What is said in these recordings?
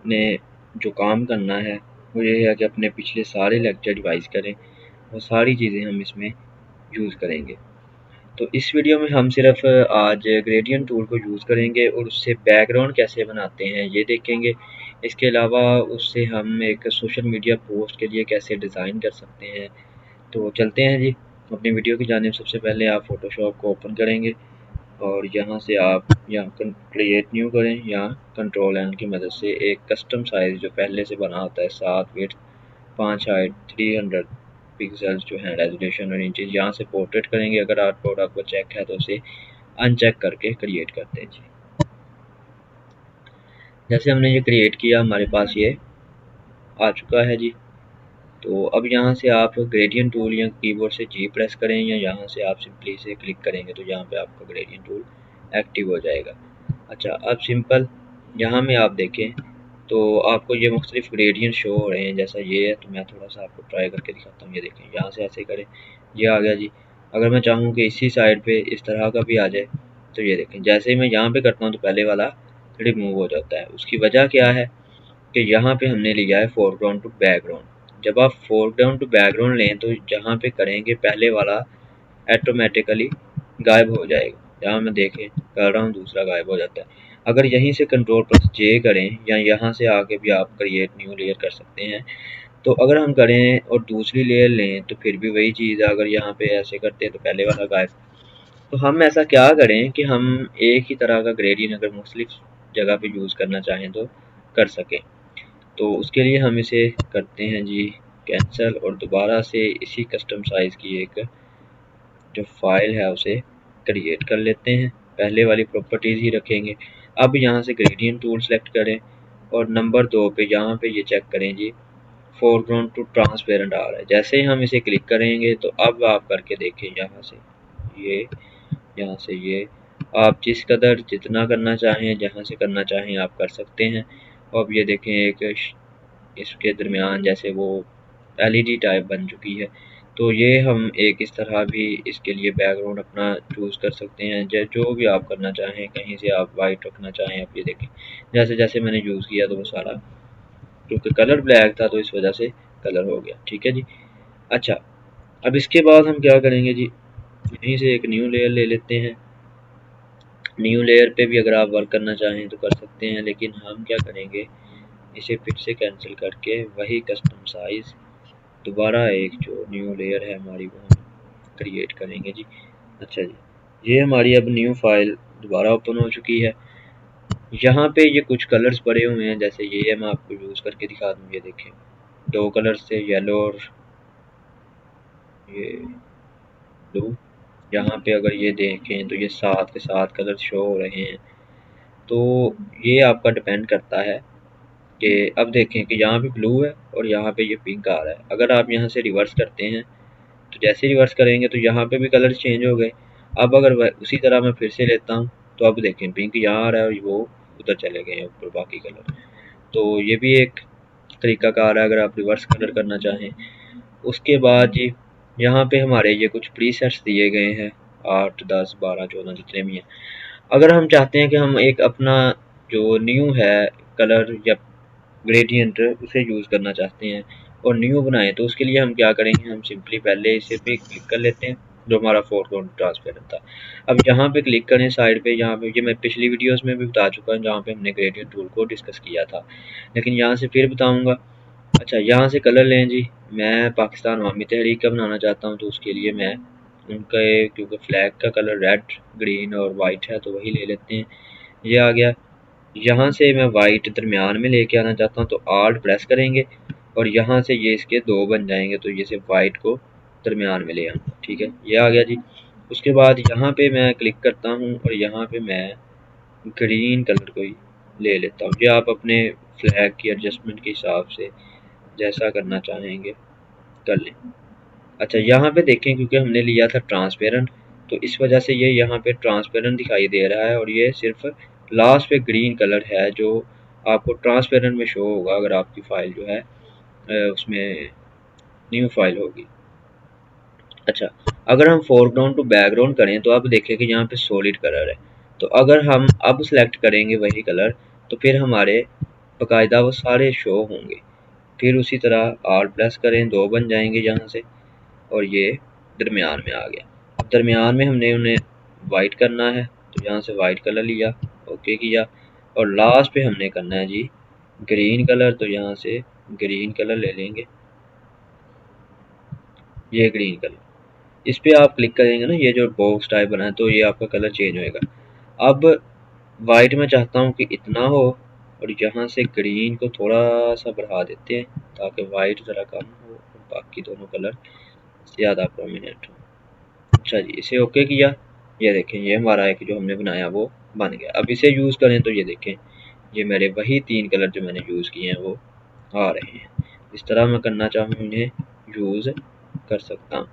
आपने जो काम करना है वो ये है कि अपने पिछले सारे लेक्चर रिवाइज करें और सारी चीज़ें हम इसमें यूज़ करेंगे। तो इस वीडियो में हम सिर्फ आज ग्रेडियंट टूल को यूज़ करेंगे और उससे बैकग्राउंड कैसे बनाते हैं ये देखेंगे। इसके अलावा उससे हम एक सोशल मीडिया पोस्ट के लिए कैसे डिज़ाइन कर सकते हैं। तो चलते हैं जी अपनी वीडियो की जानिब। सबसे पहले आप फोटोशॉप को ओपन करेंगे और यहाँ से आप यहाँ क्रिएट न्यू करें या कंट्रोल एन की मदद से एक कस्टम साइज़ जो पहले से बना होता है 7 विड्थ 5 हाइट 300 पिक्सल्स जो है रेजोल्यूशन और इंचेस यहाँ से पोर्ट्रेट करेंगे। अगर आउटपुट आपको चेक है तो उसे अनचेक करके क्रिएट करते हैं जी। जैसे हमने ये क्रिएट किया हमारे पास ये आ चुका है जी। तो अब यहाँ से आप ग्रेडियंट टूल या कीबोर्ड से जी प्रेस करें या यहाँ से आप सिंपली से क्लिक करेंगे तो यहाँ पे आपका ग्रेडियंट टूल एक्टिव हो जाएगा। अच्छा, अब सिंपल यहाँ में आप देखें तो आपको ये मुख्तलिफ ग्रेडियंट शो हो रहे हैं। जैसा ये है तो मैं थोड़ा सा आपको ट्राई करके दिखाता हूँ। ये देखें यहाँ से ऐसे करें, ये आ गया जी। अगर मैं चाहूँ कि इसी साइड पे इस तरह का भी आ जाए तो ये देखें जैसे ही मैं यहाँ पे करता हूँ तो पहले वाला रिमूव हो जाता है। उसकी वजह क्या है कि यहाँ पे हमने लिया है फोरग्राउंड टू बैकग्राउंड। जब आप फोरग्राउंड टू बैकग्राउंड लें तो जहाँ पे करेंगे पहले वाला ऑटोमेटिकली गायब हो जाएगा। जहाँ मैं देखें कर रहा हूँ दूसरा गायब हो जाता है। अगर यहीं से कंट्रोल प्लस जे करें या यहाँ से आके भी आप क्रिएट न्यू लेयर कर सकते हैं। तो अगर हम करें और दूसरी लेयर लें तो फिर भी वही चीज़ है। अगर यहाँ पे ऐसे करते हैं तो पहले वाला गायब। तो हम ऐसा क्या करें कि हम एक ही तरह का ग्रेडियंट अगर मुख्तलिफ जगह पे यूज़ करना चाहें तो कर सकें। तो उसके लिए हम इसे करते हैं जी कैंसिल और दोबारा से इसी कस्टम साइज़ की एक जो फाइल है उसे क्रिएट कर लेते हैं। पहले वाली प्रॉपर्टीज़ ही रखेंगे। अब यहाँ से ग्रेडियंट टूल सेलेक्ट करें और नंबर 2 पे यहाँ पे ये चेक करें जी फोरग्राउंड टू ट्रांसपेरेंट आ रहा है। जैसे ही हम इसे क्लिक करेंगे तो अब आप करके देखें यहाँ से ये, यहाँ से ये, आप जिस कदर जितना करना चाहें जहाँ से करना चाहें आप कर सकते हैं। अब ये देखें एक इसके दरमियान जैसे वो एलईडी टाइप बन चुकी है। तो ये हम एक इस तरह भी इसके लिए बैकग्राउंड अपना चूज़ कर सकते हैं। जो भी आप करना चाहें, कहीं से आप वाइट रखना चाहें। आप ये देखें जैसे जैसे मैंने यूज़ किया तो वो सारा क्योंकि कलर ब्लैक था तो इस वजह से कलर हो गया। ठीक है जी। अच्छा, अब इसके बाद हम क्या करेंगे जी, यहीं से एक न्यू लेयर ले लेते हैं। न्यू लेयर पे भी अगर आप वर्क करना चाहें तो कर सकते हैं, लेकिन हम क्या करेंगे इसे फिर से कैंसिल करके वही कस्टम साइज़ दोबारा एक जो न्यू लेयर है हमारी वो हम क्रिएट करेंगे जी। अच्छा जी, ये हमारी अब न्यू फाइल दोबारा ओपन हो चुकी है। यहाँ पे ये कुछ कलर्स पड़े हुए हैं, जैसे ये मैं आपको यूज़ करके दिखा दूँ। ये देखें 2 कलर्स थे, येलो और ये ब्लू। यहाँ पे अगर ये देखें तो ये 7 के 7 कलर शो हो रहे हैं। तो ये आपका डिपेंड करता है कि अब देखें कि यहाँ पे ब्लू है और यहाँ पे ये पिंक आ रहा है। अगर आप यहाँ से रिवर्स करते हैं तो जैसे रिवर्स करेंगे तो यहाँ पे भी कलर चेंज हो गए। अब अगर उसी तरह मैं फिर से लेता हूँ तो अब देखें पिंक यहाँ आ रहा है और वो उधर चले गए हैं ऊपर बाकी कलर। तो ये भी एक तरीकाकार है अगर आप रिवर्स कलर करना चाहें। उसके बाद जी यहाँ पे हमारे ये कुछ प्रीसेट्स दिए गए हैं 8 10 12 14 जितने भी हैं। अगर हम चाहते हैं कि हम एक अपना जो न्यू है कलर या ग्रेडियंट उसे यूज़ करना चाहते हैं और न्यू बनाएं तो उसके लिए हम क्या करेंगे, हम सिंपली पहले इसे पे क्लिक कर लेते हैं जो हमारा फोरग्राउंड ट्रांसपेरेंट था। अब यहाँ पे क्लिक करें साइड पे, यहाँ पे ये मैं पिछली वीडियोस में भी बता चुका हूँ जहाँ पे हमने ग्रेडियंट टूल को डिस्कस किया था, लेकिन यहाँ से फिर बताऊँगा। अच्छा, यहाँ से कलर लें जी। मैं पाकिस्तान अवामी तहरीक का बनाना चाहता हूँ तो उसके लिए मैं उनका क्योंकि फ्लैग का कलर रेड ग्रीन और वाइट है तो वही ले लेते हैं। ये आ गया। यहाँ से मैं वाइट दरमियान में लेके आना चाहता हूँ तो आल्ट प्रेस करेंगे और यहाँ से ये इसके 2 बन जाएंगे तो ये सिर्फ वाइट को दरमियान में ले आऊँगा। ठीक है, ये आ गया जी। उसके बाद यहाँ पे मैं क्लिक करता हूँ और यहाँ पे मैं ग्रीन कलर को ही ले लेता हूँ। ये आप अपने फ्लैग की एडजस्टमेंट के हिसाब से जैसा करना चाहेंगे कर लें। अच्छा, यहाँ पे देखें क्योंकि हमने लिया था ट्रांसपेरेंट तो इस वजह से ये यहाँ पे ट्रांसपेरेंट दिखाई दे रहा है और ये सिर्फ लास्ट पे ग्रीन कलर है जो आपको ट्रांसपेरेंट में शो होगा अगर आपकी फ़ाइल जो है उसमें न्यू फाइल होगी। अच्छा, अगर हम फोरग्राउंड टू बैकग्राउंड करें तो आप देखें कि यहाँ पे सॉलिड कलर है। तो अगर हम अब सेलेक्ट करेंगे वही कलर तो फिर हमारे बाकायदा वो सारे शो होंगे। फिर उसी तरह आल प्रेस करें, 2 बन जाएंगे यहाँ से, और ये दरमियान में आ गया। अब दरमियान में हमने उन्हें वाइट करना है, तो यहाँ से वाइट कलर लिया, ओके किया, और लास्ट पे हमने करना है जी ग्रीन कलर। तो यहाँ से ग्रीन कलर ले लेंगे, ये ग्रीन कलर, इस पे आप क्लिक करेंगे ना, ये जो बॉक्स टाइप बना है, तो ये आपका कलर चेंज होएगा। अब वाइट में चाहता हूँ कि इतना हो, और यहाँ से ग्रीन को थोड़ा सा बढ़ा देते हैं ताकि वाइट ज़रा कम हो और बाकी दोनों कलर ज़्यादा प्रोमिनेंट हो। अच्छा जी, इसे ओके किया, ये देखें ये हमारा एक जो हमने बनाया वो बन गया। अब इसे यूज़ करें तो ये देखें, ये मेरे वही 3 कलर जो मैंने यूज़ किए हैं वो आ रहे हैं। इस तरह मैं करना चाहूँ इन्हें यूज़ कर सकता हूँ।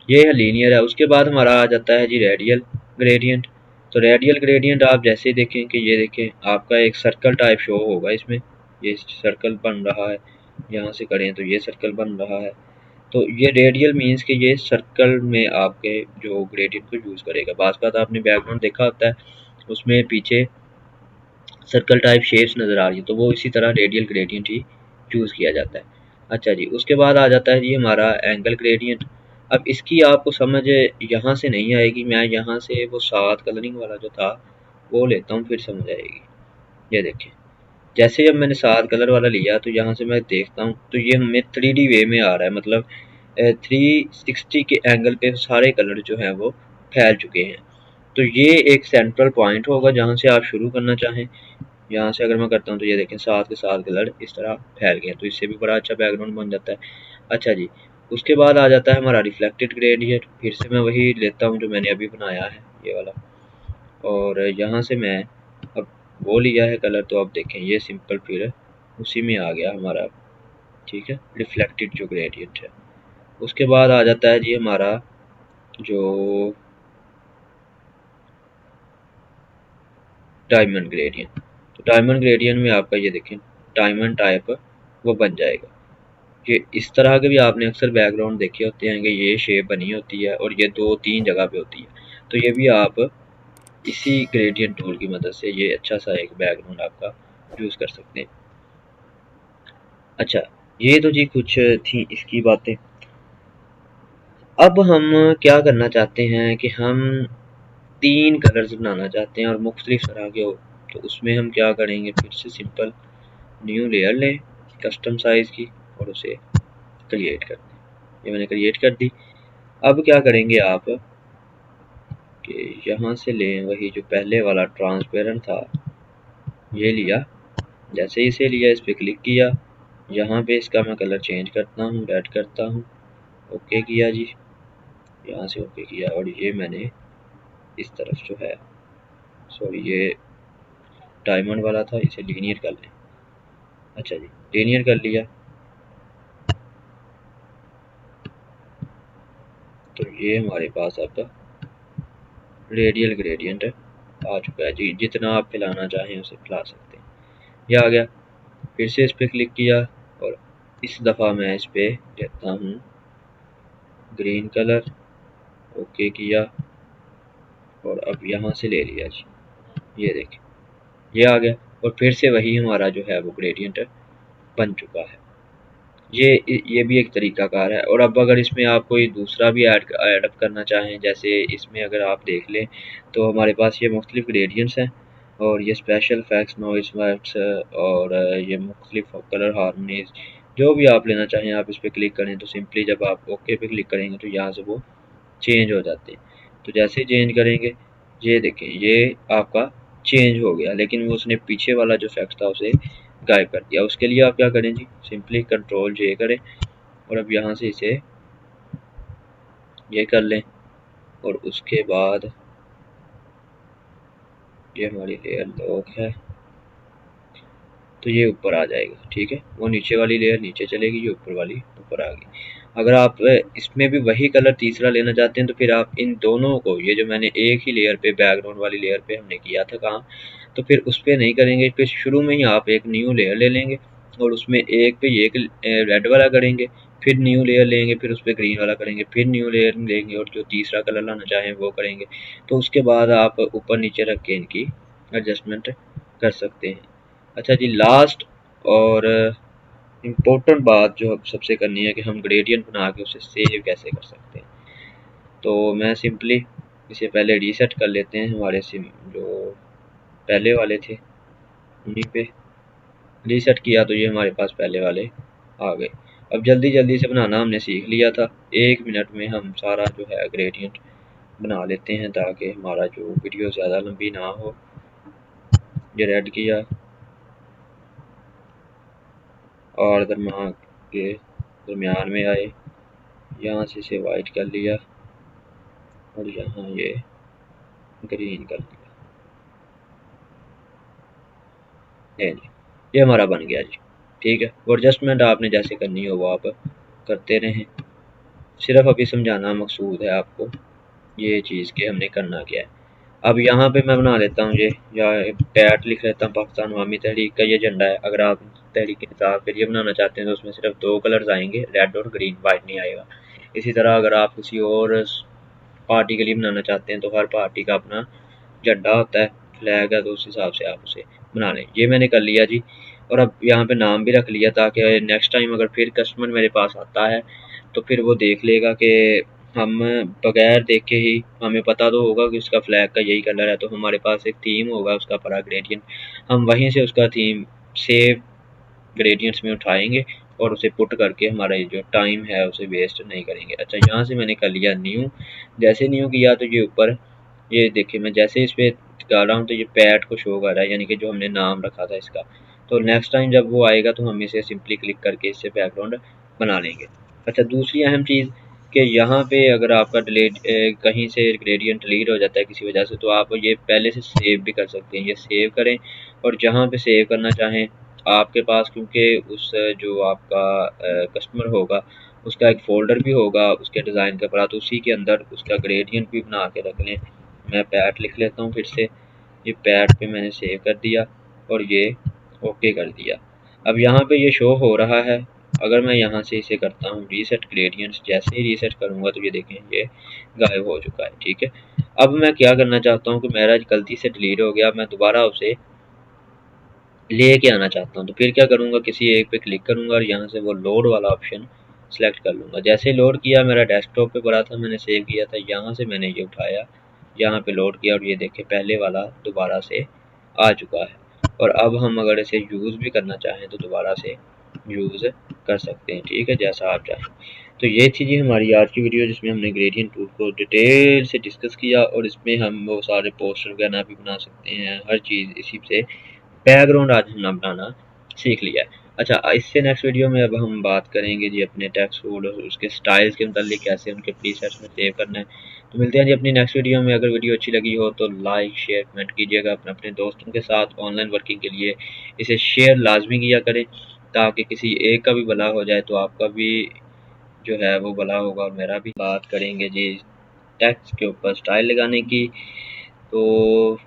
ये है लीनियर है। उसके बाद हमारा आ जाता है जी रेडियल ग्रेडियंट। तो रेडियल ग्रेडियंट आप जैसे ही देखें कि ये देखें आपका एक सर्कल टाइप शो होगा इसमें, ये सर्कल बन रहा है, यहाँ से करें तो ये सर्कल बन रहा है। तो ये रेडियल मीन्स कि ये सर्कल में आपके जो ग्रेडियंट को यूज़ करेगा। बाज़ बात आपने बैकग्राउंड देखा होता है, उसमें पीछे सर्कल टाइप शेप्स नज़र आ रही है, तो वो इसी तरह रेडियल ग्रेडियंट ही चूज़ किया जाता है। अच्छा जी, उसके बाद आ जाता है जी हमारा एंगल ग्रेडियंट। अब इसकी आपको समझ यहाँ से नहीं आएगी, मैं यहाँ से वो 7 कलरिंग वाला जो था वो लेता हूँ, फिर समझ आएगी। ये देखिए, जैसे जब मैंने 7 कलर वाला लिया तो यहाँ से मैं देखता हूँ तो ये हमें 3D वे में आ रहा है, मतलब 360 के एंगल पे सारे कलर जो हैं वो फैल चुके हैं। तो ये एक सेंट्रल पॉइंट होगा जहाँ से आप शुरू करना चाहें। यहाँ से अगर मैं करता हूँ तो ये देखें 7 के 7 कलर इस तरह फैल गए हैं, तो इससे भी बड़ा अच्छा बैकग्राउंड बन जाता है। अच्छा जी, उसके बाद आ जाता है हमारा रिफ्लेक्टेड ग्रेडियंट। फिर से मैं वही लेता हूँ जो मैंने अभी बनाया है, ये वाला, और यहाँ से मैं अब वो लिया है कलर, तो अब देखें ये सिंपल फिर उसी में आ गया हमारा, ठीक है, रिफ्लेक्टेड जो ग्रेडियंट है। उसके बाद आ जाता है जी हमारा जो डायमंड ग्रेडियंट। तो डायमंड ग्रेडियंट में आपका ये देखें डायमंड टाइप वो बन जाएगा। ये इस तरह के भी आपने अक्सर बैकग्राउंड देखे होते हैं कि ये शेप बनी होती है और ये 2-3 जगह पे होती है, तो ये भी आप इसी ग्रेडियंट टूल की मदद से ये अच्छा सा एक बैकग्राउंड आपका यूज़ कर सकते हैं। अच्छा, ये तो जी कुछ थी इसकी बातें। अब हम क्या करना चाहते हैं कि हम 3 कलर्स बनाना चाहते हैं और मुख्तलिफ तरह के हो, तो उसमें हम क्या करेंगे, फिर से सिंपल न्यू लेयर लें कस्टम साइज़ की और उसे क्रिएट कर दें। ये मैंने क्रिएट कर दी। अब क्या करेंगे आप कि यहाँ से लें वही जो पहले वाला ट्रांसपेरेंट था, ये लिया, जैसे ही इसे लिया इस पर क्लिक किया, यहाँ पे इसका मैं कलर चेंज करता हूँ, रेड करता हूँ, ओके किया जी, यहाँ से ओके किया, और ये मैंने इस तरफ जो है, सॉरी ये डायमंड वाला था, इसे लीनियर कर लें। अच्छा जी, लीनियर कर लिया, तो ये हमारे पास आपका रेडियल ग्रेडियंट आ चुका है जी। जितना आप फैलाना चाहें उसे फैला सकते हैं। ये आ गया। फिर से इस पर क्लिक किया और इस दफ़ा मैं इस पर लेता हूँ ग्रीन कलर, ओके किया, और अब यहाँ से ले लिया जी, ये देखें ये आ गया, और फिर से वही हमारा जो है वो ग्रेडियंट बन चुका है। ये भी एक तरीकाकार है। और अब अगर इसमें आप कोई दूसरा भी ऐड अप करना चाहें, जैसे इसमें अगर आप देख लें तो हमारे पास ये मुख्तलिफ ग्रेडियंट्स हैं, और ये स्पेशल इफेक्ट्स, नॉइस इफेक्ट्स, और ये मुख्तलिफ कलर हार्मनीज, जो भी आप लेना चाहें आप इस पर क्लिक करें, तो सिंपली जब आप ओके पे क्लिक करेंगे तो यहाँ से वो चेंज हो जाते हैं। तो जैसे चेंज करेंगे, ये देखें ये आपका चेंज हो गया, लेकिन वो उसने पीछे वाला जो इफेक्ट था उसे गायब कर दिया। उसके लिए आप क्या करें जी, सिंपली कंट्रोल जे करें और अब यहाँ से इसे ये कर लें, और उसके बाद ये हमारी लेयर लॉक है तो ये ऊपर आ जाएगा, ठीक है, वो नीचे वाली लेयर नीचे चलेगी, ये ऊपर वाली ऊपर आ गई। अगर आप इसमें भी वही कलर तीसरा लेना चाहते हैं तो फिर आप इन दोनों को, ये जो मैंने एक ही लेयर पे बैकग्राउंड वाली लेयर पे हमने किया था काम, तो फिर उस पर नहीं करेंगे, फिर शुरू में ही आप एक न्यू लेयर ले लेंगे और उसमें एक पे एक रेड वाला करेंगे, फिर न्यू लेयर लेंगे, फिर उस पर ग्रीन वाला करेंगे, फिर न्यू लेयर लेंगे और जो तीसरा कलर लाना चाहें वो करेंगे। तो उसके बाद आप ऊपर नीचे रख के इनकी एडजस्टमेंट कर सकते हैं। अच्छा जी, लास्ट और इम्पोर्टेंट बात जो अब सबसे करनी है कि हम ग्रेडियंट बना के उसे सेव कैसे कर सकते हैं। तो मैं सिंपली इसे पहले रीसेट कर लेते हैं, हमारे सिम जो पहले वाले थे उन्हीं पे रीसेट किया तो ये हमारे पास पहले वाले आ गए। अब जल्दी जल्दी से बनाना हमने सीख लिया था, 1 मिनट में हम सारा जो है ग्रेडियंट बना लेते हैं ताकि हमारा जो वीडियो ज़्यादा लंबी ना हो। ये रेड किया और दरमियान के दरमियान में आए, यहाँ से इसे वाइट कर लिया और यहाँ ये ग्रीन कर लिया। जी, ये हमारा बन गया जी। ठीक है, एडजस्टमेंट आपने जैसे करनी हो वो आप करते रहें, सिर्फ अभी समझाना मकसूद है आपको ये चीज़ के हमने करना क्या है। अब यहाँ पे मैं बना लेता हूँ ये, या पैट लिख लेता हूँ, पाकिस्तान अवामी तहरीक का ये झंडा है। अगर आप तहरीक इंसाफ के लिए बनाना चाहते हैं तो उसमें सिर्फ 2 कलर्स आएंगे, रेड और ग्रीन, वाइट नहीं आएगा। इसी तरह अगर आप किसी और पार्टी के लिए बनाना चाहते हैं तो हर पार्टी का अपना झंडा होता है, फ्लैग है, तो उस हिसाब से आप उसे बना लें। ये मैंने कर लिया जी। और अब यहाँ पे नाम भी रख लिया ताकि नेक्स्ट टाइम अगर फिर कस्टमर मेरे पास आता है तो फिर वो देख लेगा कि हम बगैर देखे ही हमें पता तो होगा कि उसका फ्लैग का यही कलर है, तो हमारे पास एक थीम होगा उसका परा ग्रेडियंट, हम वहीं से उसका थीम सेव ग्रेडियंट्स में उठाएंगे और उसे पुट करके हमारा ये जो टाइम है उसे वेस्ट नहीं करेंगे। अच्छा, यहाँ से मैंने कर लिया न्यू। जैसे न्यू किया तो ये ऊपर ये देखिए, मैं जैसे इस पे कर रहा हूँ तो ये पैड को शो कर रहा है, यानी कि जो हमने नाम रखा था इसका। तो नेक्स्ट टाइम जब वो आएगा तो हम इसे सिंपली क्लिक करके इससे बैकग्राउंड बना लेंगे। अच्छा, दूसरी अहम चीज़ कि यहाँ पे अगर आपका डिलीट कहीं से ग्रेडियंट डिलीट हो जाता है किसी वजह से, तो आप ये पहले से सेव भी कर सकते हैं। ये सेव करें और जहाँ पे सेव करना चाहें आपके पास, क्योंकि उस जो आपका कस्टमर होगा उसका एक फ़ोल्डर भी होगा उसके डिज़ाइन के ऊपर, तो उसी के अंदर उसका ग्रेडियंट भी बना के रख लें। मैं पैट लिख लेता हूँ फिर से, ये पैट पे मैंने सेव कर दिया और ये ओके कर दिया। अब यहाँ पे ये शो हो रहा है। अगर मैं यहाँ से इसे करता हूँ रीसेट ग्रेडियंट्स, जैसे ही रीसेट करूँगा तो ये देखें ये गायब हो चुका है। ठीक है, अब मैं क्या करना चाहता हूँ कि मेरा गलती से डिलीट हो गया, मैं दोबारा उसे लेके आना चाहता हूँ। तो फिर क्या करूँगा, किसी एक पे क्लिक करूँगा और यहाँ से वो लोड वाला ऑप्शन सेलेक्ट कर लूँगा। जैसे लोड किया, मेरा डेस्कटॉप पे पड़ा था, मैंने सेव किया था, यहाँ से मैंने ये उठाया, यहाँ पे लोड किया और ये देखें पहले वाला दोबारा से आ चुका है। और अब हम अगर इसे यूज़ भी करना चाहें तो दोबारा से यूज़ कर सकते हैं। ठीक है, जैसा आप चाहें। तो ये थी जी हमारी आज की वीडियो, जिसमें हमने ग्रेडियंट टूल को डिटेल से डिस्कस किया और इसमें हम वो सारे पोस्टर वगैरह भी बना सकते हैं, हर चीज़ इसी से बैकग्राउंड आज हमने बनाना सीख लिया है। अच्छा, इससे नेक्स्ट वीडियो में अब हम बात करेंगे जी अपने टेक्स्ट टूल और उसके स्टाइल्स के मतलब कैसे उनके प्रीसेट्स में सेव करना है। तो मिलते हैं जी अपनी नेक्स्ट वीडियो में। अगर वीडियो अच्छी लगी हो तो लाइक शेयर कमेंट कीजिएगा, अपने अपने दोस्तों के साथ ऑनलाइन वर्किंग के लिए इसे शेयर लाजमी किया करें ताकि किसी एक का भी भला हो जाए तो आपका भी जो है वो भला होगा और मेरा भी। बात करेंगे जी टेक्स्ट के ऊपर स्टाइल लगाने की। तो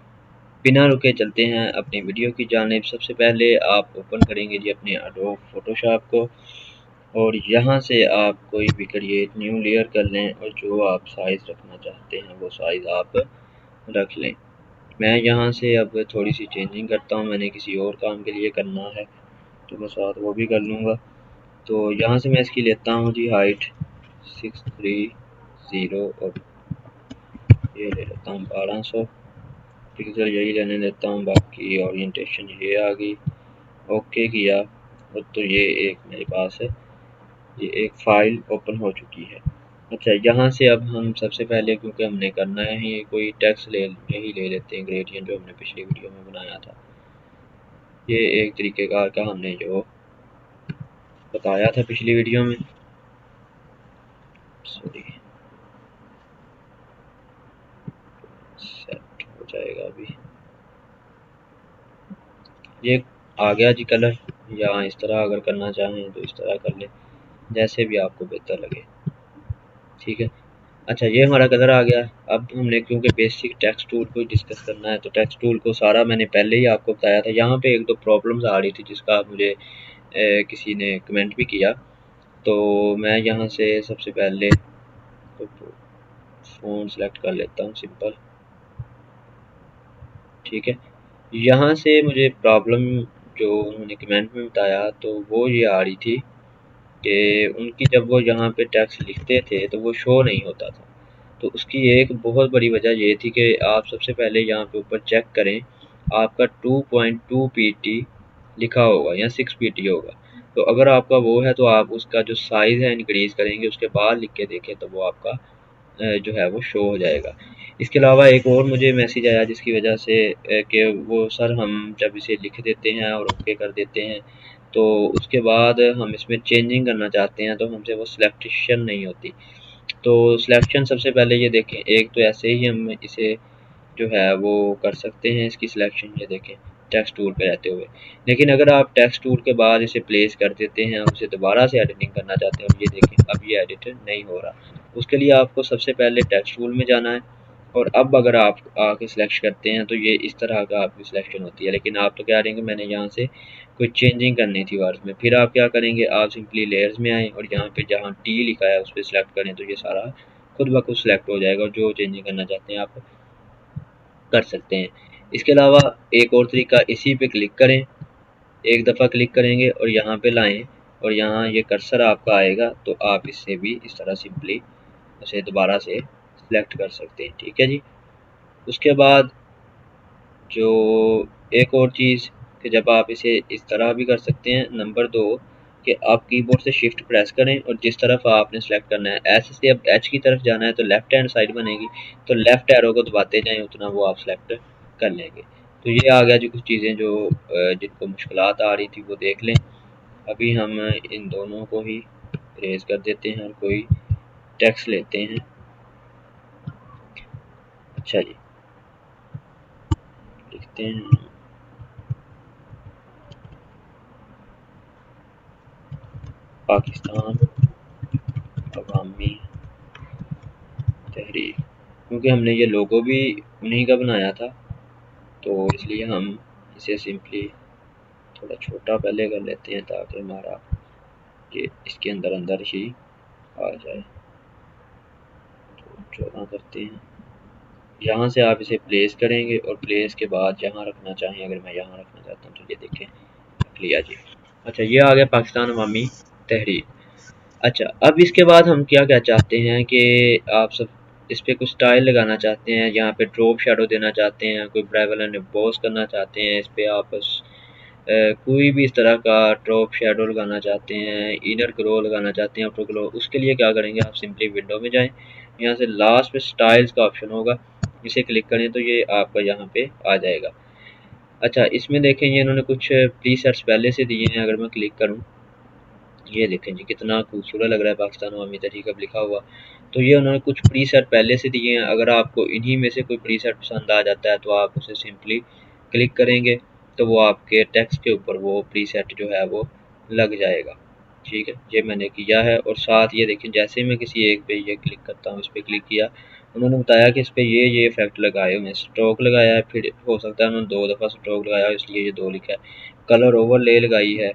बिना रुके चलते हैं अपनी वीडियो की जानिब। सबसे पहले आप ओपन करेंगे जी अपने एडोब फोटोशॉप को और यहाँ से आप कोई भी क्रिएट न्यू लेयर कर लें और जो आप साइज़ रखना चाहते हैं वो साइज़ आप रख लें। मैं यहाँ से अब थोड़ी सी चेंजिंग करता हूँ, मैंने किसी और काम के लिए करना है तो मैं साथ वो भी कर लूँगा। तो यहाँ से मैं इसकी लेता हूँ जी हाइट 630 और ये ले लेता हूँ 1200 पिक्सल, यही लेने देता हूँ। बाकी ओरिएंटेशन ये आ गई, ओके किया और तो ये एक मेरे पास है, ये एक फ़ाइल ओपन हो चुकी है। अच्छा, यहाँ से अब हम सबसे पहले क्योंकि हमने करना है ये कोई टेक्स्ट यही ले लेते हैं ग्रेडियंट जो हमने पिछली वीडियो में बनाया था। ये एक तरीक़ेकार का हमने जो बताया था पिछली वीडियो में, सॉरी सेट हो जाएगा अभी। ये आ गया जी कलर, या इस तरह अगर करना चाहें तो इस तरह कर लें, जैसे भी आपको बेहतर लगे। ठीक है, अच्छा ये हमारा कलर आ गया। अब हमने क्योंकि बेसिक टेक्स्ट टूल को डिस्कस करना है तो टेक्स्ट टूल को सारा मैंने पहले ही आपको बताया था। यहाँ पे एक दो प्रॉब्लम्स आ रही थी जिसका मुझे किसी ने कमेंट भी किया, तो मैं यहाँ से सबसे पहले तो फ़ोन सेलेक्ट कर लेता हूँ सिंपल। ठीक है, यहाँ से मुझे प्रॉब्लम जो उन्होंने कमेंट में बताया तो वो ये आ रही थी कि उनकी जब वो यहाँ पे टेक्स्ट लिखते थे तो वो शो नहीं होता था। तो उसकी एक बहुत बड़ी वजह ये थी कि आप सबसे पहले यहाँ पे ऊपर चेक करें, आपका 2.2 पीटी लिखा होगा या 6 पीटी होगा। तो अगर आपका वो है तो आप उसका जो साइज़ है इंक्रीज़ करेंगे, उसके बाद लिख के देखें तो वो आपका जो है वो शो हो जाएगा। इसके अलावा एक और मुझे मैसेज आया जिसकी वजह से कि वो सर हम जब इसे लिख देते हैं और ओके कर देते हैं तो उसके बाद हम इसमें चेंजिंग करना चाहते हैं तो हमसे वो सिलेक्शन नहीं होती। तो सिलेक्शन सबसे पहले ये देखें, एक तो ऐसे ही हम इसे जो है वो कर सकते हैं इसकी सिलेक्शन, ये देखें टेक्स्ट टूल पे रहते हुए। लेकिन अगर आप टेक्स्ट टूल के बाद इसे प्लेस कर देते हैं और उसे दोबारा से एडिटिंग करना चाहते हैं और ये देखें अब ये एडिट नहीं हो रहा, उसके लिए आपको सबसे पहले टेक्स्ट टूल में जाना है और अब अगर आप आके सिलेक्ट करते हैं तो ये इस तरह का आपकी सिलेक्शन होती है। लेकिन आप तो क्या करेंगे, मैंने यहाँ से कोई चेंजिंग करनी थी वर्ड्स में, फिर आप क्या करेंगे, आप सिंपली लेयर्स में आएँ और यहाँ पे जहाँ टी लिखा है उस पर सिलेक्ट करें तो ये सारा खुद ब खुद सिलेक्ट हो जाएगा और जो चेंजिंग करना चाहते हैं आप कर सकते हैं। इसके अलावा एक और तरीका, इसी पे क्लिक करें, एक दफ़ा क्लिक करेंगे और यहाँ पे लाएं और यहाँ ये कर्सर आपका आएगा तो आप इससे भी इस तरह सिंपली उसे दोबारा से सिलेक्ट कर सकते हैं। ठीक है जी। उसके बाद जो एक और चीज़ कि जब आप इसे इस तरह भी कर सकते हैं, नंबर 2 कि आप कीबोर्ड से शिफ्ट प्रेस करें और जिस तरफ आपने सेलेक्ट करना है, एस से अब एच की तरफ जाना है तो लेफ्ट हैंड साइड बनेगी, तो लेफ्ट एरो को दबाते जाएं उतना वो आप सेलेक्ट कर लेंगे। तो ये आ गया जी कुछ चीज़ें जो जिनको मुश्किलात आ रही थी वो देख लें। अभी हम इन दोनों को ही इरेज कर देते हैं और कोई टेक्स्ट लेते हैं। अच्छा जी, लिखते हैं पाकिस्तान अवामी तहरीक, क्योंकि हमने ये लोगो भी उन्हीं का बनाया था तो इसलिए हम इसे सिंपली थोड़ा छोटा पहले कर लेते हैं ताकि हमारा ये इसके अंदर अंदर ही आ जाए। तो 14 करते हैं। यहाँ से आप इसे प्लेस करेंगे और प्लेस के बाद जहाँ रखना चाहें, अगर मैं यहाँ रखना चाहता हूँ तो ये देखें रख लिया जी। अच्छा, ये आ गया पाकिस्तान अवामी तहरीक। अच्छा, अब इसके बाद हम क्या क्या चाहते हैं कि आप सब इस पे कुछ स्टाइल लगाना चाहते हैं, यहाँ पे ड्रॉप शेडो देना चाहते हैं, कोई ब्राइवल एंड एम्बोस करना चाहते हैं, इस पे आप कोई भी इस तरह का ड्रॉप शेडो लगाना चाहते हैं, इनर ग्लो लगाना चाहते हैं, आउटर ग्लो, उसके लिए क्या करेंगे, आप सिंपली विंडो में जाएं, यहाँ से लास्ट में स्टाइल्स का ऑप्शन होगा, इसे क्लिक करें तो ये आपका यहाँ पे आ जाएगा। अच्छा, इसमें देखें ये इन्होंने कुछ प्रीसेट्स पहले से दिए हैं, अगर मैं क्लिक करूँ ये देखें जी कितना खूबसूरत लग रहा है पाकिस्तान अवामी तहरीक अब लिखा हुआ। तो ये उन्होंने कुछ प्रीसेट पहले से दिए हैं, अगर आपको इन्हीं में से कोई प्रीसेट पसंद आ जाता है तो आप उसे सिंपली क्लिक करेंगे तो वो आपके टेक्स्ट के ऊपर वो प्रीसेट जो है वो लग जाएगा। ठीक है, ये मैंने किया है और साथ ये देखें जैसे मैं किसी एक पे ये क्लिक करता हूँ, इस पर क्लिक किया, उन्होंने बताया कि इस पर ये इफेक्ट लगाए हुए हैं, स्ट्रोक लगाया है, फिर हो सकता है उन्होंने 2 दफ़ा स्ट्रोक लगाया इसलिए ये 2 लिखा है, कलर ओवरले लगाई है,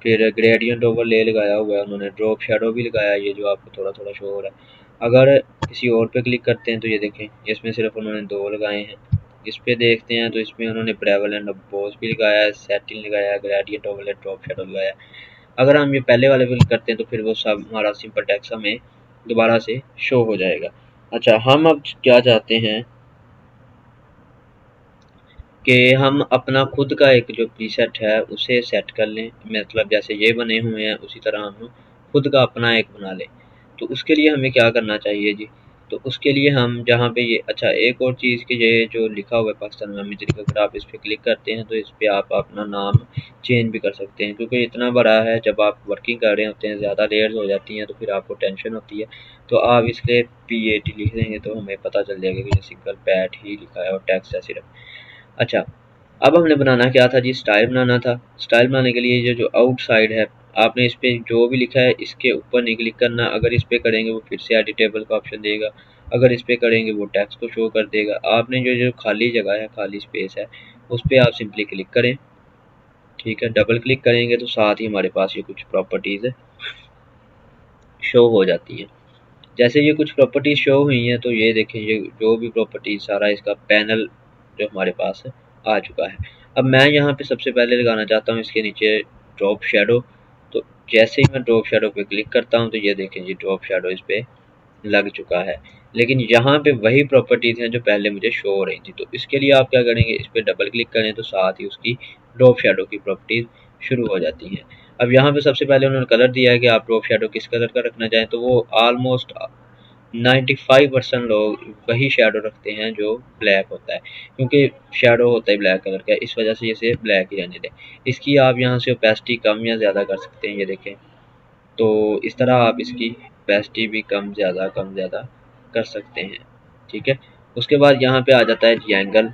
फिर ग्रेडियंट ओवरले लगाया हुआ है उन्होंने, ड्रॉप शेडो भी लगाया है ये जो आपको थोड़ा थोड़ा शो हो रहा है। अगर किसी और पे क्लिक करते हैं तो ये देखें इसमें सिर्फ उन्होंने 2 लगाए हैं। इस पे देखते हैं तो इसमें उन्होंने ब्रेवल एंड बोस भी लगाया है, सेटिंग लगाया है, ग्रेडियंट ओवरले ड्रॉप शेडो लगाया है। अगर हम ये पहले वाले पे क्लिक करते हैं तो फिर वो सब हमारा सिंपल टेक्स्ट हमें दोबारा से शो हो जाएगा। अच्छा, हम अब क्या चाहते हैं कि हम अपना खुद का एक जो प्रीसेट है उसे सेट कर लें, मतलब जैसे ये बने हुए हैं उसी तरह हम खुद का अपना एक बना लें। तो उसके लिए हमें क्या करना चाहिए जी, तो उसके लिए हम जहाँ पे ये, अच्छा एक और चीज़ कि ये जो लिखा हुआ है पाकिस्तान अवामी तहरीक, अगर आप इस पर क्लिक करते हैं तो इस पर आप अपना नाम चेंज भी कर सकते हैं, क्योंकि इतना बड़ा है, जब आप वर्किंग कर रहे होते हैं ज़्यादा लेयर्स हो जाती हैं तो फिर आपको टेंशन होती है। तो आप इसके PAT लिख देंगे तो हमें पता चल जाएगा कि ये सिंगल पैट ही लिखा है और टेक्स्ट है सिर्फ। अच्छा, अब हमने बनाना क्या था जी, स्टाइल बनाना था। स्टाइल बनाने के लिए ये जो आउटसाइड है, आपने इस पे जो भी लिखा है इसके ऊपर नहीं क्लिक करना, अगर इस पे करेंगे वो फिर से एडिटेबल का ऑप्शन देगा, अगर इस पे करेंगे वो टेक्स्ट को शो कर देगा। आपने जो जो खाली जगह है, खाली स्पेस है, उस पर आप सिंपली क्लिक करें। ठीक है, डबल क्लिक करेंगे तो साथ ही हमारे पास ये कुछ प्रॉपर्टीज़ शो हो जाती हैं। जैसे ये कुछ प्रॉपर्टीज शो हुई हैं तो ये देखें ये जो भी प्रॉपर्टीज सारा इसका पैनल जो हमारे पास है आ चुका है। अब मैं यहाँ पे सबसे पहले लगाना चाहता हूँ इसके नीचे ड्रॉप शेडो। तो जैसे ही मैं ड्रॉप शेडो पे क्लिक करता हूँ तो ये देखें जी ड्रॉप शेडो इस पे लग चुका है। लेकिन यहाँ पे वही प्रॉपर्टीज़ हैं जो पहले मुझे शो हो रही थी। तो इसके लिए आप क्या करेंगे, इस पर डबल क्लिक करें तो साथ ही उसकी ड्रॉप शेडो की प्रॉपर्टीज़ शुरू हो जाती हैं। अब यहाँ पे सबसे पहले उन्होंने कलर दिया है कि आप ड्रॉप शेडो किस कलर का रखना चाहें, तो वो ऑलमोस्ट 95% लोग वही शेडो रखते हैं जो ब्लैक होता है, क्योंकि शेडो होता है ब्लैक कलर का, इस वजह से इसे ब्लैक ही रहने दें। इसकी आप यहाँ से ओपेसिटी कम या ज़्यादा कर सकते हैं, ये देखें। तो इस तरह आप इसकी ओपेसिटी भी कम ज़्यादा कर सकते हैं, ठीक है। उसके बाद यहाँ पे आ जाता है जी एंगल।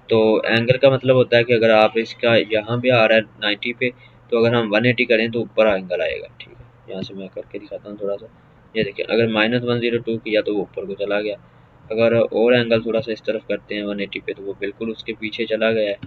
तो एंगल का मतलब होता है कि अगर आप इसका यहाँ पे आ रहा है 90 पे, तो अगर हम 180 करें तो ऊपर एंगल आएगा, ठीक है। यहाँ से मैं करके दिखाता हूँ थोड़ा सा। ये देखिए, अगर -102 किया तो वो ऊपर को चला गया। अगर और एंगल थोड़ा सा इस तरफ करते हैं 180 पे, तो वो बिल्कुल उसके पीछे चला गया है।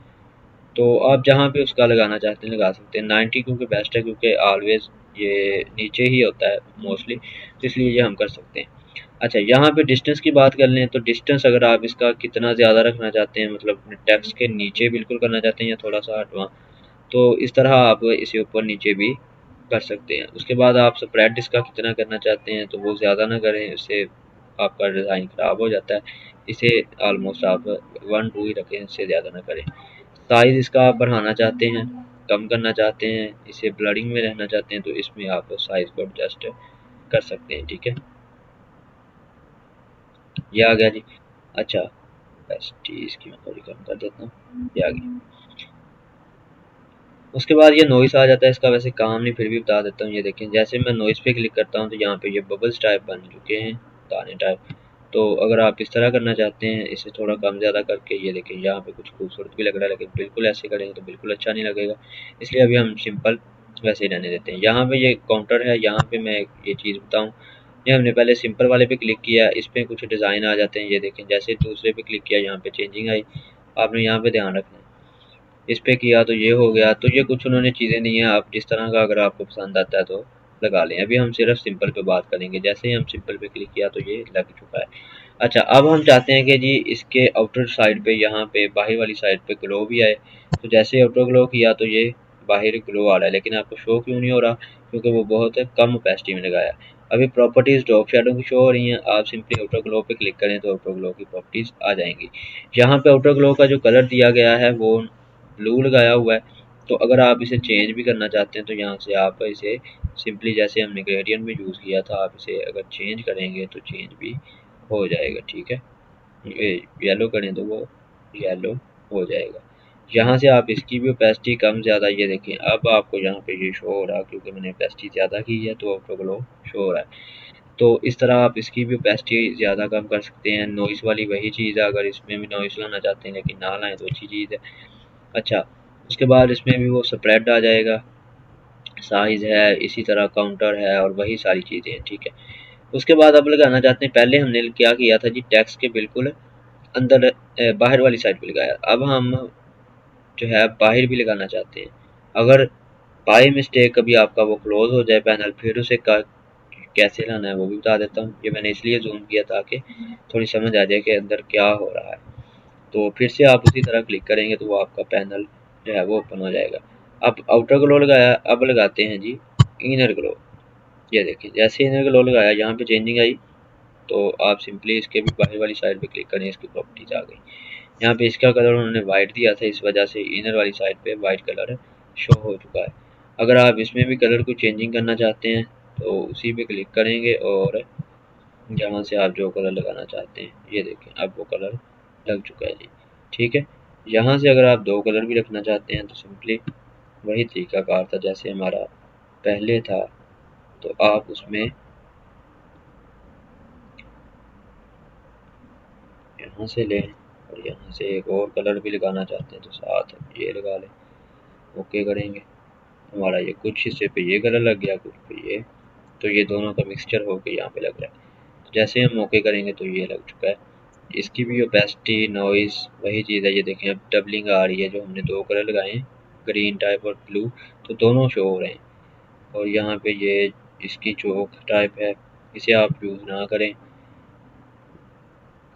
तो आप जहाँ पे उसका लगाना चाहते हैं लगा सकते हैं। 90 क्योंकि बेस्ट है, क्योंकि ऑलवेज ये नीचे ही होता है मोस्टली, तो इसलिए ये हम कर सकते हैं। अच्छा, यहाँ पे डिस्टेंस की बात कर लें तो डिस्टेंस अगर आप इसका कितना ज़्यादा रखना चाहते हैं, मतलब अपने टेक्स्ट के नीचे बिल्कुल करना चाहते हैं या थोड़ा सा हटवा, तो इस तरह आप इसे ऊपर नीचे भी कर सकते हैं। उसके बाद आप स्प्रेड इसका कितना करना चाहते हैं, तो वो ज़्यादा ना करें, इससे आपका डिज़ाइन ख़राब हो जाता है। इसे ऑलमोस्ट आप 1-2 ही रखें, इससे ज़्यादा ना करें। साइज़ इसका आप बढ़ाना चाहते हैं, कम करना चाहते हैं, इसे ब्लरिंग में रहना चाहते हैं, तो इसमें आप साइज़ को एडजस्ट कर सकते हैं, ठीक है। ये आ गया जी। अच्छा, बस ठीक, इसकी मैं थोड़ी कम कर देता हूँ, ये आ गई। उसके बाद ये नॉइस आ जाता है, इसका वैसे काम नहीं, फिर भी बता देता हूँ। ये देखें, जैसे मैं नॉइस पे क्लिक करता हूँ तो यहाँ पे ये बबल्स टाइप बन चुके हैं, दाने टाइप। तो अगर आप इस तरह करना चाहते हैं, इसे थोड़ा कम ज़्यादा करके, ये देखें यहाँ पे कुछ खूबसूरत भी लग रहा है, लेकिन बिल्कुल ऐसे करेंगे तो बिल्कुल अच्छा नहीं लगेगा, इसलिए अभी हम सिंपल वैसे ही रहने देते हैं। यहाँ पे ये काउंटर है, यहाँ पे मैं ये चीज़ बताऊँ, ये हमने पहले सिंपल वाले पे क्लिक किया, इस पर कुछ डिज़ाइन आ जाते हैं, ये देखें। जैसे दूसरे पे क्लिक किया, यहाँ पे चेंजिंग आई, आपने यहाँ पे ध्यान रखना है। इस पे किया तो ये हो गया। तो ये कुछ उन्होंने चीज़ें दी हैं, आप जिस तरह का अगर आपको पसंद आता है तो लगा लें। अभी हम सिर्फ सिंपल पे बात करेंगे। जैसे ही हम सिंपल पे क्लिक किया तो ये लग चुका है। अच्छा, अब हम चाहते हैं कि जी इसके आउटर साइड पे, यहाँ पे बाहर वाली साइड पे ग्लो भी आए। तो जैसे आउटर ग्लो किया तो ये बाहर ग्लो आ रहा है, लेकिन आपको शो क्यों नहीं हो रहा, क्योंकि वो बहुत कम ओपेसिटी में लगाया। अभी प्रॉपर्टीज़ ड्रॉप शेडो की शो हो रही हैं, आप सिंपली आउटर ग्लो पे क्लिक करें तो आउटर ग्लो की प्रॉपर्टीज़ आ जाएंगी। यहाँ पे आउटर ग्लो का जो कलर दिया गया है वो ब्लू लगाया हुआ है। तो अगर आप इसे चेंज भी करना चाहते हैं तो यहाँ से आप इसे सिंपली, जैसे हमने ग्रेडियंट में यूज़ किया था, आप इसे अगर चेंज करेंगे तो चेंज भी हो जाएगा, ठीक है। ये येलो करें तो वो येलो हो जाएगा। यहाँ से आप इसकी भी ओपेसिटी कम ज़्यादा, ये देखें अब आपको यहाँ पे ये शो हो रहा है, क्योंकि मैंने ओपेसिटी ज़्यादा की है तो ऑटो ग्लो शो हो रहा है। तो इस तरह आप इसकी भी ओपेसिटी ज़्यादा कम कर सकते हैं। नॉइस वाली वही चीज़ है, अगर इसमें भी नॉइस लाना चाहते हैं लेकिन ना लाएँ तो अच्छी चीज़ है। अच्छा, उसके बाद इसमें भी वो स्प्रेड आ जाएगा, साइज़ है, इसी तरह काउंटर है और वही सारी चीज़ें हैं, ठीक है। उसके बाद अब लगाना चाहते हैं, पहले हमने क्या किया था जी, टेक्स्ट के बिल्कुल अंदर बाहर वाली साइड पे लगाया। अब हम जो है बाहर भी लगाना चाहते हैं। अगर बाई मिस्टेक कभी आपका वो क्लोज हो जाए पैनल, फिर उसे कैसे लाना है वो भी बता देता हूँ। ये मैंने इसलिए जूम किया ताकि थोड़ी समझ आ जाए कि अंदर क्या हो रहा है। तो फिर से आप उसी तरह क्लिक करेंगे तो वो आपका पैनल जो है वो ओपन हो जाएगा। अब आउटर ग्लो लगाया, अब लगाते हैं जी इनर ग्लो। ये देखिए, जैसे इनर ग्लो लगाया, यहाँ पे चेंजिंग आई, तो आप सिंपली इसके भी बाहर वाली साइड पे क्लिक करें, इसकी प्रॉपर्टीज आ गई। यहाँ पे इसका कलर उन्होंने वाइट दिया था, इस वजह से इनर वाली साइड पे वाइट कलर शो हो चुका है। अगर आप इसमें भी कलर को चेंजिंग करना चाहते हैं तो उसी पे क्लिक करेंगे और यहाँ से आप जो कलर लगाना चाहते हैं, ये देखें अब वो कलर लग चुका है जी, ठीक है। यहाँ से अगर आप दो कलर भी रखना चाहते हैं तो सिंपली वही तरीकाकार था जैसे हमारा पहले था। तो आप उसमें यहाँ से लें और यहाँ से एक और कलर भी लगाना चाहते हैं तो साथ ये लगा लें, ओके करेंगे। हमारा ये कुछ हिस्से पे ये कलर लग गया, कुछ पे ये, तो ये दोनों का मिक्सचर होकर यहाँ पे लग रहा है। तो जैसे हम ओके करेंगे तो ये लग चुका है। इसकी भी ओपेसिटी, नॉइस वही चीज़ है। ये देखें, अब डबलिंग आ रही है, जो हमने दो कलर लगाए हैं ग्रीन टाइप और ब्लू, तो दोनों शो हो रहे हैं। और यहाँ पे ये इसकी चौक टाइप है, इसे आप यूज़ ना करें,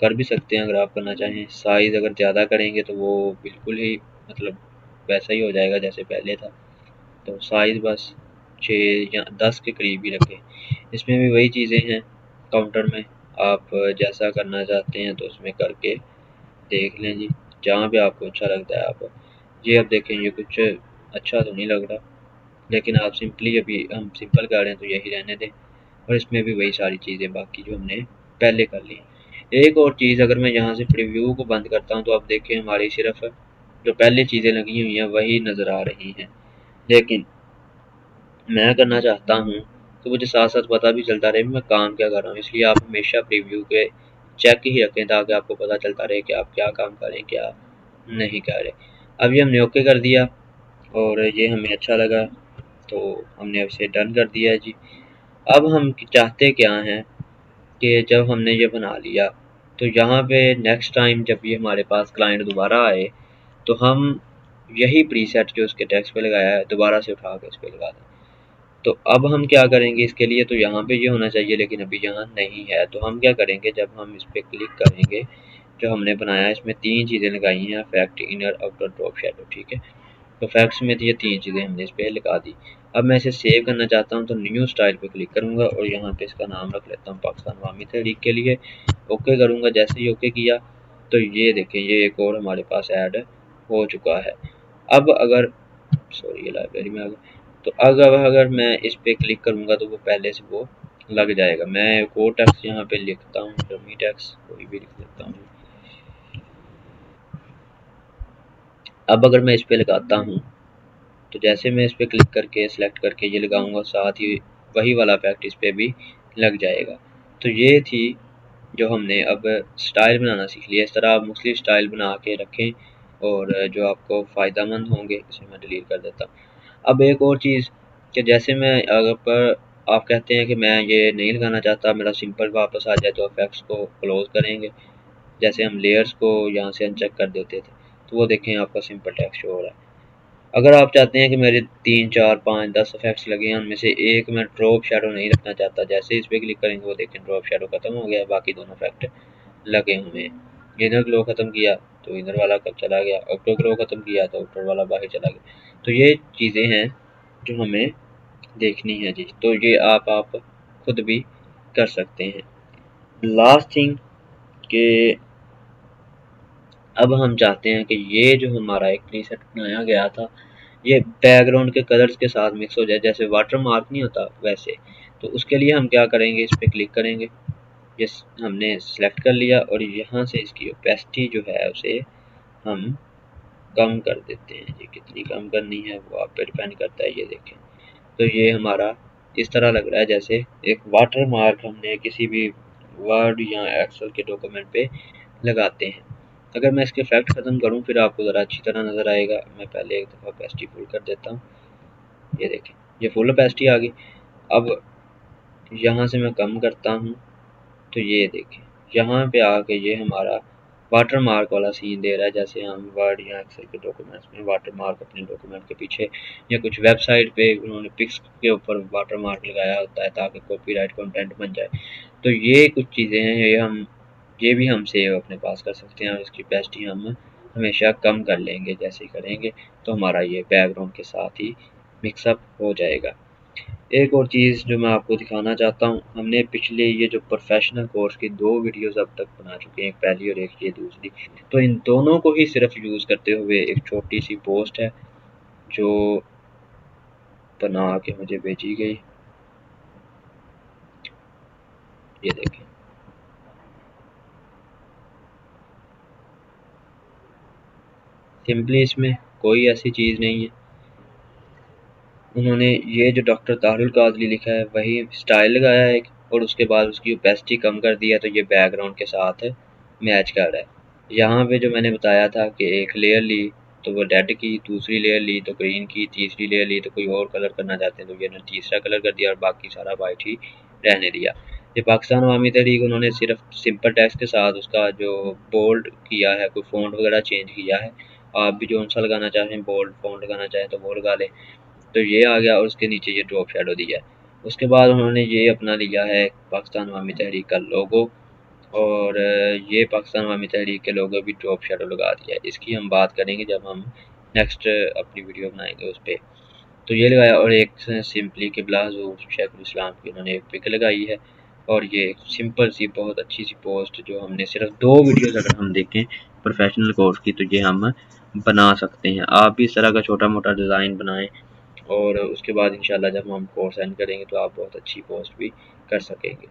कर भी सकते हैं अगर आप करना चाहें। साइज़ अगर ज़्यादा करेंगे तो वो बिल्कुल ही मतलब वैसा ही हो जाएगा जैसे पहले था। तो साइज़ बस 6 या 10 के करीब ही रखें। इसमें भी वही चीज़ें हैं, काउंटर में आप जैसा करना चाहते हैं तो उसमें करके देख लें जी, जहाँ भी आपको अच्छा लगता है आप। ये अब देखें, ये कुछ अच्छा तो नहीं लग रहा, लेकिन आप सिंपली अभी हम सिंपल कर रहे हैं तो यही रहने दें। और इसमें भी वही सारी चीज़ें बाकी जो हमने पहले कर ली। एक और चीज़, अगर मैं यहाँ से प्रीव्यू को बंद करता हूँ तो आप देखें हमारी सिर्फ जो पहले चीज़ें लगी हुई हैं वही नज़र आ रही हैं, लेकिन मैं करना चाहता हूँ तो मुझे साथ साथ पता भी चलता रहे मैं काम क्या कर रहा हूँ। इसलिए आप हमेशा प्रीव्यू के चेक ही रखें ताकि आपको पता चलता रहे कि आप क्या काम करें क्या नहीं कर रहे। अभी हमने ओके कर दिया और ये हमें अच्छा लगा तो हमने इसे डन कर दिया है जी। अब हम चाहते क्या हैं कि जब हमने ये बना लिया तो यहाँ पे नेक्स्ट टाइम जब ये हमारे पास क्लाइंट दोबारा आए तो हम यही प्रीसेट जो उसके टेक्स्ट पे लगाया है दोबारा से उठा के इस पे लगा दें। तो अब हम क्या करेंगे इसके लिए, तो यहाँ पे ये होना चाहिए लेकिन अभी यहाँ नहीं है। तो हम क्या करेंगे, जब हम इस पर क्लिक करेंगे जो हमने बनाया है इसमें 3 चीज़ें लगाई हैं, effect, inner, outer, drop shadow, ठीक है। तो फैक्ट्स में ये 3 चीज़ें हमने इस पर लगा दी। अब मैं इसे सेव करना चाहता हूँ तो न्यू स्टाइल पे क्लिक करूँगा और यहाँ पे इसका नाम रख लेता हूँ पाकिस्तान अवामी तहरीक के लिए। ओके करूँगा, जैसे ही ओके किया तो ये देखें ये एक और हमारे पास ऐड हो चुका है। अब अगर सॉरी ये लाइब्रेरी में आ गया, तो अगर मैं इस पर क्लिक करूँगा तो वो पहले से वो लग जाएगा। मैं एक और टेक्स्ट यहाँ पे लिखता हूँ, डमी टेक्स्ट कोई भी लिख लेता हूँ। अब अगर मैं इस पर लगाता हूँ तो जैसे मैं इस पर क्लिक करके सेलेक्ट करके ये लगाऊंगा साथ ही वही वाला इफेक्ट इस पर भी लग जाएगा। तो ये थी जो हमने अब स्टाइल बनाना सीख लिया। इस तरह आप मुख्तलिफ स्टाइल बना के रखें और जो आपको फ़ायदेमंद होंगे। इसे मैं डिलीट कर देता हूँ। अब एक और चीज़ कि जैसे मैं अगर पर आप कहते हैं कि मैं ये नहीं लगाना चाहता, मेरा सिंपल वापस आ जाए, तो इफेक्ट्स को क्लोज करेंगे। जैसे हम लेयर्स को यहाँ से अनचेक कर देते थे तो वो देखें आपका सिंपल टेक्स्ट शो हो रहा है। अगर आप चाहते हैं कि मेरे 3, 4, 5, 10 इफेक्ट्स लगे हैं, उनमें से एक मैं ड्रॉप शैडो नहीं रखना चाहता, जैसे इस पर क्लिक करेंगे वो देखें ड्रॉप शैडो खत्म हो गया, बाकी दोनों इफेक्ट लगे हुए हैं। इनर ग्लो खत्म किया तो इनर वाला कब चला गया, आउटर ग्लो खत्म किया तो आउटर वाला बाहर चला गया। तो ये चीज़ें हैं जो हमें देखनी है जी। तो ये आप खुद भी कर सकते हैं। लास्ट थिंग कि अब हम चाहते हैं कि ये जो हमारा एक प्रीसेट बनाया गया था ये बैकग्राउंड के कलर्स के साथ मिक्स हो जाए, जैसे वाटर मार्क नहीं होता वैसे। तो उसके लिए हम क्या करेंगे, इस पर क्लिक करेंगे, ये हमने सेलेक्ट कर लिया और यहाँ से इसकी ओपेसिटी जो है उसे हम कम कर देते हैं। ये कितनी कम करनी है वो आप पे डिपेंड करता है। ये देखें तो ये हमारा इस तरह लग रहा है जैसे एक वाटर मार्क हमने किसी भी वर्ड या एक्सेल के डॉक्यूमेंट पे लगाते हैं। अगर मैं इसके इफेक्ट ख़त्म करूँ फिर आपको ज़रा अच्छी तरह नज़र आएगा। मैं पहले एक दफ़ा ओपेसिटी फुल कर देता हूँ। ये देखें ये फुल ओपेसिटी आ गई। अब यहाँ से मैं कम करता हूँ तो ये देखें यहाँ पे आके ये हमारा वाटर मार्क वाला सीन दे रहा है, जैसे हम वर्ड या एक्सेल के डॉक्यूमेंट्स में वाटर मार्क अपने डॉक्यूमेंट के पीछे या कुछ वेबसाइट पे उन्होंने पिक्स के ऊपर वाटर मार्क लगाया होता है ताकि कॉपीराइट कंटेंट बन जाए। तो ये कुछ चीज़ें हैं ये भी हम सेव अपने पास कर सकते हैं और इसकी ओपेसिटी हम हमेशा कम कर लेंगे। जैसे ही करेंगे तो हमारा ये बैकग्राउंड के साथ ही मिक्सअप हो जाएगा। एक और चीज़ जो मैं आपको दिखाना चाहता हूँ, हमने पिछले ये जो प्रोफेशनल कोर्स की 2 वीडियोस अब तक बना चुके हैं, एक पहली और एक ये दूसरी। तो इन दोनों को ही सिर्फ यूज़ करते हुए एक छोटी सी पोस्ट है जो बना के मुझे भेजी गई। ये देखें सिंपली इसमें कोई ऐसी चीज़ नहीं है। उन्होंने ये जो डॉक्टर तारुल कादरी लिखा है वही स्टाइल लगाया है और उसके बाद उसकी ओपेसिटी कम कर दिया तो ये बैकग्राउंड के साथ मैच कर रहा है। यहाँ पे जो मैंने बताया था कि एक लेयर ली तो वो रेड की, दूसरी लेयर ली तो ग्रीन की, तीसरी लेयर ली तो कोई और कलर करना चाहते हैं तो ये ने तीसरा कलर कर दिया और बाकी सारा वाइट ही रहने दिया। ये पाकिस्तान अवामी तहरीक उन्होंने सिर्फ सिंपल टेक्स्ट के साथ उसका जो बोल्ड किया है, कोई फ़ॉन्ट वगैरह चेंज किया है। आप भी जो सा लगाना चाहें बोल्ड फ़ॉन्ट लगाना चाहें तो वो लगा लें। तो ये आ गया और उसके नीचे ये ड्रॉप शैडो दिया है। उसके बाद उन्होंने ये अपना लिया है पाकिस्तान अवामी तहरीक का लोगो और ये पाकिस्तान अवामी तहरीक के लोगो भी ड्रॉप शैडो लगा दिया है। इसकी हम बात करेंगे जब हम नेक्स्ट अपनी वीडियो बनाएंगे उस पर। तो ये लगाया, और एक सिंपली किबला हज़ूर शेखुल इस्लाम की उन्होंने एक पिक लगाई है, और ये सिंपल सी बहुत अच्छी सी पोस्ट जो हमने सिर्फ 2 वीडियोस अगर हम देखें प्रोफेशनल कोर्स की तो ये हम बना सकते हैं। आप भी इस तरह का छोटा मोटा डिज़ाइन बनाएं, और उसके बाद इंशाल्लाह जब हम कोर्स एंड करेंगे तो आप बहुत अच्छी पोस्ट भी कर सकेंगे।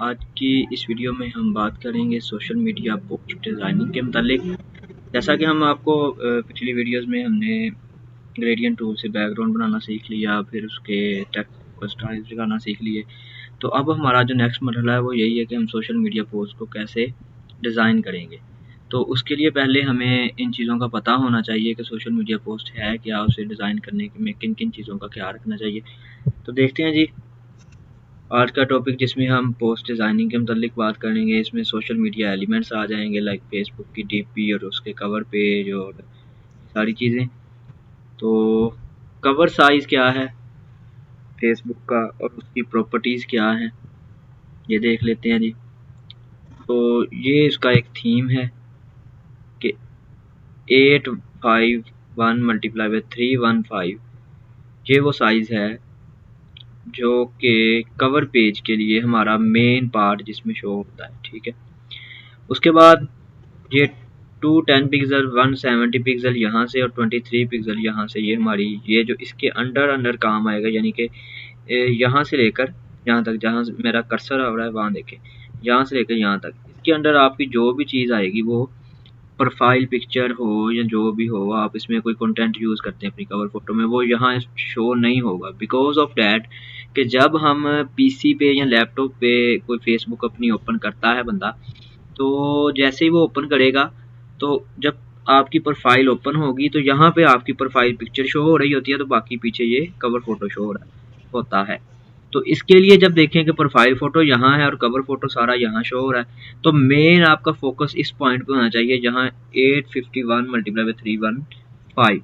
आज की इस वीडियो में हम बात करेंगे सोशल मीडिया पोस्ट डिज़ाइनिंग के मुतालिक। जैसा कि हम आपको पिछली वीडियोस में हमने ग्रेडियंट टूल से बैकग्राउंड बनाना सीख लिया, फिर उसके टेक्स्ट को स्टाइल लगाना सीख लिए, तो अब हमारा जो नेक्स्ट मरहला है वो यही है कि हम सोशल मीडिया पोस्ट को कैसे डिज़ाइन करेंगे। तो उसके लिए पहले हमें इन चीज़ों का पता होना चाहिए कि सोशल मीडिया पोस्ट है क्या, उसे डिज़ाइन करने में किन किन चीज़ों का ख्याल रखना चाहिए। तो देखते हैं जी आज का टॉपिक जिसमें हम पोस्ट डिज़ाइनिंग के मुतालिक बात करेंगे। इसमें सोशल मीडिया एलिमेंट्स आ जाएंगे, लाइक फेसबुक की डीपी और उसके कवर पेज और सारी चीज़ें। तो कवर साइज़ क्या है फेसबुक का और उसकी प्रॉपर्टीज़ क्या हैं ये देख लेते हैं जी। तो ये इसका एक थीम है कि 851 मल्टीप्लाई बाय 315, ये वो साइज़ है जो कि कवर पेज के लिए हमारा मेन पार्ट जिसमें शो होता है, ठीक है। उसके बाद ये 210 पिक्सल, 170 पिक्सल यहाँ से और 23 पिक्सल यहाँ से, ये हमारी ये जो इसके अंडर काम आएगा, यानी कि यहाँ से लेकर यहाँ तक, जहाँ से मेरा कर्सर आ रहा है वहाँ देखें, यहाँ से लेकर यहाँ तक, इसके अंडर आपकी जो भी चीज़ आएगी वो प्रोफाइल पिक्चर हो या जो भी हो, आप इसमें कोई कंटेंट यूज़ करते हैं अपनी कवर फोटो में, वो यहाँ शो नहीं होगा। बिकॉज ऑफ डैट कि जब हम पीसी पे या लैपटॉप पे कोई फेसबुक अपनी ओपन करता है बंदा, तो जैसे ही वो ओपन करेगा तो जब आपकी प्रोफाइल ओपन होगी तो यहाँ पे आपकी प्रोफाइल पिक्चर शो हो रही होती है, तो बाकी पीछे ये कवर फोटो शो हो रहा होता है। तो इसके लिए जब देखें कि प्रोफाइल फ़ोटो यहाँ है और कवर फ़ोटो सारा यहाँ शो हो रहा है, तो मेन आपका फोकस इस पॉइंट पे होना चाहिए जहाँ 851 मल्टीप्लाई बाय 315,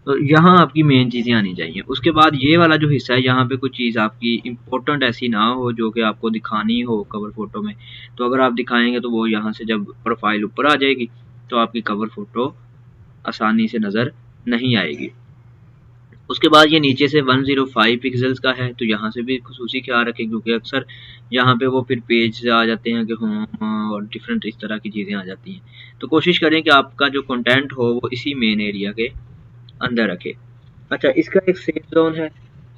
तो यहाँ आपकी मेन चीज़ें आनी चाहिए। उसके बाद ये वाला जो हिस्सा है यहाँ पे कुछ चीज़ आपकी इम्पोर्टेंट ऐसी ना हो जो कि आपको दिखानी हो कवर फ़ोटो में, तो अगर आप दिखाएंगे तो वो यहाँ से जब प्रोफाइल ऊपर आ जाएगी तो आपकी कवर फ़ोटो आसानी से नज़र नहीं आएगी। उसके बाद ये नीचे से 105 पिक्सल्स का है, तो यहाँ से भी खुसूसी ख्याल रखें क्योंकि अक्सर यहाँ पे वो फिर पेज आ जाते हैं कि हाँ, और डिफरेंट इस तरह की चीज़ें आ जाती हैं। तो कोशिश करें कि आपका जो कंटेंट हो वो इसी मेन एरिया के अंदर रखे। अच्छा, इसका एक सेफ जोन है।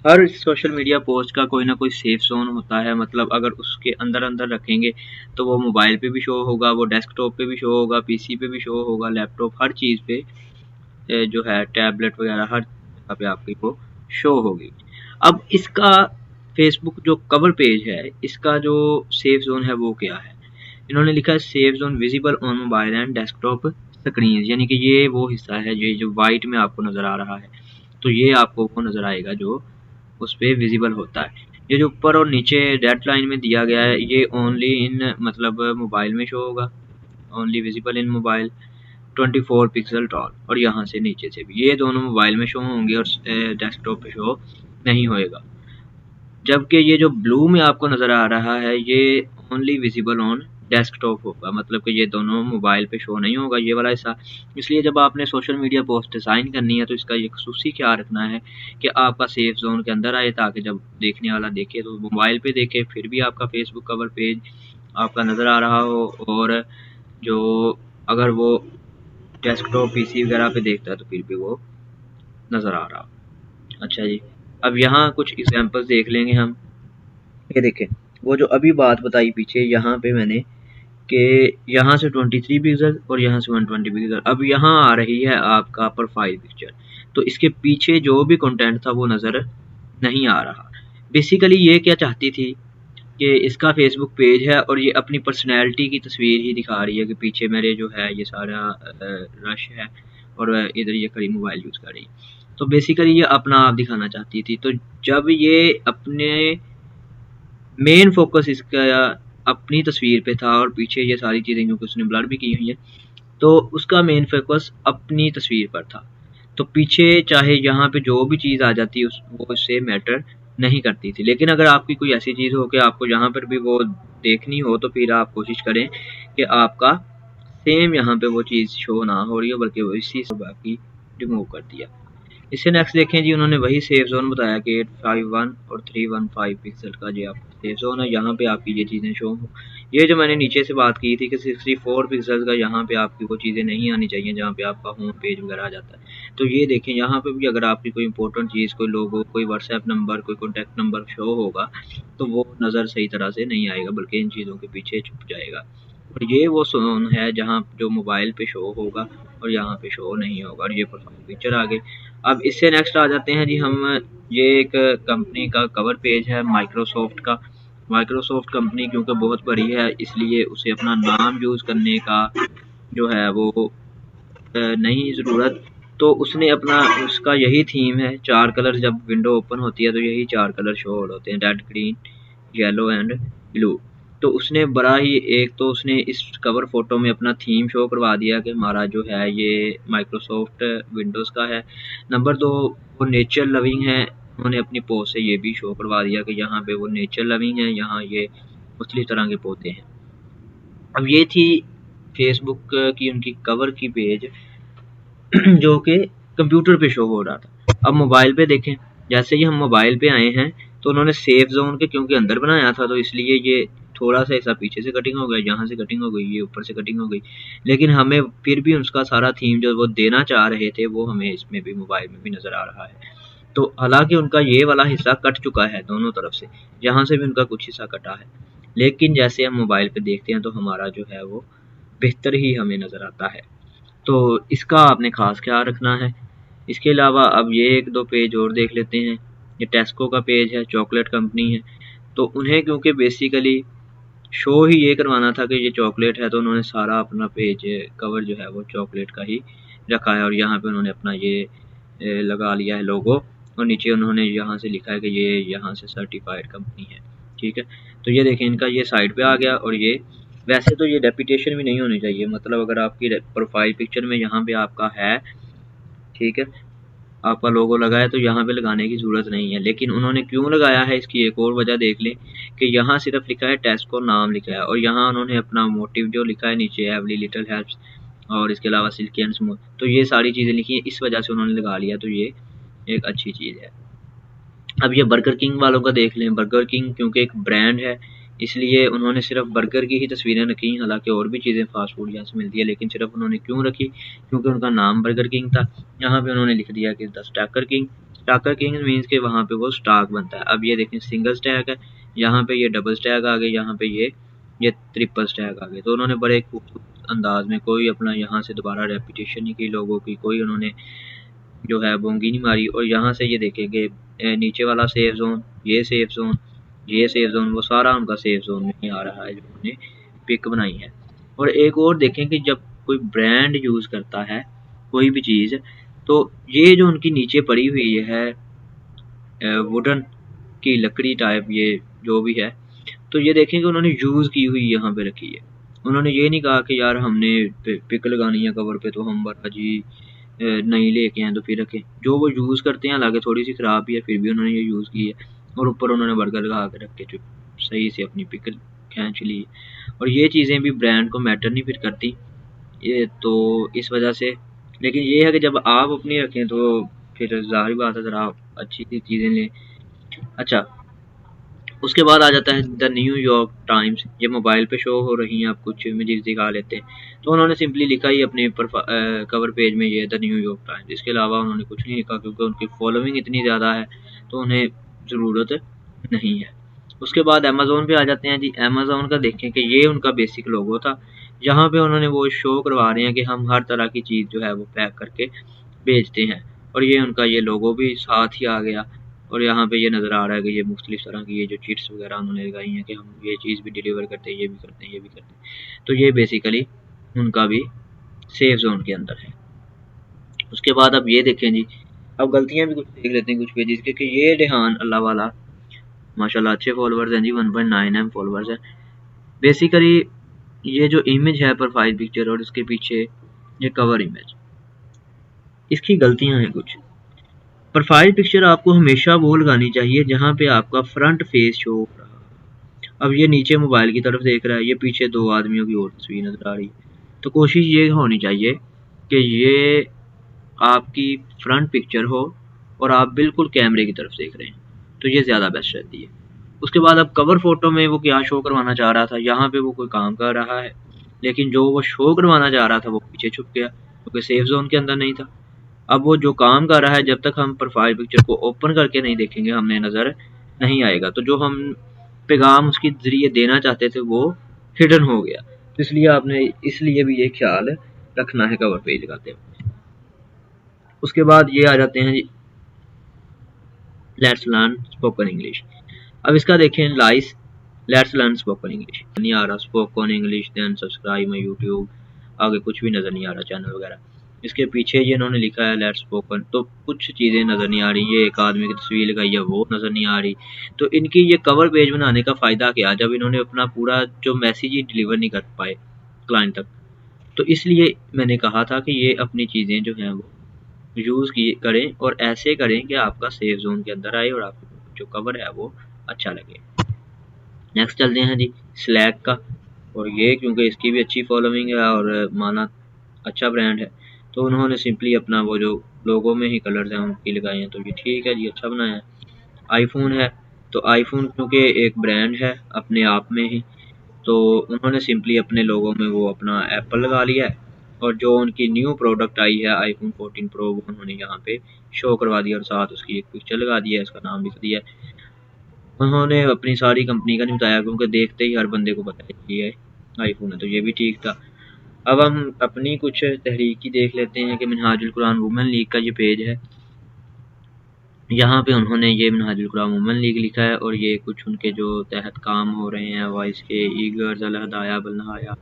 हर सोशल मीडिया पोस्ट का कोई ना कोई सेफ जोन होता है, मतलब अगर उसके अंदर रखेंगे तो वो मोबाइल पे भी शो होगा, वो डेस्कटॉप पे भी शो होगा, पीसी पे भी शो होगा, लैपटॉप, हर चीज़ पे जो है टैबलेट वगैरह हर जगह पे आपकी वो शो होगी। अब इसका फेसबुक जो कवर पेज है इसका जो सेफ जोन है वो क्या है, इन्होंने लिखा है safe zone visible on mobile and desktop screen, यानी कि ये वो हिस्सा है ये जो वाइट में आपको नज़र आ रहा है, तो ये आपको वो नज़र आएगा जो उस पर विजिबल होता है। ये जो ऊपर और नीचे रेड लाइन में दिया गया है ये ओनली इन मतलब मोबाइल में शो होगा, only visible in mobile, 24 pixel tall, और यहाँ से नीचे से भी ये दोनों मोबाइल में शो होंगे और डेस्कटॉप पे शो नहीं होएगा। जबकि ये जो ब्लू में आपको नज़र आ रहा है ये ओनली विजिबल ऑन डेस्कटॉप होगा, मतलब कि ये दोनों मोबाइल पे शो नहीं होगा ये वाला हिस्सा। इसलिए जब आपने सोशल मीडिया पोस्ट डिज़ाइन करनी है तो इसका ये खसूसी ख्याल रखना है कि आपका सेफ जोन के अंदर आए, ताकि जब देखने वाला देखे तो मोबाइल पे देखे फिर भी आपका फेसबुक कवर पेज आपका नज़र आ रहा हो, और जो अगर वो डेस्कटॉप पीसी वगैरह पे देखता है तो फिर भी वो नज़र आ रहा। अच्छा जी, अब यहाँ कुछ एग्जांपल्स देख लेंगे हम। ये देखें वो जो अभी बात बताई पीछे, यहाँ पे मैंने कि यहाँ से 23 पिक्सल और यहाँ से 120 पिक्सल, अब यहाँ आ रही है आपका प्रोफाइल पिक्चर, तो इसके पीछे जो भी कंटेंट था वो नज़र नहीं आ रहा। बेसिकली ये क्या चाहती थी कि इसका फेसबुक पेज है और ये अपनी पर्सनैलिटी की तस्वीर ही दिखा रही है कि पीछे मेरे जो है ये सारा रश है और इधर ये खड़ी मोबाइल यूज़ कर रही है। तो बेसिकली ये अपना आप दिखाना चाहती थी। तो जब ये अपने मेन फोकस इसका अपनी तस्वीर पे था और पीछे ये सारी चीज़ें क्योंकि उसने ब्लर भी की हुई है, तो उसका मेन फोकस अपनी तस्वीर पर था, तो पीछे चाहे यहाँ पे जो भी चीज़ आ जाती उस वो उससे मैटर नहीं करती थी। लेकिन अगर आपकी कोई ऐसी चीज़ हो कि आपको यहाँ पर भी वो देखनी हो तो फिर आप कोशिश करें कि आपका सेम यहाँ पे वो चीज़ शो ना हो रही हो बल्कि वो इसी से बाकी रिमूव कर दिया। इससे नेक्स्ट देखें जी, उन्होंने वही सेफ जोन बताया कि 851 और 315 पिक्सल का जो आपका सेफ जोन है, यहाँ पे आपकी ये चीज़ें शो हो। ये जो मैंने नीचे से बात की थी कि 64 पिक्सल का यहाँ पे आपकी वो चीज़ें नहीं आनी चाहिए जहाँ पे आपका होम पेज वगैरह आ जाता है। तो ये देखें, यहाँ पे भी अगर आपकी कोई इंपॉर्टेंट चीज़, कोई लोगो, कोई व्हाट्सएप नंबर, कोई कॉन्टैक्ट नंबर शो होगा तो वो नज़र सही तरह से नहीं आएगा, बल्कि इन चीज़ों के पीछे छुप जाएगा। और ये वो जोन है जहाँ जो मोबाइल पे शो होगा और यहाँ पे शो नहीं होगा। और ये प्रोफाइल पिक्चर आ गई। अब इससे नेक्स्ट आ जाते हैं जी हम, ये एक कंपनी का कवर पेज है माइक्रोसॉफ्ट का। माइक्रोसॉफ्ट कंपनी क्योंकि बहुत बड़ी है, इसलिए उसे अपना नाम यूज़ करने का जो है वो नहीं ज़रूरत। तो उसने अपना, उसका यही थीम है, 4 कलर जब विंडो ओपन होती है तो यही 4 कलर शो होते हैं, red, green, yellow and blue. तो उसने बड़ा ही, एक तो उसने इस कवर फोटो में अपना थीम शो करवा दिया कि हमारा जो है ये माइक्रोसॉफ्ट विंडोज़ का है। नंबर 2, वो नेचर लविंग है, उन्होंने अपनी पोस्ट से ये भी शो करवा दिया कि यहाँ पे वो नेचर लविंग है, यहाँ ये मुख्तलिफ तरह के पौधे हैं। अब ये थी फेसबुक की उनकी कवर की पेज जो कि कंप्यूटर पे शो हो रहा था। अब मोबाइल पे देखें, जैसे ही हम मोबाइल पे आए हैं तो उन्होंने सेफ जोन के क्योंकि अंदर बनाया था तो इसलिए ये थोड़ा सा ऐसा पीछे से कटिंग हो गया, यहाँ से कटिंग हो गई, ये ऊपर से कटिंग हो गई। लेकिन हमें फिर भी उसका सारा थीम जो वो देना चाह रहे थे वो हमें इसमें भी, मोबाइल में भी नज़र आ रहा है। तो हालांकि उनका ये वाला हिस्सा कट चुका है दोनों तरफ से, यहाँ से भी उनका कुछ हिस्सा कटा है, लेकिन जैसे हम मोबाइल पे देखते हैं तो हमारा जो है वो बेहतर ही हमें नज़र आता है। तो इसका आपने ख़ास ख्याल रखना है। इसके अलावा अब ये 1-2 पेज और देख लेते हैं। ये टेस्को का पेज है, चॉकलेट कंपनी है। तो उन्हें क्योंकि बेसिकली शो ही ये करवाना था कि ये चॉकलेट है, तो उन्होंने सारा अपना पेज कवर जो है वो चॉकलेट का ही रखा है। और यहाँ पे उन्होंने अपना ये लगा लिया है लोगो, और नीचे उन्होंने यहाँ से लिखा है कि ये यहाँ से सर्टिफाइड कंपनी है। ठीक है, तो ये देखें, इनका ये साइड पे आ गया। और ये वैसे तो ये रेपुटेशन भी नहीं होनी चाहिए, मतलब अगर आपकी प्रोफाइल पिक्चर में यहाँ पे आपका है, ठीक है, आपका लोगो लगा है तो यहाँ पे लगाने की ज़रूरत नहीं है। लेकिन उन्होंने क्यों लगाया है, इसकी एक और वजह देख लें कि यहाँ सिर्फ लिखा है टेस्को नाम लिखा है, और यहाँ उन्होंने अपना मोटिव जो लिखा है नीचे, एवरी लिटिल हेल्प्स, और इसके अलावा सिल्की एंड स्मूथ, तो ये सारी चीज़ें लिखी हैं, इस वजह से उन्होंने लगा लिया। तो ये एक अच्छी चीज़ है। अब ये बर्गर किंग वालों का देख लें। बर्गर किंग क्योंकि एक ब्रांड है, इसलिए उन्होंने सिर्फ बर्गर की ही तस्वीरें रखी, हालांकि और भी चीज़ें फास्ट फूड यहाँ से मिलती है, लेकिन सिर्फ उन्होंने क्यों रखी, क्योंकि उनका नाम बर्गर किंग था। यहाँ पे उन्होंने लिख दिया कि the stacker king. Stacker king means के वहाँ पे वो स्टॉक बनता है। अब ये देखें, सिंगल स्टैक है, यहाँ पे ये डबल स्टैक आ गए, यहाँ पे ये ट्रिपल स्टैक आ गए। तो उन्होंने बड़े खूबसूरत अंदाज में, कोई अपना यहाँ से दोबारा रेपुटेशन नहीं की लोगों की, कोई उन्होंने जो है बोंगी नहीं मारी। और यहाँ से ये देखेंगे नीचे वाला सेफ जोन, ये सेफ जोन, ये सेफ जोन, वो सारा उनका सेफ जोन में आ रहा है जो उन्होंने पिक बनाई है। और एक और देखें कि जब कोई ब्रांड यूज़ करता है कोई भी चीज़, तो ये जो उनकी नीचे पड़ी हुई है वुडन की लकड़ी टाइप, ये जो भी है, तो ये देखें कि उन्होंने यूज़ की हुई यहाँ पे रखी है। उन्होंने ये नहीं कहा कि यार हमने पिक लगानी है कवर पे तो हम बता जी नहीं लेके आए तो फिर रखें। जो वो यूज़ करते हैं, हालांकि थोड़ी सी ख़राब भी है, फिर भी उन्होंने ये यूज़ की है। और ऊपर उन्होंने बर्गर लगा के रख के जो सही से अपनी पिक खींच ली। और ये चीज़ें भी ब्रांड को मैटर नहीं फिर करती, ये तो इस वजह से। लेकिन ये है कि जब आप अपनी रखें तो फिर ज़ाहिर बात है ज़रा आप अच्छी सी चीज़ें लें। अच्छा, उसके बाद आ जाता है द न्यूयॉर्क टाइम्स। ये मोबाइल पे शो हो रही हैं, आप कुछ इमेजेस दिखा लेते हैं। तो उन्होंने सिंपली लिखा ही अपने कवर पेज में ये द न्यूयॉर्क टाइम्स, इसके अलावा उन्होंने कुछ नहीं लिखा, क्योंकि उनकी फॉलोइंग इतनी ज़्यादा है तो उन्हें ज़रूरत नहीं है। उसके बाद अमेज़ोन पे आ जाते हैं जी। अमेज़ोन का देखें कि ये उनका बेसिक लोगो था, यहाँ पे उन्होंने वो शो करवा रहे हैं कि हम हर तरह की चीज़ जो है वो पैक करके बेचते हैं। और ये उनका ये लोगो भी साथ ही आ गया। और यहाँ पे ये नज़र आ रहा है कि ये मुख्तलिफ तरह की ये जो चिट्स वगैरह उन्होंने लगाई हैं कि हम ये चीज़ भी डिलीवर करते हैं, ये भी करते हैं, ये भी करते हैं। तो ये बेसिकली उनका भी सेफ जोन के अंदर है। उसके बाद अब ये देखें जी, अब गलतियाँ भी कुछ देख लेते हैं कुछ पेजेस के, कि ये रेहान अल्लाह वाला माशाल्लाह अच्छे फॉलोअर्स हैं जी, 1.9 M फॉलोअर्स हैं। बेसिकली ये जो इमेज है प्रोफाइल पिक्चर और उसके पीछे ये कवर इमेज, इसकी गलतियाँ हैं कुछ। प्रोफाइल पिक्चर आपको हमेशा वो लगानी चाहिए जहाँ पे आपका फ्रंट फेस शो हो रहा है। अब ये नीचे मोबाइल की तरफ देख रहा है, ये पीछे 2 आदमियों की और तस्वीर नजर आ रही है। तो कोशिश ये होनी चाहिए कि ये आपकी फ्रंट पिक्चर हो और आप बिल्कुल कैमरे की तरफ देख रहे हैं, तो ये ज़्यादा बेस्ट रहती है। उसके बाद अब कवर फ़ोटो में वो क्या शो करवाना चाह रहा था, यहाँ पे वो कोई काम कर रहा है, लेकिन जो वो शो करवाना चाह रहा था वो पीछे छुप गया क्योंकि सेफ ज़ोन के अंदर नहीं था। अब वो जो काम कर रहा है, जब तक हम प्रोफाइल पिक्चर को ओपन करके नहीं देखेंगे हमें नज़र नहीं आएगा, तो जो हम पैगाम उसके ज़रिए देना चाहते थे वो हिडन हो गया। तो इसलिए भी ये ख्याल रखना है कवर पेज लगाते हुए। उसके बाद ये आ जाते हैं जी, लेट्स लर्न स्पोकन इंग्लिश। अब इसका देखें लाइस, लेट्स लर्न स्पोकन इंग्लिश नहीं आ रहा, spoken English then subscribe my YouTube, आगे कुछ भी नज़र नहीं आ रहा चैनल वगैरह। इसके पीछे ये इन्होंने लिखा है लेट्स स्पोकन, तो कुछ चीज़ें नज़र नहीं आ रही, ये एक आदमी की तस्वीर लगाई है वो नज़र नहीं आ रही। तो इनकी ये कवर पेज बनाने का फ़ायदा क्या, जब इन्होंने अपना पूरा जो मैसेज ही डिलीवर नहीं कर पाए क्लाइंट तक। तो इसलिए मैंने कहा था कि ये अपनी चीज़ें जो हैं वो यूज़ की करें और ऐसे करें कि आपका सेफ जोन के अंदर आए और आपको जो कवर है वो अच्छा लगे। नेक्स्ट चलते हैं जी स्लैक का, और ये क्योंकि इसकी भी अच्छी फॉलोइंग है और माना अच्छा ब्रांड है, तो उन्होंने सिंपली अपना वो जो लोगों में ही कलर्स हैं उनकी लगाए हैं, तो ये ठीक है जी, अच्छा बनाया है। आईफोन है, तो आईफोन क्योंकि एक ब्रांड है अपने आप में ही, तो उन्होंने सिंपली अपने लोगों में वो अपना एप्पल लगा लिया है, और जो उनकी न्यू प्रोडक्ट आई है आईफोन 14 प्रो वो उन्होंने यहाँ पे शो करवा दिया और साथ उसकी एक पिक्चर लगा दी है, इसका नाम लिख दिया है। उन्होंने अपनी सारी कंपनी का नहीं बताया क्योंकि देखते ही हर बंदे को पता है कि ये आईफोन है, तो ये भी ठीक था। अब हम अपनी कुछ तहरीकी देख लेते हैं कि मिनहाजुल कुरान वुमेन लीग का ये पेज है। यहाँ पे उन्होंने ये मिनहाजुल कुरान वुमेन लीग लिखा है और ये कुछ उनके जो तहत काम हो रहे हैं वॉइस के ईगर्स अलहदाया बलनहाया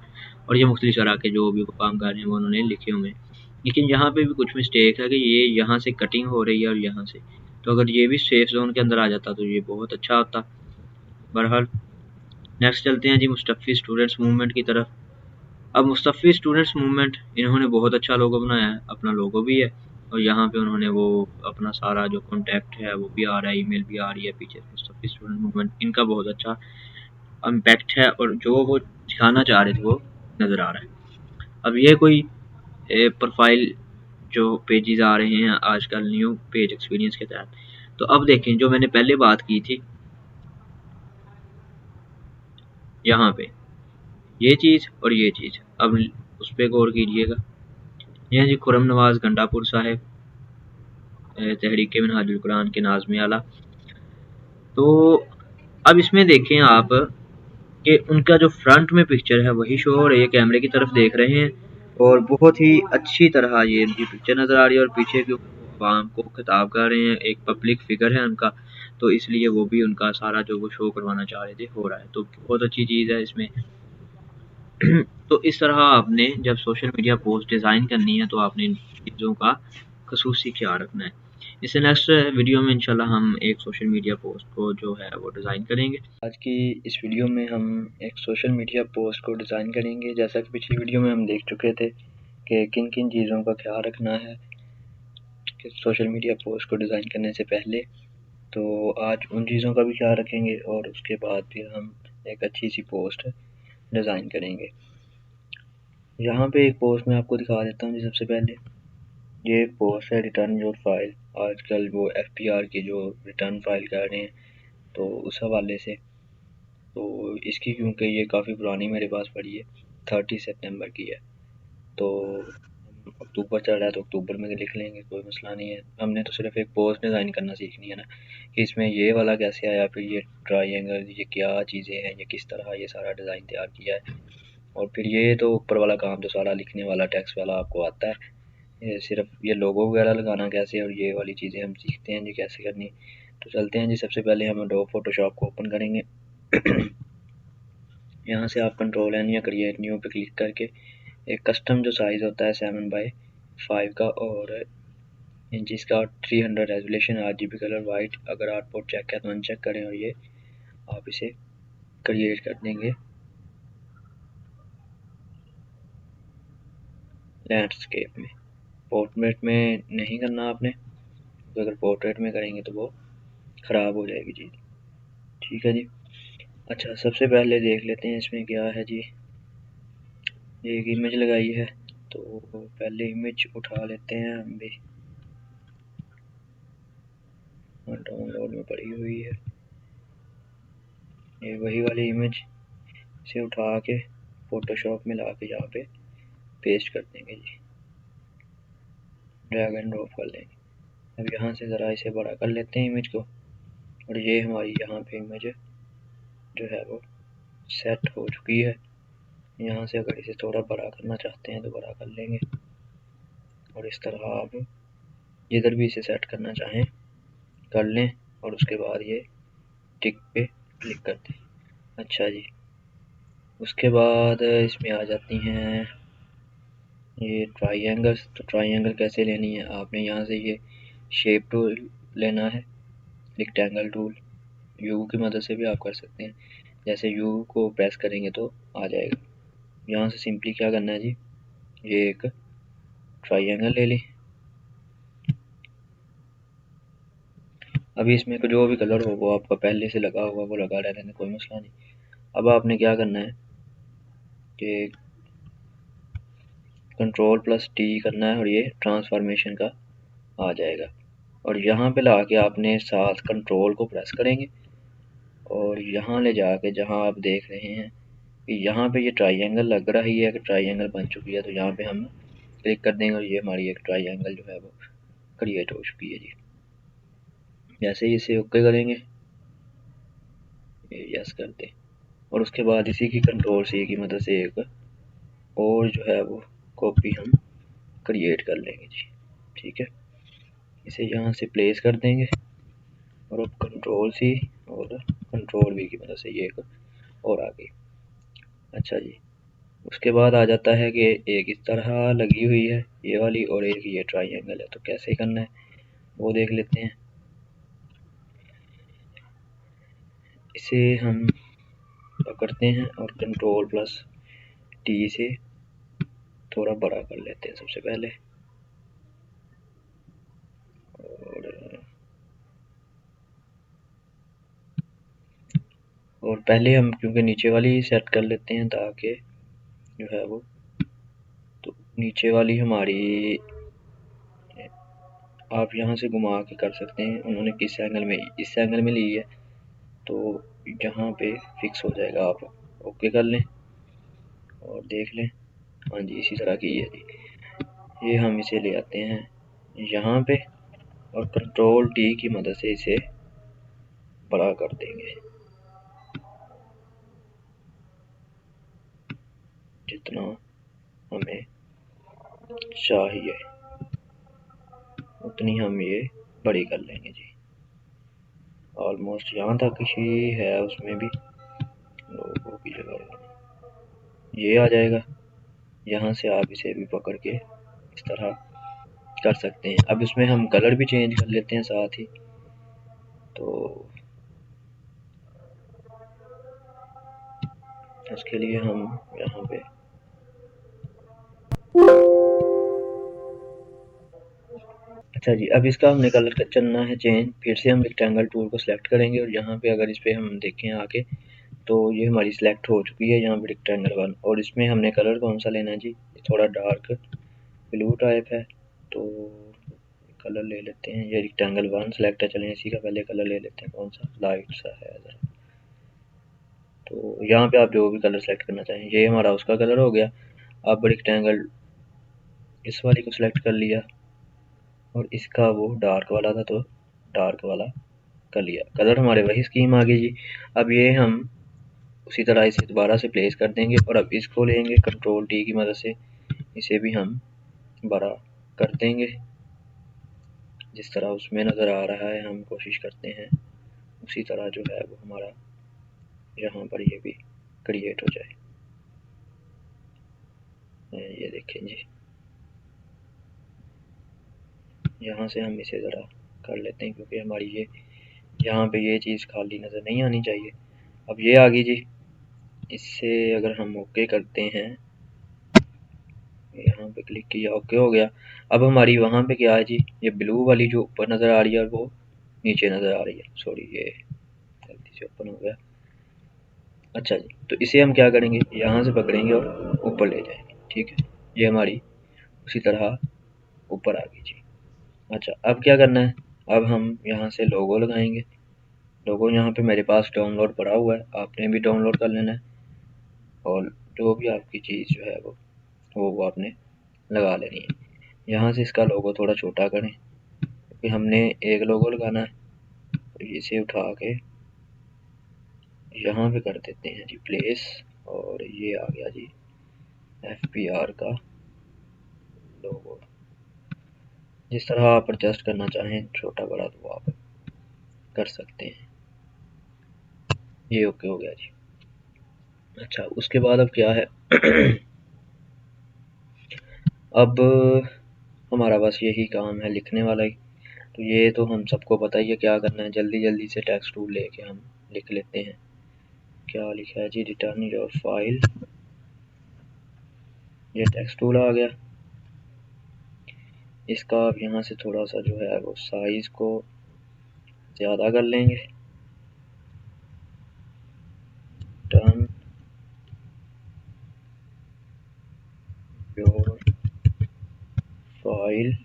और ये मुख्तलिफ तरह के जो भी वो काम कर रहे हैं वो उन्होंने लिखे हुए हैं। लेकिन यहाँ पे भी कुछ मिस्टेक है कि ये यहाँ से कटिंग हो रही है और यहाँ से, तो अगर ये भी सेफ जोन के अंदर आ जाता तो ये बहुत अच्छा होता। बहरहाल नेक्स्ट चलते हैं जी मुस्तफ़ी स्टूडेंट्स मूवमेंट की तरफ। अब मुस्तफ़ी स्टूडेंट्स मूवमेंट इन्होंने बहुत अच्छा लोगो बनाया है, अपना लोगो भी है और यहाँ पे उन्होंने वो अपना सारा जो कॉन्टैक्ट है वो भी आ रहा है, ईमेल भी आ रही है पीछे। मुस्तफ़ी स्टूडेंट मूवमेंट इनका बहुत अच्छा इम्पैक्ट है और जो वो दिखाना चाह रहे थे वो नज़र आ रहा है। अब ये कोई प्रोफाइल जो पेजेस आ रहे हैं आजकल न्यू पेज एक्सपीरियंस के तहत, तो अब देखें जो मैंने पहले बात की थी यहाँ पे ये चीज़ और ये चीज़, अब उस पर गौर कीजिएगा। यह जी खुरम नवाज गंडापुर साहब, तहरीक मिनहाजुल कुरान के नाज़िम आला। तो अब इसमें देखें आप कि उनका जो फ्रंट में पिक्चर है वही शो हो रही है, कैमरे की तरफ देख रहे हैं और बहुत ही अच्छी तरह ये उनकी पिक्चर नज़र आ रही है और पीछे के आवाम को खिताब कर रहे हैं, एक पब्लिक फिगर है उनका, तो इसलिए वो भी उनका सारा जो वो शो करवाना चाह रहे थे हो रहा है, तो बहुत अच्छी चीज़ है इसमें। तो इस तरह आपने जब सोशल मीडिया पोस्ट डिज़ाइन करनी है तो आपने इन चीज़ों का खसूसी ख्याल रखना है। इससे नेक्स्ट वीडियो में इंशाल्लाह हम एक सोशल मीडिया पोस्ट को जो है वो डिज़ाइन करेंगे। आज की इस वीडियो में हम एक सोशल मीडिया पोस्ट को डिज़ाइन करेंगे। जैसा कि पिछली वीडियो में हम देख चुके थे कि किन किन चीज़ों का ख्याल रखना है कि सोशल मीडिया पोस्ट को डिज़ाइन करने से पहले, तो आज उन चीज़ों का भी ख्याल रखेंगे और उसके बाद फिर हम एक अच्छी सी पोस्ट डिज़ाइन करेंगे। यहाँ पे एक पोस्ट मैं आपको दिखा देता हूँ जी। सबसे पहले ये एक पोस्ट है रिटर्न योर फाइल, आजकल वो FPR की जो रिटर्न फाइल कर रहे हैं तो उस हवाले से, तो इसकी क्योंकि ये काफ़ी पुरानी मेरे पास पड़ी है, 30 सितंबर की है, तो अक्टूबर चल रहा है तो अक्टूबर में लिख लेंगे, कोई मसला नहीं है। हमने तो सिर्फ एक पोस्ट डिज़ाइन करना सीखनी है ना कि इसमें ये वाला कैसे आया, फिर ये ट्रायंगल, ये क्या चीज़ें हैं, ये किस तरह ये सारा डिज़ाइन तैयार किया है, और फिर ये तो ऊपर वाला काम तो सारा लिखने वाला टेक्स्ट वाला आपको आता है, ये सिर्फ ये लोगो वगैरह लगाना कैसे और ये वाली चीज़ें हम सीखते हैं जी कैसे करनी। तो चलते हैं जी, सबसे पहले हम एडोब फोटोशॉप को ओपन करेंगे। यहाँ से आप कंट्रोल एन या क्रिएट न्यू पे क्लिक करके एक कस्टम जो साइज़ होता है 7x5 का और इंचिस का 300 रेजोल्यूशन RGB कलर वाइट, अगर आउटपुट चेक है तो अनचेक करें और ये आप इसे क्रिएट कर देंगे लैंडस्केप में। पोर्ट्रेट में नहीं करना आपने, तो अगर पोर्ट्रेट में करेंगे तो वो ख़राब हो जाएगी चीज़। ठीक है जी। अच्छा, सबसे पहले देख लेते हैं इसमें क्या है जी। एक इमेज लगाई है तो पहले इमेज उठा लेते हैं हम भी, डाउनलोड में पड़ी हुई है ये वही वाली इमेज, से उठा के फोटोशॉप में ला के यहाँ पे पेस्ट कर देंगे जी, ड्रैग एंड ड्रॉप कर लेंगे। अब यहाँ से ज़रा इसे बड़ा कर लेते हैं इमेज को, और ये हमारी यहाँ पे इमेज जो है वो सेट हो चुकी है। यहाँ से अगर इसे थोड़ा बड़ा करना चाहते हैं तो बड़ा कर लेंगे, और इस तरह आप जिधर भी इसे सेट करना चाहें कर लें, और उसके बाद ये टिक पे क्लिक कर दें। अच्छा जी, उसके बाद इसमें आ जाती हैं ये ट्राइंगल्स। तो ट्राइंगल कैसे लेनी है, आपने यहाँ से ये शेप टूल लेना है, रेक्टेंगल टूल, यू की मदद से भी आप कर सकते हैं। जैसे यू को प्रेस करेंगे तो आ जाएगा। यहाँ से सिंपली क्या करना है जी, ये एक ट्राइंगल ले ली। अभी इसमें जो भी कलर हो वो आपका पहले से लगा हुआ वो लगा रहने कोई मसला नहीं। अब आपने क्या करना है कि कंट्रोल प्लस टी करना है और ये ट्रांसफॉर्मेशन का आ जाएगा, और यहाँ पे ला के आपने साथ कंट्रोल को प्रेस करेंगे और यहाँ ले जाके जहाँ आप देख रहे हैं कि यहाँ पे ये ट्राइंगल लग रही है कि ट्राइंगल बन चुकी है, तो यहाँ पे हम क्लिक कर देंगे और ये हमारी एक ट्राइंगल जो है वो क्रिएट हो चुकी है जी। जैसे ही इसे ओके करेंगे, यस कर दें, और उसके बाद इसी की कंट्रोल सी की मदद से एक और जो है वो कॉपी हम क्रिएट कर लेंगे जी। ठीक है, इसे यहाँ से प्लेस कर देंगे, और अब कंट्रोल सी और कंट्रोल वी की मदद से ये एक और आ गई। अच्छा जी, उसके बाद आ जाता है कि एक इस तरह लगी हुई है ये वाली, और एक ये ट्राइंगल है, तो कैसे करना है वो देख लेते हैं। इसे हम पकड़ते हैं और कंट्रोल प्लस टी से थोड़ा बड़ा कर लेते हैं सबसे पहले, और पहले हम क्योंकि नीचे वाली सेट कर लेते हैं ताकि जो है वो, तो नीचे वाली हमारी आप यहाँ से घुमा के कर सकते हैं। उन्होंने किस एंगल में, इस एंगल में ली है तो यहाँ पे फिक्स हो जाएगा। आप ओके कर लें और देख लें, हाँ जी इसी तरह की है जी। ये हम इसे ले आते हैं यहाँ पे और कंट्रोल टी की मदद से इसे बड़ा कर देंगे जितना हमें चाहिए उतनी हम ये बड़ी कर लेंगे जी। ऑलमोस्ट यहाँ तक ही है, उसमें भी लोगों की जगह ये आ जाएगा। यहाँ से आप इसे भी पकड़ के इस तरह कर सकते हैं। अब इसमें हम कलर भी चेंज कर लेते हैं साथ ही, तो उसके लिए हम यहाँ पे अच्छा जी, अब इसका हमने कलर चलना है चेंज। फिर से हम रेक्टेंगल टूल को सिलेक्ट करेंगे और यहाँ पे अगर इस पे हम देखें आके तो ये हमारी सिलेक्ट हो चुकी है यहाँ पे रेक्टेंगल वन, और इसमें हमने कलर कौन सा लेना है जी, थोड़ा डार्क ब्लू टाइप है, तो कलर ले लेते हैं। ये रेक्टेंगल वन सिलेक्ट है, चलें इसी का पहले कलर ले लेते हैं, कौन सा लाइट सा है ज़रा। तो यहाँ पे आप जो भी कलर सेलेक्ट करना चाहें, ये हमारा उसका कलर हो गया। अब रेक्टेंगल इस वाली को सिलेक्ट कर लिया और इसका वो डार्क वाला था तो डार्क वाला कर लिया, कलर हमारे वही स्कीम आ गई जी। अब ये हम उसी तरह इसे दोबारा से प्लेस कर देंगे और अब इसको लेंगे कंट्रोल टी की मदद से, इसे भी हम बड़ा कर देंगे जिस तरह उसमें नज़र आ रहा है। हम कोशिश करते हैं उसी तरह जो है वो हमारा यहाँ पर ये भी क्रिएट हो जाए। ये देखें जी, यहाँ से हम इसे ज़रा कर लेते हैं क्योंकि हमारी ये यहाँ पे ये चीज़ खाली नज़र नहीं आनी चाहिए। अब ये आ गई जी, इससे अगर हम ओके करते हैं, यहाँ पे क्लिक किया ओके हो गया। अब हमारी वहाँ पे क्या है जी, ये ब्लू वाली जो ऊपर नज़र आ रही है और वो नीचे नज़र आ रही है, सॉरी ये गलती से ओपन हो गया। अच्छा जी, तो इसे हम क्या करेंगे, यहाँ से पकड़ेंगे और ऊपर ले जाएंगे। ठीक है, ये हमारी उसी तरह ऊपर आ गई जी। अच्छा, अब क्या करना है, अब हम यहाँ से लोगो लगाएंगे। लोगो यहाँ पे मेरे पास डाउनलोड पड़ा हुआ है, आपने भी डाउनलोड कर लेना है और जो भी आपकी चीज़ जो है वो आपने लगा लेनी है। यहाँ से इसका लोगो थोड़ा छोटा करें क्योंकि हमने एक लोगो लगाना है। तो इसे उठा के यहाँ पे कर देते हैं जी प्लेस, और ये आ गया जी FBR का लोगो। जिस तरह आप एडजस्ट करना चाहें छोटा बड़ा तो आप कर सकते हैं। ये ओके हो गया जी। अच्छा, उसके बाद अब क्या है अब हमारा बस यही काम है लिखने वाला ही। तो ये तो हम सबको पता ही है क्या करना है, जल्दी जल्दी से टेक्स्ट टूल लेके हम लिख लेते हैं। क्या लिखा है जी, रिटर्न योर फाइल। ये टेक्स्ट टूल आ गया। इसका अब यहाँ से थोड़ा सा जो है वो साइज को ज़्यादा कर लेंगे। रिटर्न योर फाइल,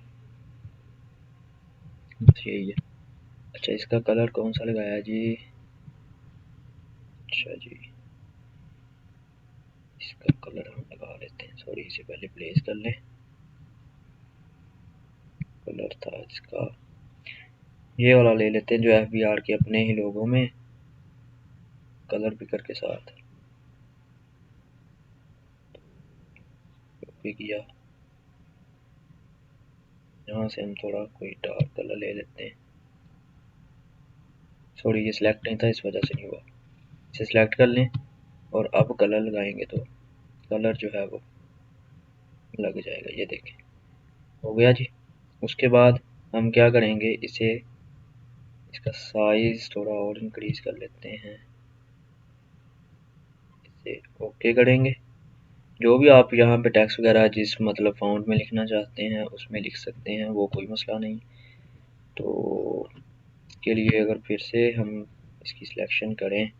यही है। अच्छा, इसका कलर कौन सा लगाया है जी, अच्छा जी इसका कलर हम लगा लेते हैं, सॉरी इसे पहले प्लेस कर लें। कलर था इसका ये वाला ले लेते हैं जो FBR के अपने ही लोगों में कलर पिकर के साथ कॉपी किया। यहाँ से हम थोड़ा कोई डार्क कलर ले लेते हैं, सॉरी ये सिलेक्ट नहीं था इस वजह से नहीं हुआ। इसे सिलेक्ट कर लें और अब कलर लगाएंगे तो कलर जो है वो लग जाएगा। ये देखें हो गया जी। उसके बाद हम क्या करेंगे, इसका साइज थोड़ा और इंक्रीज कर लेते हैं, इसे ओके करेंगे। जो भी आप यहाँ पे टेक्स्ट वगैरह जिस मतलब फ़ॉन्ट में लिखना चाहते हैं उसमें लिख सकते हैं, वो कोई मसला नहीं। तो इसके लिए अगर फिर से हम इसकी सिलेक्शन करें,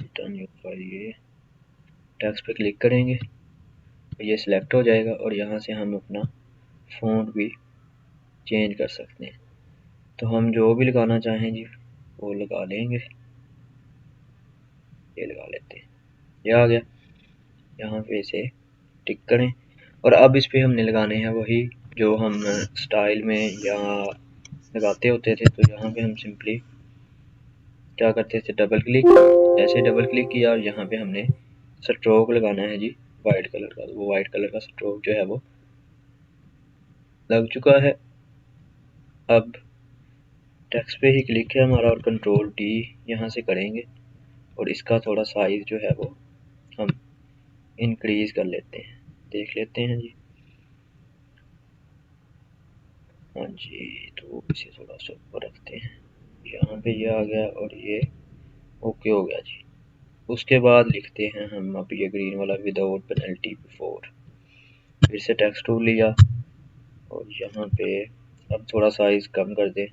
रिटर्न योर फाइल, ये टेक्स्ट पे क्लिक करेंगे तो ये सिलेक्ट हो जाएगा और यहाँ से हम अपना फ़ॉन्ट भी चेंज कर सकते हैं। तो हम जो भी लगाना चाहें जी वो लगा लेंगे। ये लगा लेते हैं, ये आ गया। यहाँ पे इसे टिक करें और अब इस पे हमने लगाने हैं वही जो हम स्टाइल में यहाँ लगाते होते थे। तो यहाँ पे हम सिंपली क्या करते थे, डबल क्लिक, ऐसे डबल क्लिक किया और यहाँ पे हमने स्ट्रोक लगाना है जी वाइट कलर का। तो वो वाइट कलर का स्ट्रोक जो है वो लग चुका है। अब टेक्स्ट पे ही क्लिक है हमारा और कंट्रोल D यहाँ से करेंगे और इसका थोड़ा साइज जो है वो हम इंक्रीज कर लेते हैं, देख लेते हैं जी। हाँ जी, तो इसे थोड़ा सा ऊपर रखते हैं, यहाँ पे ये आ गया और ये ओके हो गया जी। उसके बाद लिखते हैं हम अब ये ग्रीन वाला विदाउट पेनल्टी बिफोर। फिर से टेक्स्ट टूल लिया और यहाँ पे अब थोड़ा साइज कम कर दें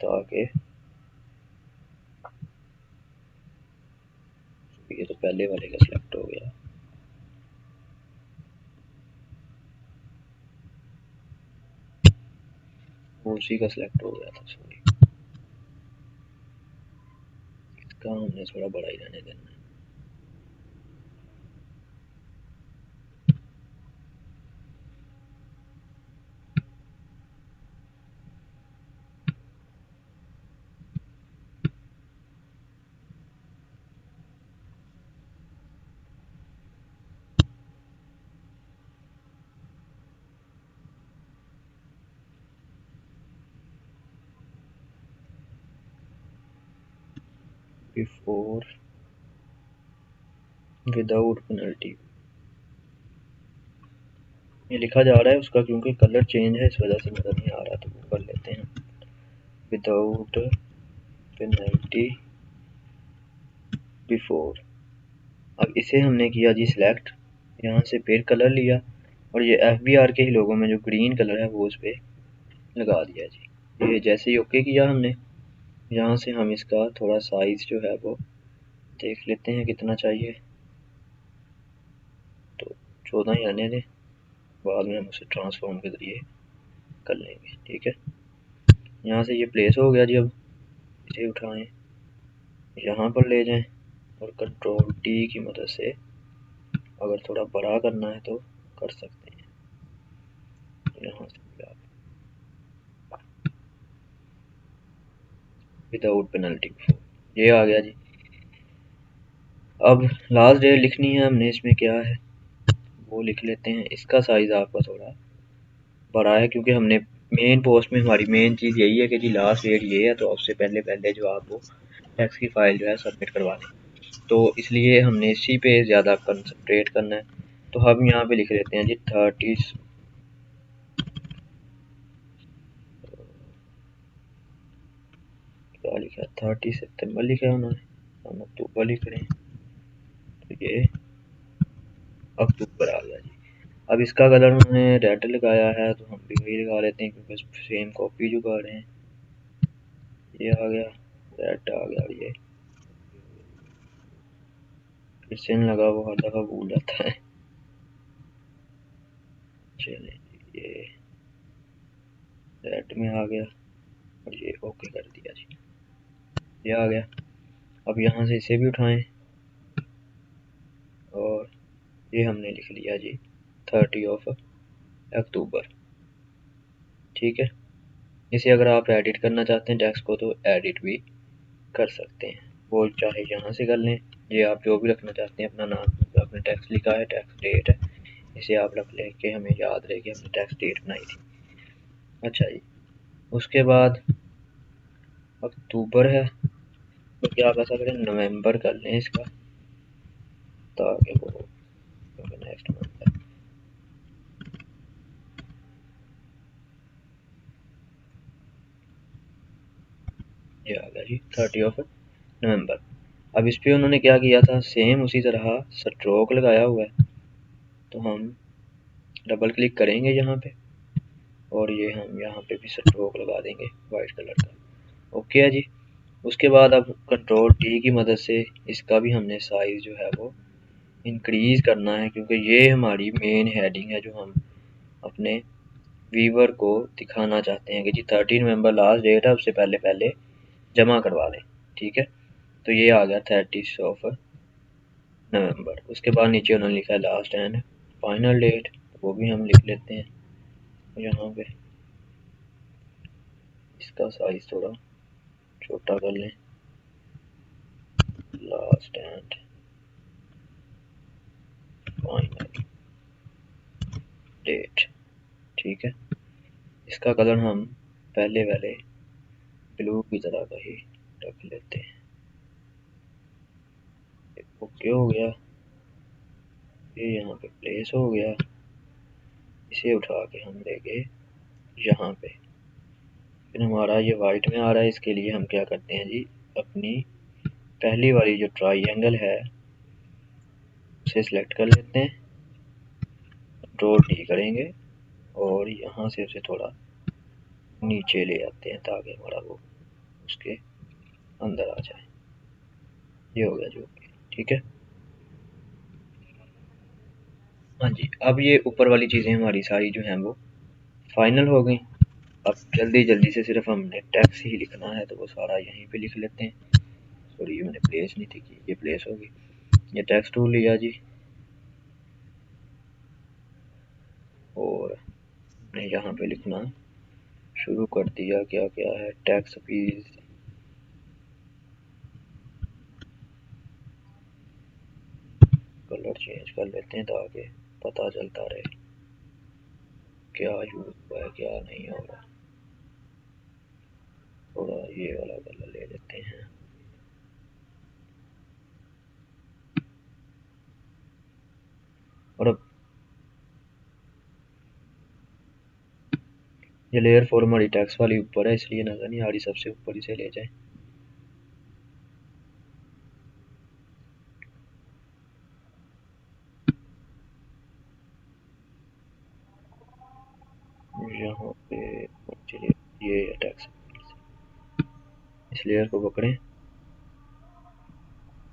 ताकि ये तो पहले वाले का सिलेक्ट हो गया। वो उसी का सिलेक्ट हो गया था, सॉरी इसका हमने थोड़ा बड़ा ही रहने देना है। बिफोर विदाउट पेनल्टी ये लिखा जा रहा है उसका, क्योंकि कलर चेंज है इस वजह से नज़र नहीं आ रहा, तो वो कर लेते हैं विदाउट पेनल्टी बिफोर। अब इसे हमने किया जी सिलेक्ट, यहाँ से फिर कलर लिया और ये FBR के ही लोगों में जो ग्रीन कलर है वो उस पर लगा दिया जी। ये जैसे ही ओके किया हमने यहाँ से हम इसका थोड़ा साइज़ जो है वो देख लेते हैं कितना चाहिए। तो 14 ही आने दें, बाद में हम उसे ट्रांसफॉर्म के ज़रिए कर लेंगे। ठीक है, यहाँ से ये प्लेस हो गया जी। अब इसे उठाएं, यहाँ पर ले जाएं और कंट्रोल टी की मदद से अगर थोड़ा बड़ा करना है तो कर सकते हैं। यहाँ से भी आप विदाउट पेनल्टी, ये आ गया जी। अब लास्ट डेट लिखनी है हमने, इसमें क्या है वो लिख लेते हैं। इसका साइज़ आपका थोड़ा बड़ा है क्योंकि हमने मेन पोस्ट में हमारी मेन चीज़ यही है कि जी लास्ट डेट ये है, तो उससे पहले पहले जो आप वो टैक्स की फ़ाइल जो है सबमिट करवा दें। तो इसलिए हमने इसी पे ज़्यादा कंसंट्रेट करना है। तो हम यहाँ पे लिख लेते हैं जी 30, क्या लिखा, 30 सितंबर लिखा है उन्होंने, हम अक्टूबर लिख रहे हैं, तो ये अक्टूबर आ गया जी। अब इसका कलर उन्होंने रेड लगाया है तो हम भी वही लगा लेते हैं क्योंकि सेम कॉपी जो कर रहे हैं। ये आ गया, रेड आ गया। ये फिर से नहीं लगा, वो हर दफ़ा भूल जाता है। चलिए, ये रेड में आ गया और ये ओके कर दिया जी, ये आ गया। अब यहाँ से इसे भी उठाएं और ये हमने लिख लिया जी 30 अक्टूबर। ठीक है, इसे अगर आप एडिट करना चाहते हैं टेक्स्ट को तो एडिट भी कर सकते हैं, वो चाहे यहाँ से कर लें। ये आप जो भी रखना चाहते हैं अपना नाम, आपने टैक्स लिखा है, टैक्स डेट है, इसे आप रख लें कि हमें याद रहे कि हमने टैक्स डेट बनाई थी। अच्छा जी, उसके बाद अक्टूबर है तो क्या आप ऐसा करें नवंबर कर लें इसका, ताकि वो नेक्स्ट मंथ है। ये आ गया जी 30 नवंबर। अब इस पे उन्होंने क्या किया था, सेम उसी तरह स्ट्रोक लगाया हुआ है, तो हम डबल क्लिक करेंगे यहाँ पे और ये हम यहाँ पे भी स्ट्रोक लगा देंगे वाइट कलर का। ओके है जी। उसके बाद अब कंट्रोल टी की मदद से इसका भी हमने साइज़ जो है वो इंक्रीज़ करना है, क्योंकि ये हमारी मेन हेडिंग है जो हम अपने व्यूअर को दिखाना चाहते हैं कि जी 13 नवंबर लास्ट डेट है, उससे पहले पहले जमा करवा लें। ठीक है, तो ये आ गया 30 नवंबर। उसके बाद नीचे उन्होंने लिखा है लास्ट एंड फाइनल डेट, तो वो भी हम लिख लेते हैं यहाँ पे। इसका साइज़ थोड़ा छोटा कर लें, लास्ट एंड फाइनल डेट। ठीक है, इसका कलर हम पहले वाले ब्लू की तरह का ही रख लेते हैं। ओके हो गया, ये यहाँ पे प्लेस हो गया। इसे उठा के हम लेंगे यहाँ पे, फिर हमारा ये वाइट में आ रहा है। इसके लिए हम क्या करते हैं जी, अपनी पहली वाली जो ट्राइंगल है उसे सिलेक्ट कर लेते हैं, कंट्रोल डी करेंगे और यहाँ से उसे थोड़ा नीचे ले आते हैं ताकि हमारा वो उसके अंदर आ जाए। ये हो गया जो, ठीक है। हाँ जी, अब ये ऊपर वाली चीज़ें हमारी सारी जो हैं वो फाइनल हो गई। अब जल्दी जल्दी से सिर्फ हमने टैक्स ही लिखना है, तो वो सारा यहीं पे लिख लेते हैं। सॉरी, ये मैंने प्लेस नहीं थी की, ये प्लेस होगी। ये टैक्स टूल लिया जी और हमने यहाँ पे लिखना शुरू कर दिया। क्या क्या है, टैक्स फीस, कलर चेंज कर लेते हैं ताकि पता चलता रहे क्या यूज़ हुआ है क्या नहीं हो रहा। थोड़ा ये वाला कलर ले लेते हैं। और अब ये लेयर फोर हमारी टैक्स वाली ऊपर है, इसलिए नज़र नहीं आ रही, सबसे ऊपर इसे ले जाए। यहाँ पे चलिए, ये टैक्स, इस लेयर को पकड़ें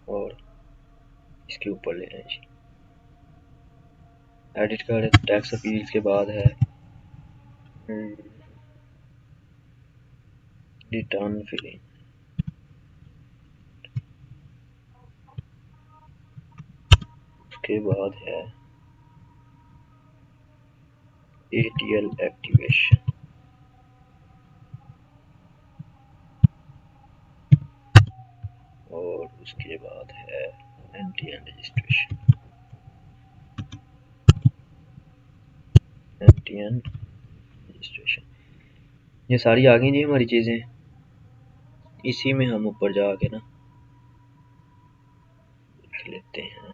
और इसके ऊपर ले आए जी। एडिट करें, टैक्स अपील के बाद है रिटर्न फिलिंग, उसके बाद है ATL एक्टिवेशन, और उसके बाद है NTN रजिस्ट्रेशन। NTN रजिस्ट्रेशन, ये सारी आ गई जी हमारी चीज़ें। इसी में हम ऊपर जाके ना लिख लेते हैं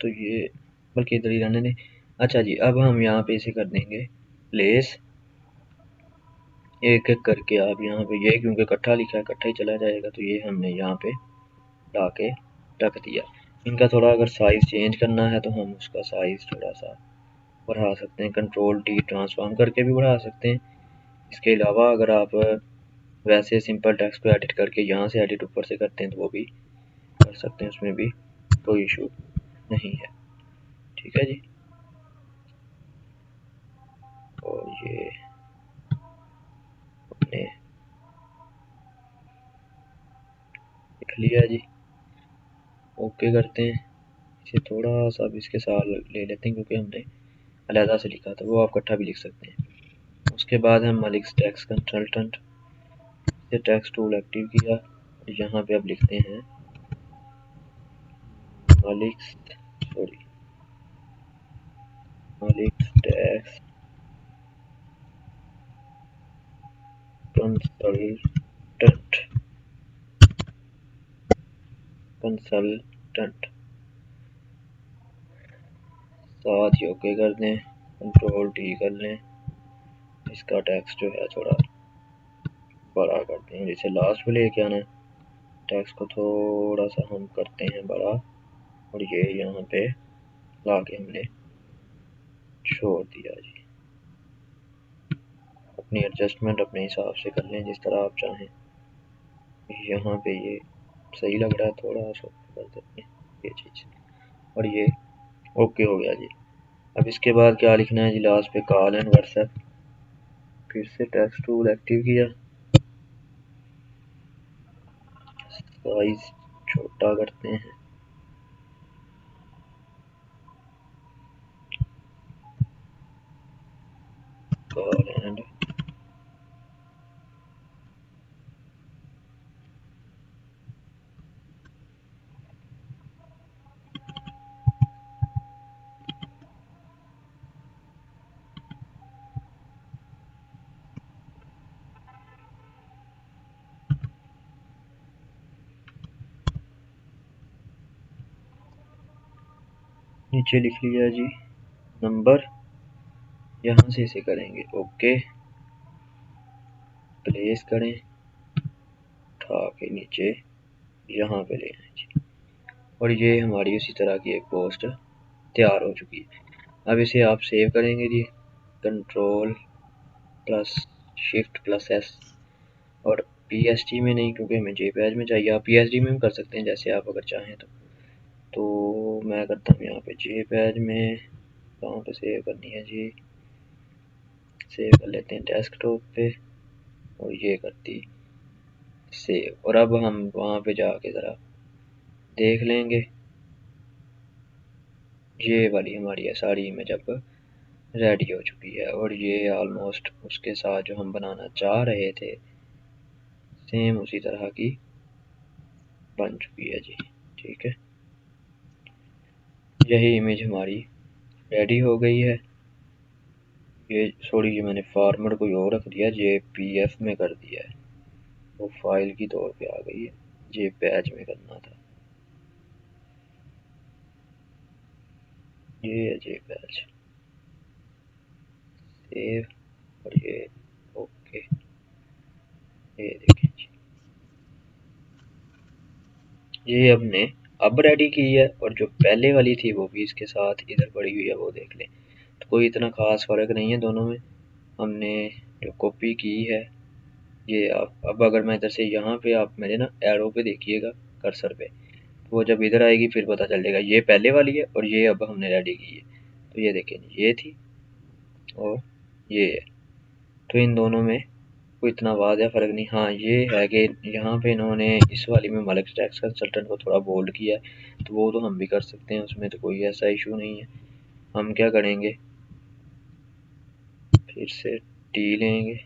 तो ये, बल्कि इधर ही रहने दें। अच्छा जी, अब हम यहाँ पे इसे कर देंगे प्लेस, एक एक करके। आप यहाँ पे, ये क्योंकि इकट्ठा लिखा है, इकट्ठा ही चला जाएगा, तो ये हमने यहाँ पे ला के रख दिया। इनका थोड़ा अगर साइज़ चेंज करना है तो हम उसका साइज़ थोड़ा सा बढ़ा सकते हैं, कंट्रोल टी ट्रांसफॉर्म करके भी बढ़ा सकते हैं। इसके अलावा अगर आप वैसे सिंपल टेक्स्ट को एडिट करके यहाँ से एडिट ऊपर से करते हैं तो वो भी कर सकते हैं, उसमें भी कोई इशू नहीं है। ठीक है जी, और ये अपने लिख लिया जी, ओके करते हैं। इसे थोड़ा सा अब इसके साथ ले लेते हैं क्योंकि हमने अलहदा से लिखा था, वो आप इकट्ठा भी लिख सकते हैं। उसके बाद हम मलिक टैक्स कंसल्टेंट से टैक्स टूल एक्टिव किया, यहाँ पे अब लिखते हैं Malik, sorry, Malik tax consultant, consultant साथ ही ओके कर दें, कंट्रोल टी कर लें। इसका टेक्स्ट जो है थोड़ा बड़ा कर दें, जिसे लास्ट में लेके आना है। टेक्स्ट को थोड़ा सा हम करते हैं बड़ा, और ये यहाँ पे ला के हमने छोड़ दिया जी। अपनी एडजस्टमेंट अपने हिसाब से कर लें जिस तरह आप चाहें। यहाँ पे ये सही लग रहा है, थोड़ा सा कर देते हैं ये चीज़, और ये ओके हो गया जी। अब इसके बाद क्या लिखना है जी, लास्ट पे कॉल एंड व्हाट्सएप। फिर से टेक्स्ट टूल एक्टिव किया, साइज छोटा करते हैं, कॉल एंड नीचे लिख लिया जी नंबर। यहाँ से इसे करेंगे ओके, प्लेस करें, उठा के नीचे यहाँ पे ले आए जी, और ये हमारी उसी तरह की एक पोस्ट तैयार हो चुकी है। अब इसे आप सेव करेंगे जी, control plus shift plus S, और पीएसटी में नहीं क्योंकि हमें जेपीईजी में चाहिए। आप पीएसडी में भी कर सकते हैं जैसे आप अगर चाहें तो मैं करता हूँ यहाँ पे जेपीईजी में। कहाँ पे सेव करनी है जी, सेव कर लेते हैं डेस्कटॉप पे, और ये करती सेव। और अब हम वहाँ पे जाके ज़रा देख लेंगे, ये वाली हमारी है सारी इमेज अब रेडी हो चुकी है, और ये ऑलमोस्ट उसके साथ जो हम बनाना चाह रहे थे सेम उसी तरह की बन चुकी है जी। ठीक है, यही इमेज हमारी रेडी हो गई है। ये सॉरी, ये मैंने फॉर्मेट कोई और रख दिया, JPF में कर दिया है, वो फाइल की तौर पे आ गई है, JPEG में करना था। ये है JPEG, सेव, और ये ओके। ये देखें जी, ये हमने अब रेडी की है, और जो पहले वाली थी वो भी इसके साथ इधर पड़ी हुई है, वो देख लें। तो कोई इतना ख़ास फ़र्क नहीं है दोनों में। हमने जो कॉपी की है ये आप अब अगर मैं इधर से यहाँ पे आप मेरे ना एरो पे देखिएगा कर्सर पे, तो वो जब इधर आएगी फिर पता चलेगा ये पहले वाली है और ये अब हमने रेडी की है। तो ये देखें ये थी और ये है, तो इन दोनों में कोई इतना वाज़ह फ़र्क नहीं। हाँ ये है कि यहाँ पे इन्होंने इस वाली में मलिक टैक्स कंसल्टेंट को थोड़ा बोल्ड किया है, तो वो तो हम भी कर सकते हैं, उसमें तो कोई ऐसा इशू नहीं है। हम क्या करेंगे, फिर से टी लेंगे,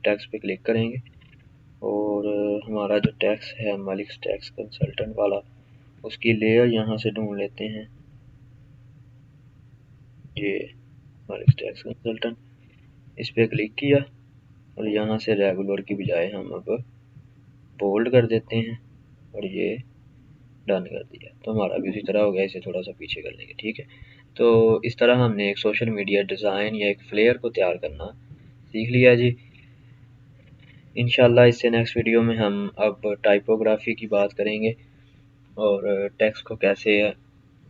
टैक्स पे क्लिक करेंगे और हमारा जो टैक्स है मलिक टैक्स कंसल्टेंट वाला, उसकी लेयर यहाँ से ढूंढ लेते हैं। ये मलिक टैक्स कंसल्टेंट, इस पर क्लिक किया और यहाँ से रेगुलर की बजाय हम अब बोल्ड कर देते हैं और ये डन कर दिया, तो हमारा भी उसी तरह हो गया। इसे थोड़ा सा पीछे कर लेंगे, ठीक है। तो इस तरह हमने एक सोशल मीडिया डिज़ाइन या एक फ्लेयर को तैयार करना सीख लिया जी। इंशाल्लाह इससे नेक्स्ट वीडियो में हम अब टाइपोग्राफी की बात करेंगे और टेक्स्ट को कैसे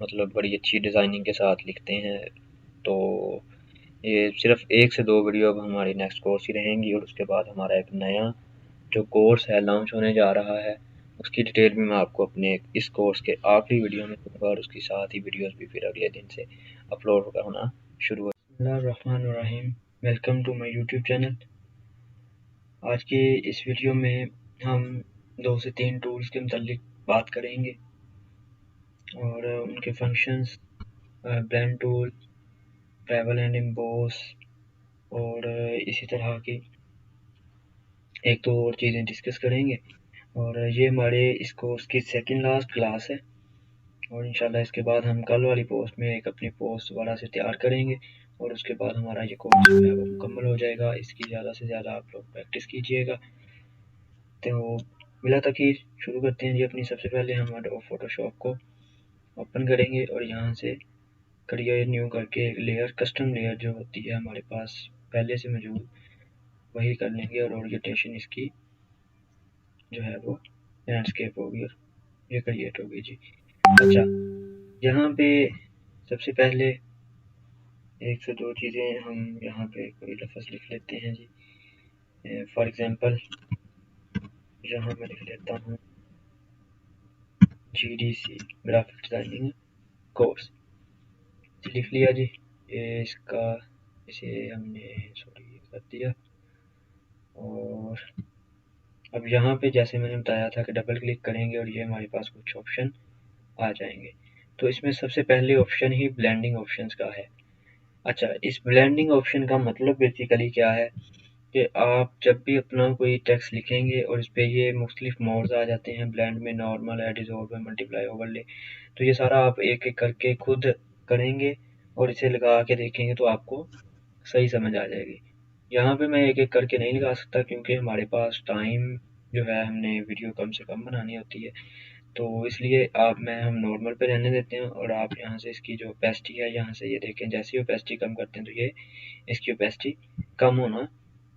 मतलब बड़ी अच्छी डिज़ाइनिंग के साथ लिखते हैं। तो ये सिर्फ 1 से 2 वीडियो अब हमारी नेक्स्ट कोर्स ही रहेंगी और उसके बाद हमारा एक नया जो कोर्स है लॉन्च होने जा रहा है, उसकी डिटेल भी मैं आपको अपने इस कोर्स के आखिरी वीडियो में दूंगा और उसके साथ ही वीडियोस भी फिर अगले दिन से अपलोड होना शुरू हो। बिस्मिल्लाहिर्रहमानिर्रहीम, welcome to my YouTube channel. आज के इस वीडियो में हम 2 से 3 टूल्स के मुतालिक बात करेंगे और उनके functions, blend tool, travel and emboss और इसी तरह की एक दो और चीज़ें डिस्कस करेंगे। और ये हमारे इस कोर्स की सेकंड लास्ट क्लास है और इंशाल्लाह इसके बाद हम कल वाली पोस्ट में एक अपनी पोस्ट दोबारा से तैयार करेंगे और उसके बाद हमारा ये कोर्स जो है वो मुकम्मल हो जाएगा। इसकी ज़्यादा से ज़्यादा आप लोग प्रैक्टिस कीजिएगा। तो बिला तखीर शुरू करते हैं जी। अपनी सबसे पहले हम फोटोशॉप को ओपन करेंगे और यहाँ से क्रिएट न्यू करके एक लेयर, कस्टम लेयर जो होती है हमारे पास पहले से मौजूद, वही कर लेंगे और ओरिएंटेशन इसकी जो है वो लैंडस्केप होगी और ये क्रिएट होगी जी। अच्छा, यहाँ पे सबसे पहले 1 से 2 चीज़ें हम यहाँ पे कोई लफ्ज़ लिख लेते हैं जी। फॉर एग्ज़ाम्पल यहाँ मैं लिख लेता हूँ GDC ग्राफिक डिज़ाइनिंग कोर्स, लिख लिया जी। ये इसका इसे हमने सॉरी कर दिया। और अब यहाँ पे जैसे मैंने बताया था कि डबल क्लिक करेंगे और ये हमारे पास कुछ ऑप्शन आ जाएंगे। तो इसमें सबसे पहले ऑप्शन ही ब्लेंडिंग ऑप्शंस का है। अच्छा, इस ब्लेंडिंग ऑप्शन का मतलब बेसिकली क्या है कि आप जब भी अपना कोई टेक्स्ट लिखेंगे और इस पे ये मुख्तलिफ मोड्स आ जाते हैं, ब्लेंड में, नॉर्मल है, डिसॉल्व है, मल्टीप्लाई, ओवरले, तो ये सारा आप एक एक करके खुद करेंगे और इसे लगा के देखेंगे तो आपको सही समझ आ जाएगी। यहाँ पे मैं एक एक करके नहीं लगा सकता क्योंकि हमारे पास टाइम जो है, हमने वीडियो कम से कम बनानी होती है, तो इसलिए हम नॉर्मल पे रहने देते हैं। और आप यहाँ से इसकी जो ओपेसिटी है, यहाँ से ये देखें, जैसे ही ओपेसिटी कम करते हैं तो ये इसकी ओपेसिटी कम होना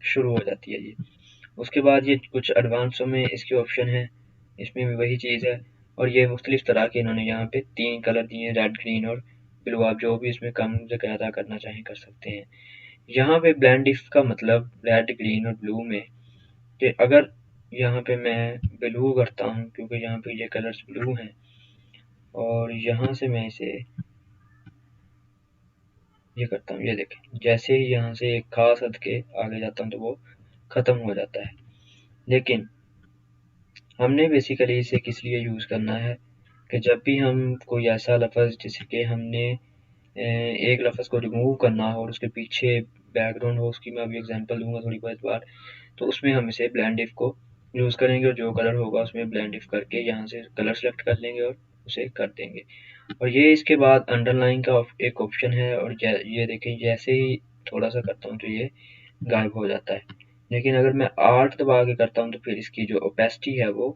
शुरू हो जाती है जी। उसके बाद ये कुछ एडवांसों में इसके ऑप्शन है, इसमें भी वही चीज़ है और ये मुख्तलिफ तरह के इन्होंने यहाँ पे 3 कलर दिए हैं, रेड, ग्रीन और ब्लू। आप जो भी इसमें कम ज़्यादा करना चाहें कर सकते हैं। यहाँ पे ब्लेंड इफ का मतलब रेड, ग्रीन और ब्लू में कि अगर यहाँ पे मैं ब्लू करता हूँ क्योंकि यहाँ पे ये कलर्स ब्लू हैं और यहाँ से मैं इसे ये करता हूँ, ये देखें, जैसे ही यहाँ से एक खास हद के आगे जाता हूँ तो वो ख़त्म हो जाता है। लेकिन हमने बेसिकली इसे किस लिए यूज़ करना है कि जब भी हम कोई ऐसा लफ्ज़ जैसे कि हमने एक लफ्ज़ को रिमूव करना हो और उसके पीछे बैकग्राउंड हो, उसकी मैं अभी एग्जांपल दूंगा थोड़ी बहुत बार, तो उसमें हम इसे ब्लेंड इफ को यूज़ करेंगे और जो कलर होगा उसमें ब्लेंड इफ करके यहाँ से कलर सेलेक्ट कर लेंगे और उसे कर देंगे। और ये इसके बाद अंडरलाइन का एक ऑप्शन है और ये देखिए, जैसे ही थोड़ा सा करता हूँ तो ये गायब हो जाता है। लेकिन अगर मैं आल्ट दबा के करता हूँ तो फिर इसकी जो ओपेसिटी है वो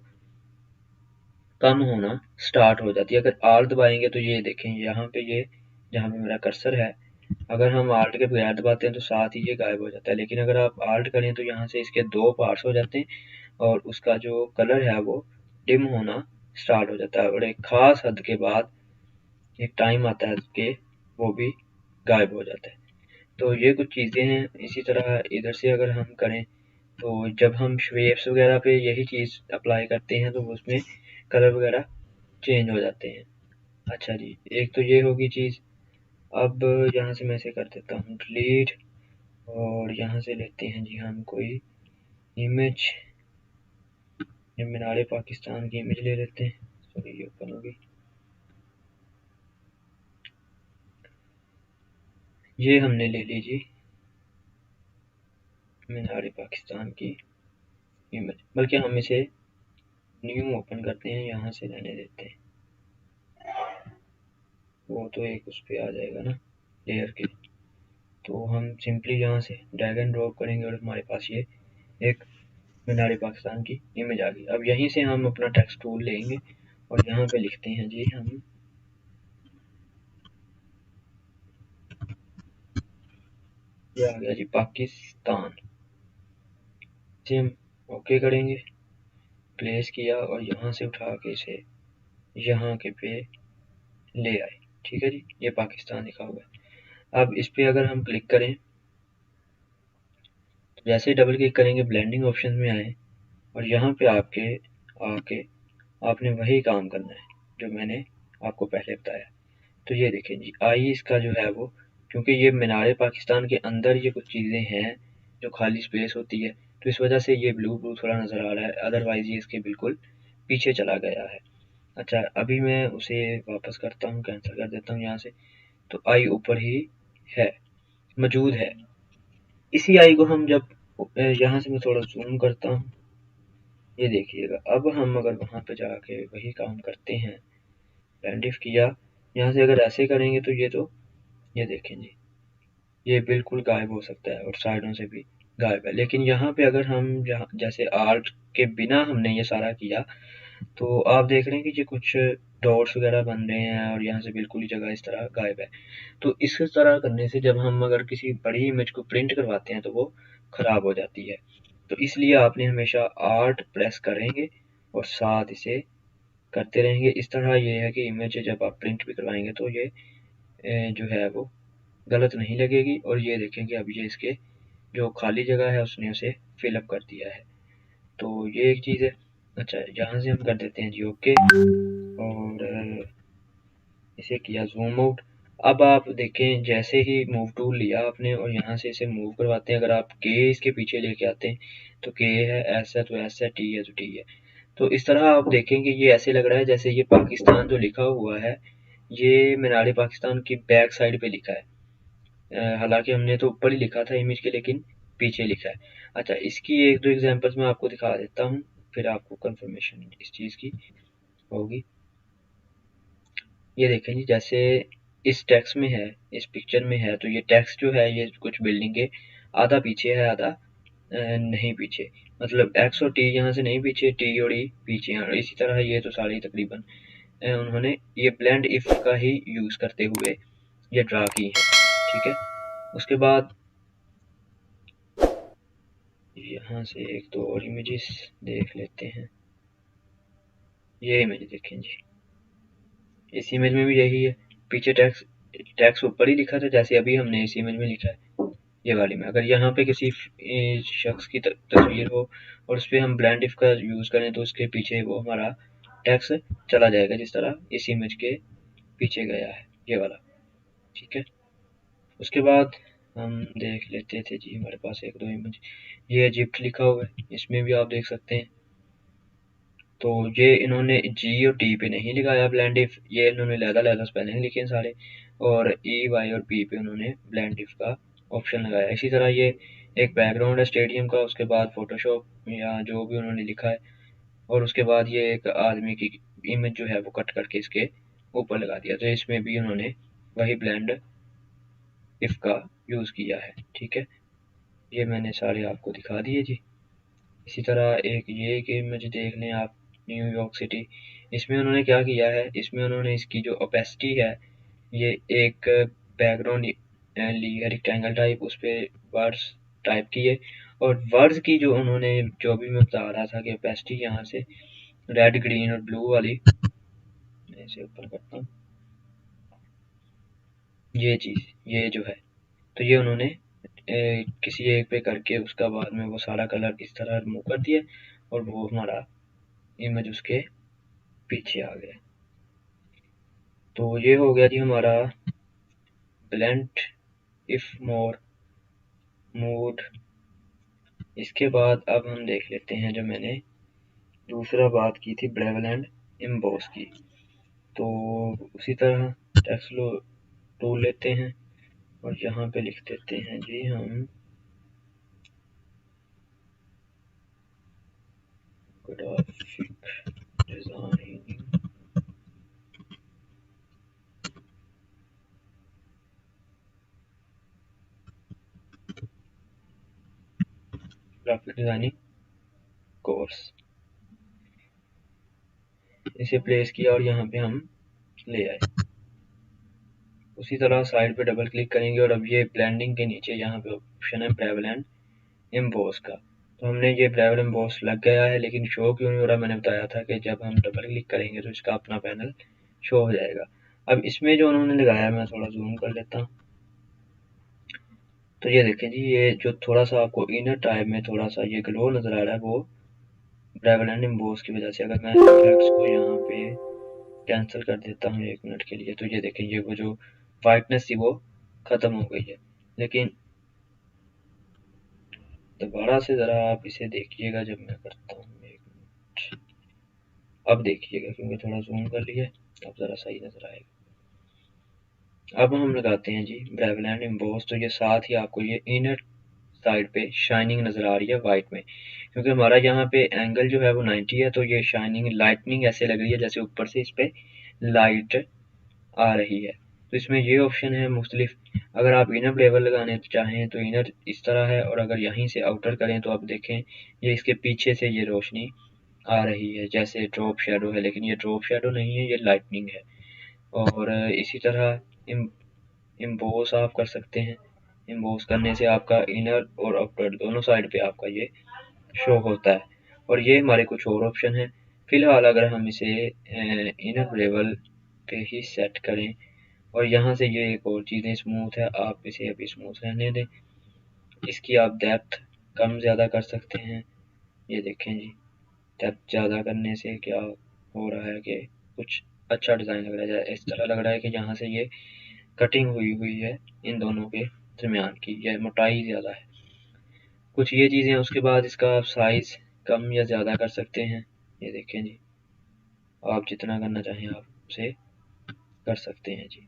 कम होना स्टार्ट हो जाती है। अगर आल्ट दबाएंगे तो ये देखें, यहाँ पे ये जहाँ पे मेरा कर्सर है, अगर हम आल्ट के बगैर दबाते हैं तो साथ ही ये गायब हो जाता है। लेकिन अगर आप आल्ट करें तो यहाँ से इसके 2 पार्ट्स हो जाते हैं और उसका जो कलर है वो डिम होना स्टार्ट हो जाता है और एक ख़ास हद के बाद एक टाइम आता है कि वो भी गायब हो जाता है। तो ये कुछ चीज़ें हैं। इसी तरह इधर से अगर हम करें तो जब हम शेप्स वगैरह पे यही चीज़ अप्लाई करते हैं तो उसमें कलर वगैरह चेंज हो जाते हैं। अच्छा जी, एक तो ये होगी चीज़। अब यहाँ से मैं इसे कर देता हूँ डिलीट और यहाँ से लेते हैं जी हम कोई इमेज, ये मीनार पाकिस्तान की इमेज ले लेते हैं। सॉरी, ये ओपन होगी। ये हमने ले ली जी मीनार पाकिस्तान की इमेज, बल्कि हम इसे न्यू ओपन करते हैं, यहाँ से रहने देते हैं। वो तो एक उस पर आ जाएगा ना लेयर के, तो हम सिंपली यहाँ से ड्रैग एंड ड्रॉप करेंगे और हमारे पास ये एक मीनार पाकिस्तान की इमेज आ गई। अब यहीं से हम अपना टेक्स्ट टूल लेंगे और यहाँ पे लिखते हैं जी हम, ये आ गया जी पाकिस्तान। इसे हम ओके करेंगे, प्लेस किया और यहाँ से उठा के इसे यहाँ के पे ले आए। ठीक है जी, ये पाकिस्तान लिखा हुआ है। अब इस पे अगर हम क्लिक करें तो जैसे ही डबल क्लिक करेंगे ब्लेंडिंग ऑप्शन में आए और यहाँ पे आपके आके आपने वही काम करना है जो मैंने आपको पहले बताया। तो ये देखें जी, आई इसका जो है वो, क्योंकि ये मीनार पाकिस्तान के अंदर ये कुछ चीज़ें हैं जो खाली स्पेस होती है, तो इस वजह से ये ब्लू ब्लू थोड़ा नज़र आ रहा है, अदरवाइज ये इसके बिल्कुल पीछे चला गया है। अच्छा, अभी मैं उसे वापस करता हूँ, कैंसिल कर देता हूँ यहाँ से। तो आई ऊपर ही है, मौजूद है। इसी आई को हम जब यहाँ से मैं थोड़ा जूम करता हूँ, ये देखिएगा। अब हम अगर वहाँ पे जाके वही काम करते हैं, ब्लेंड किया, यहाँ से अगर ऐसे करेंगे तो ये देखें जी, ये बिल्कुल गायब हो सकता है और साइडों से भी गायब है। लेकिन यहाँ पे अगर हम जैसे आर्ट के बिना हमने ये सारा किया तो आप देख रहे हैं कि ये कुछ डॉट्स वगैरह बन रहे हैं और यहाँ से बिल्कुल ही जगह इस तरह गायब है। तो इस तरह करने से जब हम अगर किसी बड़ी इमेज को प्रिंट करवाते हैं तो वो खराब हो जाती है। तो इसलिए आपने हमेशा आर्ट प्रेस करेंगे और साथ इसे करते रहेंगे। इस तरह ये है कि इमेज जब आप प्रिंट भी करवाएंगे तो ये जो है वो गलत नहीं लगेगी। और ये देखेंगे अब ये इसके जो खाली जगह है उसने उसे फिलअप कर दिया है। तो ये एक चीज़ है। अच्छा, यहाँ से हम कर देते हैं जी ओके और इसे किया जूम आउट। अब आप देखें जैसे ही मूव टूल लिया आपने और यहाँ से इसे मूव करवाते हैं, अगर आप के इसके पीछे लेके आते हैं तो के है, ऐसा तो ऐसा, टी है तो टी है। तो इस तरह आप देखेंगे ये ऐसे लग रहा है जैसे ये पाकिस्तान जो लिखा हुआ है ये मीनार पाकिस्तान की बैक साइड पे लिखा है। हालांकि हमने तो ऊपर ही लिखा था इमेज के, लेकिन पीछे लिखा है। अच्छा, इसकी एक दो एग्जांपल्स मैं आपको दिखा देता हूँ, फिर आपको कंफर्मेशन इस चीज़ की होगी। ये देखें जी, जैसे इस टेक्स्ट में है, इस पिक्चर में है, तो ये टेक्स्ट जो है ये कुछ बिल्डिंग के आधा पीछे है, आधा नहीं पीछे। मतलब एक्स और टी यहाँ से नहीं पीछे, टी और ई पीछे हैं। और इसी तरह ये तो सारी तकरीबन उन्होंने ये ब्लेंड इफ का ही यूज़ करते हुए ये ड्रा की है। ठीक है, उसके बाद यहाँ से एक दो और इमेजेस देख लेते हैं। ये इमेज देखें जी, इस इमेज में भी यही है, पीछे टैक्स टैक्स ऊपर ही लिखा था जैसे अभी हमने इस इमेज में लिखा है ये वाली में। अगर यहाँ पे किसी शख्स की तस्वीर हो और उस पर हम ब्लेंड इफ का यूज़ करें तो उसके पीछे वो हमारा टैक्स चला जाएगा, जिस तरह इस इमेज के पीछे गया है ये वाला। ठीक है, उसके बाद हम देख लेते थे जी, हमारे पास एक दो इमेज, ये इजिप्ट लिखा हुआ है, इसमें भी आप देख सकते हैं। तो ये इन्होंने जी और टी पे नहीं लगाया ब्लेंड इफ, ये इन्होंने लहदा स्पेलिंग लिखे हैं सारे, और ई वाई और पी पे उन्होंने ब्लेंड इफ का ऑप्शन लगाया। इसी तरह ये एक बैकग्राउंड है स्टेडियम का, उसके बाद फोटोशॉप या जो भी उन्होंने लिखा है, और उसके बाद ये एक आदमी की इमेज जो है वो कट करके इसके ऊपर लगा दिया। तो इसमें भी उन्होंने वही ब्लेंड इफ का यूज़ किया है। ठीक है, ये मैंने सारे आपको दिखा दिए जी। इसी तरह एक ये एक इमेज देख लें आप, न्यूयॉर्क सिटी। इसमें उन्होंने क्या किया है, इसमें उन्होंने इसकी जो ओपेसिटी है ये एक बैकग्राउंड ली है रेक्टेंगल टाइप, उस पर वर्ड्स टाइप की है। और वर्ड्स की जो उन्होंने, जो भी मैं बता रहा था कि ओपेसिटी यहाँ से रेड ग्रीन और ब्लू वाली, मैं इसे ओपन करता हूँ। ये चीज़, ये जो है, तो ये उन्होंने किसी एक पे करके उसका बाद में वो सारा कलर इस तरह रिमूव कर दिया और वो हमारा इमेज उसके पीछे आ गया। तो ये हो गया जी हमारा ब्लेंड इफ मोर मूड। इसके बाद अब हम देख लेते हैं जो मैंने दूसरा बात की थी ब्रेवल एंड एम्बोस की। तो उसी तरह टेक्स्ट टूल लेते हैं और यहाँ पे लिख देते हैं जी हम graphic designing. Graphic designing course, इसे प्लेस किया और यहाँ पे हम ले आए। उसी तरह साइड पे डबल क्लिक करेंगे और अब ये ब्लेंडिंग के नीचे यहाँ पे ऑप्शन है ब्रेवल एंड एम्बोस का। तो हमने ये ब्रेवल एम्बोस लग गया है, लेकिन शो क्यों नहीं हो रहा, मैंने बताया था कि जब हम डबल क्लिक करेंगे तो इसका अपना पैनल शो हो जाएगा। अब इसमें जो उन्होंने लगाया है, मैं थोड़ा जूम कर लेता हूँ। तो ये देखें जी, ये जो थोड़ा सा आपको इनर टाइप में थोड़ा सा ये ग्लो नजर आ रहा है, वो ब्रेवल एंड एम्बोस की वजह से। अगर मैं इफेक्ट्स को यहाँ पे कैंसिल कर देता हूँ 1 मिनट के लिए, तो ये देखें, ये वो जो वाइटनेस थी वो खत्म हो गई है। लेकिन दोबारा से ज़रा आप इसे देखिएगा जब मैं करता हूँ 1 मिनट। अब देखिएगा, क्योंकि थोड़ा जूम कर लिया, अब ज़रा सही नज़र आएगा। अब हम लगाते हैं जी ब्रेवल एंड एम्बोस। तो ये साथ ही आपको ये इनर साइड पे शाइनिंग नज़र आ रही है वाइट में, क्योंकि हमारा यहाँ पे एंगल जो है वो 90 है। तो ये शाइनिंग लाइटनिंग ऐसे लग रही है जैसे ऊपर से इस पे लाइट आ रही है। तो इसमें ये ऑप्शन है मुख्तलिफ। अगर आप इनर लेवल लगाने चाहें तो इनर इस तरह है, और अगर यहीं से आउटर करें तो आप देखें ये इसके पीछे से ये रोशनी आ रही है जैसे ड्रॉप शेडो है, लेकिन ये ड्रॉप शेडो नहीं है, ये लाइटनिंग है। और इसी तरह इम्बोस आप कर सकते हैं। इम्बोस करने से आपका इनर और आउटर दोनों साइड पे आपका ये शो होता है। और ये हमारे कुछ और ऑप्शन है। फिलहाल अगर हम इसे इनर लेवल पे ही सेट करें, और यहाँ से ये एक और चीज़ है, स्मूथ है, आप इसे अभी स्मूथ रहने दें। इसकी आप डेप्थ कम ज़्यादा कर सकते हैं। ये देखें जी, डेप्थ ज़्यादा करने से क्या हो रहा है कि कुछ अच्छा डिज़ाइन लग रहा है। इस तरह लग रहा है कि यहाँ से ये कटिंग हुई हुई है इन दोनों के दरमियान की, यह मोटाई ज़्यादा है। कुछ ये चीज़ें, उसके बाद इसका आप साइज़ कम या ज़्यादा कर सकते हैं। ये देखें जी, आप जितना करना चाहें आप उसे कर सकते हैं जी।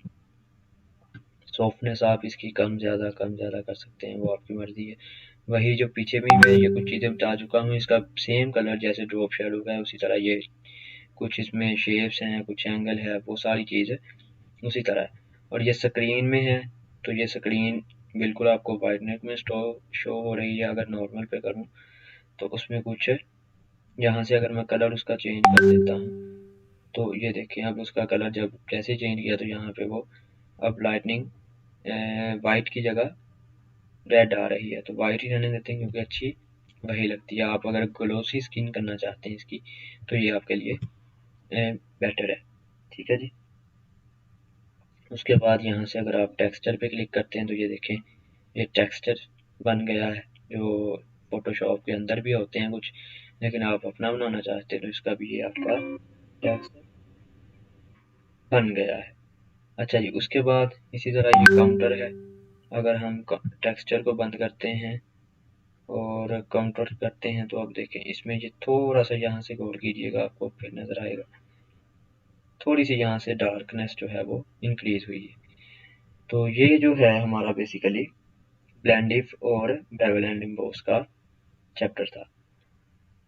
सॉफ्टनेस आप इसकी कम ज़्यादा कर सकते हैं, वो आपकी मर्ज़ी है। वही जो पीछे भी मैं ये कुछ चीज़ें बता चुका हूँ, इसका सेम कलर जैसे ड्रॉप शेडो का है उसी तरह ये कुछ इसमें शेप्स हैं, कुछ एंगल है, वो सारी चीज़ उसी तरह है। और ये स्क्रीन में है, तो ये स्क्रीन बिल्कुल आपको वाइटनेस में शो हो रही है। अगर नॉर्मल पे करूँ तो उसमें कुछ यहाँ से अगर मैं कलर उसका चेंज कर देता हूँ तो ये देखें, अब उसका कलर जब जैसे चेंज किया तो यहाँ पे वो अब लाइटनिंग वाइट की जगह रेड आ रही है। तो वाइट ही रहने देते हैं क्योंकि अच्छी वही लगती है। आप अगर ग्लोसी स्किन करना चाहते हैं इसकी तो ये आपके लिए बेटर है। ठीक है जी। उसके बाद यहाँ से अगर आप टेक्सचर पे क्लिक करते हैं तो ये देखें, ये टेक्सचर बन गया है। जो फोटोशॉप के अंदर भी होते हैं कुछ, लेकिन आप अपना बनाना चाहते हैं तो इसका भी ये आपका टेक्सचर बन गया है। अच्छा जी, उसके बाद इसी तरह ये काउंटर है। अगर हम टेक्सचर को बंद करते हैं और काउंटर करते हैं तो आप देखें इसमें ये थोड़ा सा यहाँ से गौर कीजिएगा, आपको फिर नज़र आएगा थोड़ी सी यहाँ से डार्कनेस जो है वो इंक्रीज हुई है। तो ये जो है हमारा बेसिकली ब्लेंड इफ और बेवल एंड एम्बोस का चैप्टर था।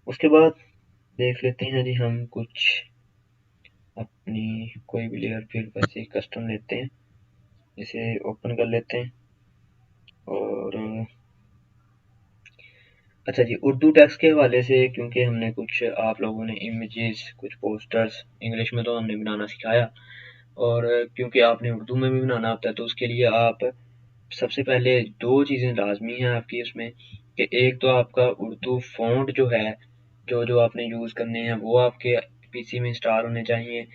उसके बाद देख लेते हैं जी हम कुछ अपनी कोई भी लेयर फिर वैसे ही कस्टम लेते हैं, इसे ओपन कर लेते हैं। और अच्छा जी, उर्दू टेक्स्ट के हवाले से, क्योंकि हमने कुछ आप लोगों ने इमेजेस कुछ पोस्टर्स इंग्लिश में तो हमने बनाना सिखाया, और क्योंकि आपने उर्दू में भी बनाना होता है तो उसके लिए आप सबसे पहले दो चीज़ें लाजमी हैं आपकी उसमें, कि एक तो आपका उर्दू फ़ॉन्ट जो है जो जो आपने यूज़ करने हैं वो आपके पीसी में इंस्टॉल होने चाहिए।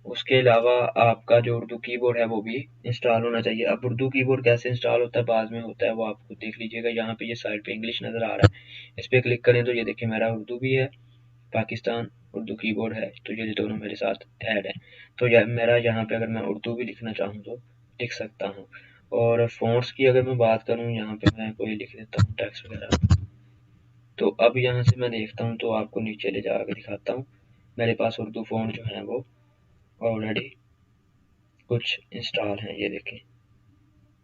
उसके अलावा आपका जो उर्दू कीबोर्ड है वो भी इंस्टॉल होना चाहिए। अब उर्दू कीबोर्ड कैसे इंस्टॉल होता है, बाद में होता है, वो आप खुद देख लीजिएगा। यहाँ पे ये साइड पे इंग्लिश नज़र आ रहा है, इस पर क्लिक करें तो ये देखिए मेरा उर्दू भी है, पाकिस्तान उर्दू कीबोर्ड है, तो ये दोनों मेरे साथ ऐड है। तो मेरा यहाँ पे अगर मैं उर्दू भी लिखना चाहूँ तो लिख सकता हूँ। और फ़ॉन्ट्स की अगर मैं बात करूँ, यहाँ पे मैं कोई लिख देता हूँ टेक्स्ट वगैरह। तो अब यहाँ से मैं देखता हूँ, तो आपको नीचे ले जाकर दिखाता हूँ। मेरे पास उर्दू फ़ॉन्ट जो है वो ऑलरेडी कुछ इंस्टॉल हैं, ये देखें।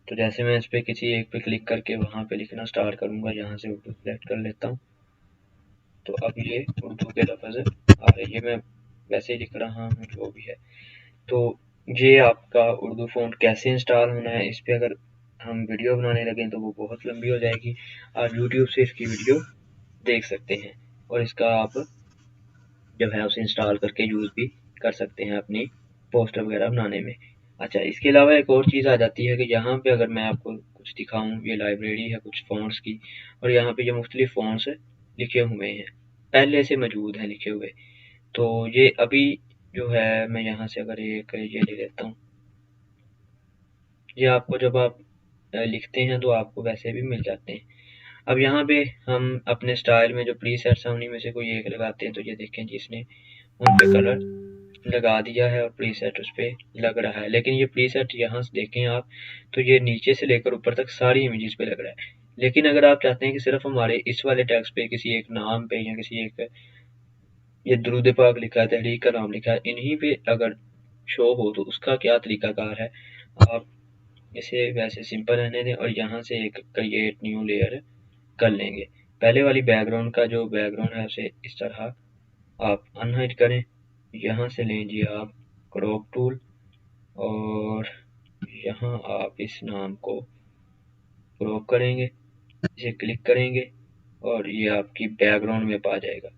तो जैसे मैं इस पर किसी एक पे क्लिक करके वहाँ पे लिखना स्टार्ट करूँगा, यहाँ से उर्दू सेलेक्ट कर लेता हूँ, तो अब ये उर्दू के लफ्ज़ आ रहे हैं। ये मैं वैसे ही लिख रहा हूँ जो भी है। तो ये आपका उर्दू फ़ॉन्ट कैसे इंस्टॉल होना है, इस पर अगर हम वीडियो बनाने लगें तो वो बहुत लंबी हो जाएगी। आप यूट्यूब से इसकी वीडियो देख सकते हैं और इसका आप जो है उसे इंस्टॉल करके यूज़ भी कर सकते हैं अपनी पोस्टर वगैरह बनाने में। अच्छा, इसके अलावा एक और चीज़ आ जाती है कि यहाँ पे अगर मैं आपको कुछ दिखाऊँ, ये लाइब्रेरी है कुछ फ़ॉन्ट्स की, और यहाँ पे जो मुख्तलिफ फ़ॉन्ट्स लिखे हुए हैं, पहले से मौजूद हैं लिखे हुए। तो ये अभी जो है मैं यहाँ से अगर एक ये ले लेता हूँ, ये आपको जब आप लिखते हैं तो आपको वैसे भी मिल जाते हैं। अब यहाँ पे हम अपने स्टाइल में जो प्रीसेट्स हैं उन्हीं में से कोई एक लगाते हैं। तो ये देखें जी, इसने उन पे कलर लगा दिया है और प्रीसेट उस पे लग रहा है। लेकिन ये प्रीसेट यहाँ से देखें आप, तो ये नीचे से लेकर ऊपर तक सारी इमेजेस पे लग रहा है। लेकिन अगर आप चाहते हैं कि सिर्फ हमारे इस वाले टेक्स्ट पे, किसी एक नाम पे या किसी एक, ये दुरूद पाक लिखा है, तहरीक का नाम लिखा है, इन्हीं पे अगर शो हो तो उसका क्या तरीकाकार है। आप इसे वैसे सिंपल रहने दें और यहाँ से एक क्रिएट न्यू लेयर कर लेंगे। पहले वाली बैकग्राउंड का जो बैकग्राउंड है उसे इस तरह आप अनहाइड करें। यहाँ से लीजिए आप क्रॉप टूल और यहाँ आप इस नाम को क्रॉप करेंगे, इसे क्लिक करेंगे और ये आपकी बैकग्राउंड में पा जाएगा।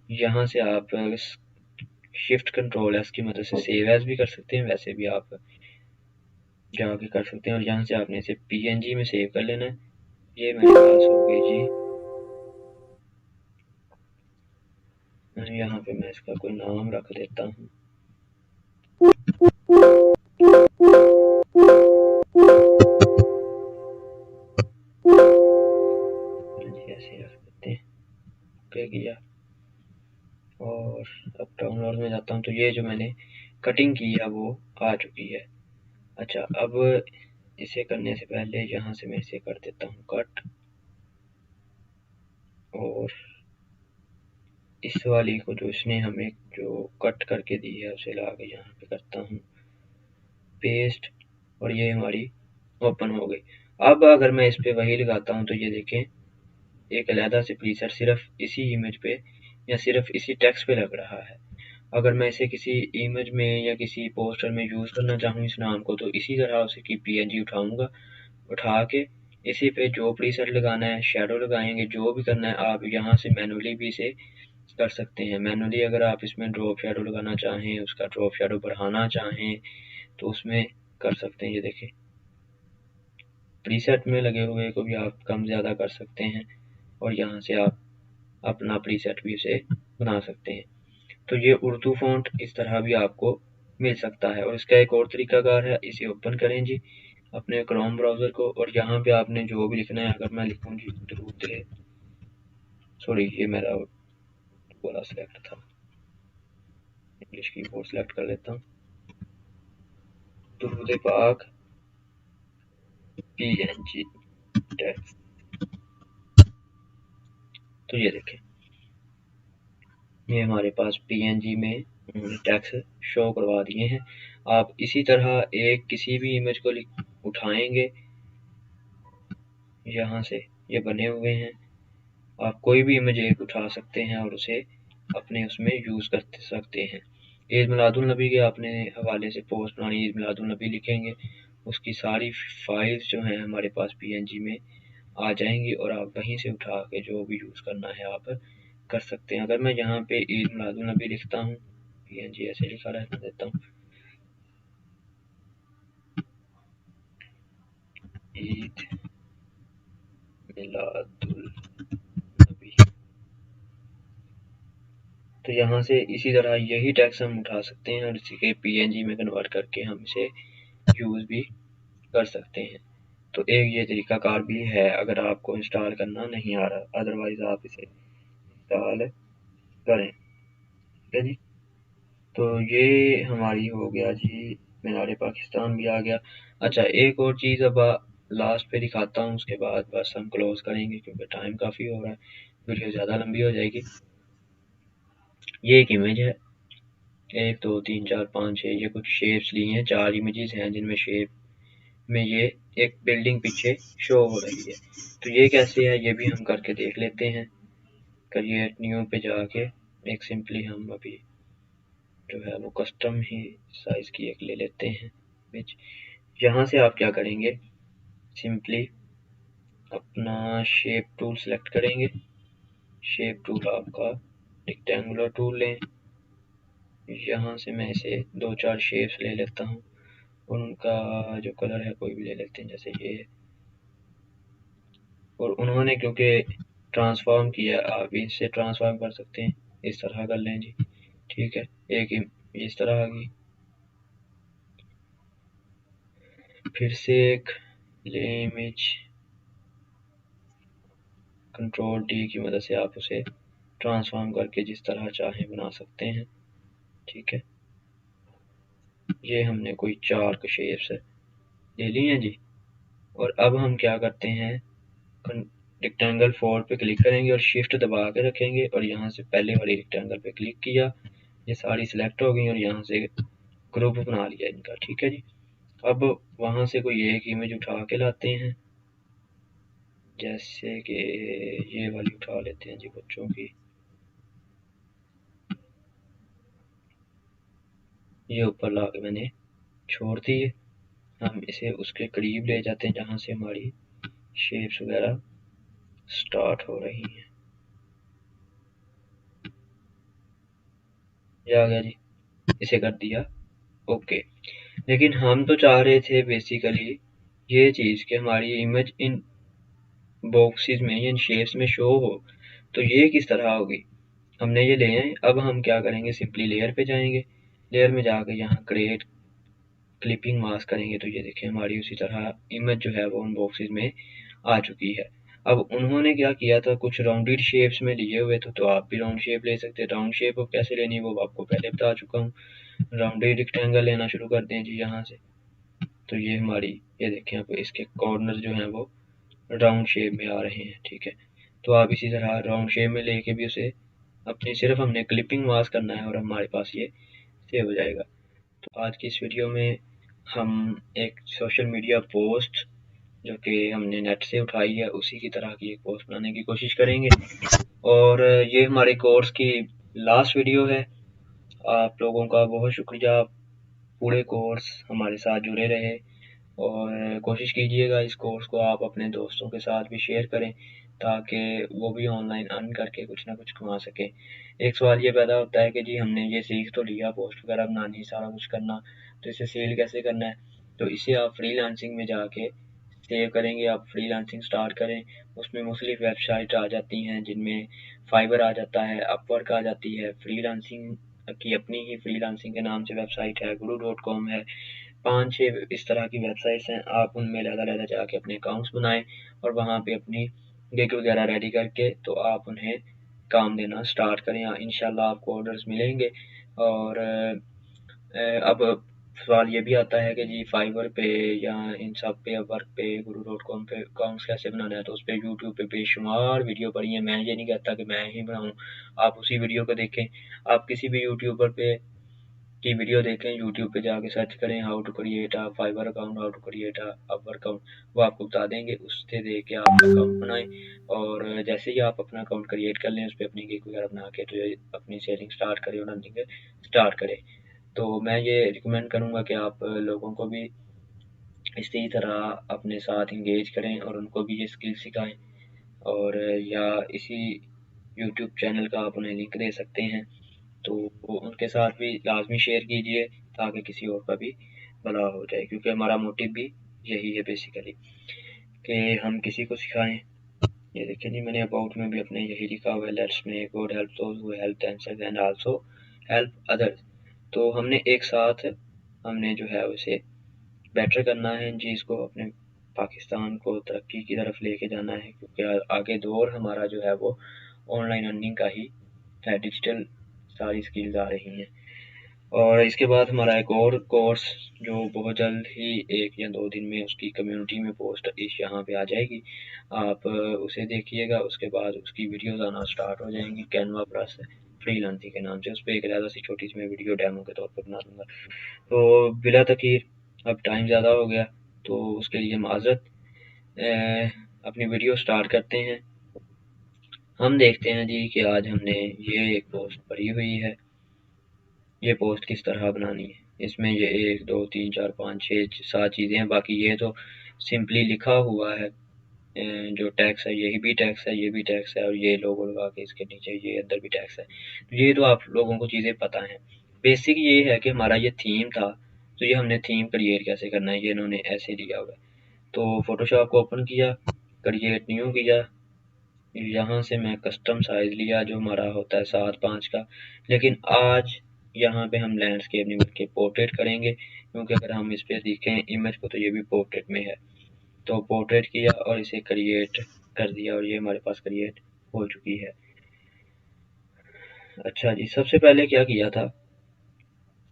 यहाँ से आप शिफ्ट कंट्रोल एस की मदद से सेव एज भी कर सकते हैं, वैसे भी आप जाके कर सकते हैं। और यहाँ से आपने इसे पीएनजी में सेव कर लेना है। ये मेरे पास हो गई जी। यहाँ पे मैं इसका कोई नाम रख देता हूँ। ऐसे रख देते हैं, ओके किया और अब डाउनलोड में जाता हूँ। तो ये जो मैंने कटिंग की है वो आ चुकी है। अच्छा, अब इसे करने से पहले यहाँ से मैं इसे कर देता हूँ कट, और इस वाली को जो इसने हमें जो कट करके दी है उसे ला के यहाँ पे करता हूँ पेस्ट, और ये हमारी ओपन हो गई। अब अगर मैं इस पे वही लगाता हूँ तो ये देखें एक अलहदा से प्रीसेट सिर्फ इसी इमेज पे या सिर्फ इसी टेक्स्ट पे लग रहा है। अगर मैं इसे किसी इमेज में या किसी पोस्टर में यूज़ करना चाहूँ इस नाम को, तो इसी तरह उसे की पीएनजी उठाऊंगा, उठा के इसी पे जो प्रीसेट लगाना है, शेडो लगाएंगे, जो भी करना है आप यहाँ से मैनुअली भी इसे कर सकते हैं। मैनुअली अगर आप इसमें ड्रॉप शेडो लगाना चाहें, उसका ड्रॉप शेडो बढ़ाना चाहें तो उसमें कर सकते हैं। ये देखें प्रीसेट में लगे हुए को भी आप कम ज़्यादा कर सकते हैं और यहाँ से आप अपना प्रीसेट भी उसे बना सकते हैं। तो ये उर्दू फ़ॉन्ट इस तरह भी आपको मिल सकता है। और इसका एक और तरीकाकार है, इसे ओपन करें जी अपने क्रोम ब्राउज़र को, और यहाँ पे आपने जो भी लिखना है, अगर मैं लिखूँ जी दुरूद, सॉरी ये मेरा वाला सेलेक्ट था, इंग्लिश कीबोर्ड सेलेक्ट कर लेता हूँ, दुरूद पाक पीएनजी टेक्स्ट। तो ये देखें ये हमारे पास पीएनजी में उन्होंने टैक्स शो करवा दिए हैं। आप इसी तरह एक किसी भी इमेज को उठाएंगे, यहाँ से ये बने हुए हैं, आप कोई भी इमेज एक उठा सकते हैं और उसे अपने उसमें यूज़ कर सकते हैं। ईद मिलादुल नबी के आपने हवाले से पोस्ट बनानी, ईद मिलादुल नबी लिखेंगे, उसकी सारी फाइल्स जो हैं हमारे पास पीएनजी में आ जाएंगी और आप वहीं से उठा के जो भी यूज़ करना है आप कर सकते हैं। अगर मैं यहाँ पे ईद मिलादुल नबी लिखता हूँ, पीएनजी ऐसे लिखा रहने देता हूँ, ईद मिलादुल नबी, तो यहाँ से इसी तरह यही टेक्स्ट हम उठा सकते हैं और इसी के PNG में कन्वर्ट करके हम इसे यूज़ भी कर सकते हैं। तो एक ये तरीक़ाकार भी है अगर आपको इंस्टॉल करना नहीं आ रहा, अदरवाइज़ आप इसे इंस्टॉल करें। ठीक है जी, तो ये हमारी हो गया जी, मीनार पाकिस्तान भी आ गया। अच्छा, एक और चीज़ अब लास्ट पे दिखाता हूँ, उसके बाद बस हम क्लोज़ करेंगे क्योंकि टाइम काफ़ी हो रहा है, वीडियो ज़्यादा लंबी हो जाएगी। ये एक इमेज है, 1 2 3 4 5 6, ये कुछ शेप्स ली हैं, 4 इमेजेस हैं जिनमें शेप में ये एक बिल्डिंग पीछे शो हो रही है। तो ये कैसे है ये भी हम करके देख लेते हैं। क्रिएट न्यू पे जाके एक सिंपली हम अभी जो है वो कस्टम ही साइज़ की एक ले लेते हैं इमेज। यहाँ से आप क्या करेंगे, सिंपली अपना शेप टूल सेलेक्ट करेंगे। शेप टूल आपका रेक्टेंगुलर टूल लें। यहाँ से मैं इसे 2-4 शेप्स ले लेता हूँ और उनका जो कलर है कोई भी ले लेते हैं, जैसे ये। और उन्होंने क्योंकि ट्रांसफॉर्म किया, आप इससे ट्रांसफॉर्म कर सकते हैं, इस तरह कर लें जी। ठीक है, एक इस तरह की, फिर से एक ले इमेज, कंट्रोल D की मदद से आप उसे ट्रांसफॉर्म करके जिस तरह चाहें बना सकते हैं। ठीक है, ये हमने कोई 4 शेप्स ले ली हैं जी। और अब हम क्या करते हैं, रेक्टेंगल 4 पे क्लिक करेंगे और शिफ्ट दबा के रखेंगे और यहाँ से पहले वाली रेक्टेंगल पे क्लिक किया, ये सारी सिलेक्ट हो गई और यहाँ से ग्रुप बना लिया इनका। ठीक है जी, अब वहाँ से कोई एक इमेज उठा के लाते हैं, जैसे कि ये वाली उठा लेते हैं जी बच्चों की। ये ऊपर ला के मैंने छोड़ दी है। हम इसे उसके करीब ले जाते हैं जहाँ से हमारी शेप्स वगैरह स्टार्ट हो रही हैं। ये आ गया जी, इसे कर दिया ओके। लेकिन हम तो चाह रहे थे बेसिकली ये चीज़ कि हमारी इमेज इन बॉक्सेस में, इन शेप्स में शो हो। तो ये किस तरह होगी, हमने ये ले आए। अब हम क्या करेंगे, सिंपली लेयर पे जाएंगे, लेयर में जाकर यहाँ क्रिएट क्लिपिंग मास्क करेंगे तो ये देखें हमारी उसी तरह इमेज जो है वो उन बॉक्सेस में आ चुकी है। अब उन्होंने क्या किया था, कुछ राउंडेड शेप्स में लिए हुए थे, तो आप भी राउंड शेप ले सकते हैं। राउंड शेप कैसे लेनी है वो आपको पहले बता चुका हूँ। राउंडेड रेक्टेंगल लेना शुरू कर दें जी यहाँ से। तो ये हमारी, ये देखें आप इसके कॉर्नर जो हैं वो राउंड शेप में आ रहे हैं। ठीक है, तो आप इसी तरह राउंड शेप में लेके भी उसे अपनी सिर्फ हमने क्लिपिंग मास्क करना है और हमारे पास ये सेव हो जाएगा। तो आज की इस वीडियो में हम एक सोशल मीडिया पोस्ट जो कि हमने नेट से उठाई है उसी की तरह की एक पोस्ट बनाने की कोशिश करेंगे। और ये हमारे कोर्स की लास्ट वीडियो है। आप लोगों का बहुत शुक्रिया, पूरे कोर्स हमारे साथ जुड़े रहे और कोशिश कीजिएगा इस कोर्स को आप अपने दोस्तों के साथ भी शेयर करें ताकि वो भी ऑनलाइन अर्न करके कुछ ना कुछ कमा सकें। एक सवाल ये पैदा होता है कि जी हमने ये सीख तो लिया, पोस्ट वगैरह बनानी, सारा कुछ करना, तो इसे सेल कैसे करना है। तो इसे आप फ्रीलांसिंग में जाके सेव करेंगे, आप फ्रीलांसिंग स्टार्ट करें। उसमें मुख्तलिफ वेबसाइट आ जाती हैं जिनमें फाइबर आ जाता है, अपवर्क आ जाती है, फ्रीलांसिंग की अपनी ही फ्रीलांसिंग के नाम से वेबसाइट है, guru.com है, 5-6 इस तरह की वेबसाइट्स हैं। आप उनमें लहदा जाके अपने अकाउंट्स बनाएं और वहाँ पे अपनी गिग वगैरह रेडी करके तो आप उन्हें काम देना स्टार्ट करें। इंशाल्लाह आपको ऑर्डर्स मिलेंगे। और अब सवाल ये भी आता है कि जी फाइवर पे या इन सब पे, वर्क पे, guru.com पे अकाउंट्स कैसे बनाना है। तो उस पर यूट्यूब पे बेशुमार वीडियो पड़ी हैं। मैं ये नहीं कहता कि मैं ही बनाऊँ, आप उसी वीडियो को देखें। आप किसी भी यूट्यूबर पे की वीडियो देखें, यूट्यूब पे जाके सर्च करें how to create a Fiverr account, how to create a Upwork account, वो आपको बता देंगे। उससे देख के आप अकाउंट बनाएं और जैसे ही आप अपना अकाउंट क्रिएट कर लें उस पर अपनी गिग वगैरह बना के तो अपनी सेलिंग स्टार्ट करें और अर्निंग स्टार्ट करें। तो मैं ये रिकमेंड करूँगा कि आप लोगों को भी इसी तरह अपने साथ इंगेज करें और उनको भी ये स्किल सिखाएं। और या इसी यूट्यूब चैनल का आप उन्हें लिंक दे सकते हैं, तो उनके साथ भी लाजमी शेयर कीजिए ताकि किसी और का भी भला हो जाए। क्योंकि हमारा मोटिव भी यही है बेसिकली कि हम किसी को सिखाएं ये देखिए जी, मैंने अबाउट में भी अपने यही लिखा हुआ है, let's make God help those who help themselves and also help others. तो हमने एक साथ हमने जो है उसे बेटर करना है इन चीज़ को, अपने पाकिस्तान को तरक्की की तरफ लेके जाना है, क्योंकि आगे दौर हमारा जो है वो ऑनलाइन अर्निंग का ही है, डिजिटल सारी स्किल्स आ रही हैं। और इसके बाद हमारा एक और कोर्स जो बहुत जल्द ही 1 या 2 दिन में उसकी कम्युनिटी में पोस्ट इस यहाँ पे आ जाएगी, आप उसे देखिएगा। उसके बाद उसकी वीडियोज़ आना स्टार्ट हो जाएंगी कैनवा प्लस फ्रीलांसिंग के नाम से। उस पर एक अलग सी छोटी सी मैं वीडियो डेमो के तौर पर बना दूंगा। तो बिला तकीर अब टाइम ज़्यादा हो गया, तो उसके लिए माजरत। अपनी वीडियो स्टार्ट करते हैं। हम देखते हैं जी कि आज हमने ये एक पोस्ट पढ़ी हुई है, ये पोस्ट किस तरह बनानी है। इसमें ये 1 2 3 4 5 6 7 चीज़ें हैं, बाकी ये तो सिंपली लिखा हुआ है। जो टैक्स है यही भी टैक्स है, ये भी टैक्स है, और ये लोगो लगा के इसके नीचे ये अंदर भी टैक्स है। तो ये तो आप लोगों को चीज़ें पता हैं। बेसिक ये है कि हमारा ये थीम था, तो ये हमने थीम क्रिएट कैसे करना है, ये इन्होंने ऐसे दिया हुआ है। तो फोटोशॉप को ओपन किया, क्रिएट न्यू किया, यहाँ से मैं कस्टम साइज़ लिया जो हमारा होता है 7:5 का। लेकिन आज यहाँ पे हम लैंडस्केप नहीं बल्कि पोर्ट्रेट करेंगे, क्योंकि अगर हम इस पे देखें इमेज को तो ये भी पोर्ट्रेट में है। तो पोर्ट्रेट किया और इसे क्रिएट कर दिया, और ये हमारे पास क्रिएट हो चुकी है। अच्छा जी, सबसे पहले क्या किया था,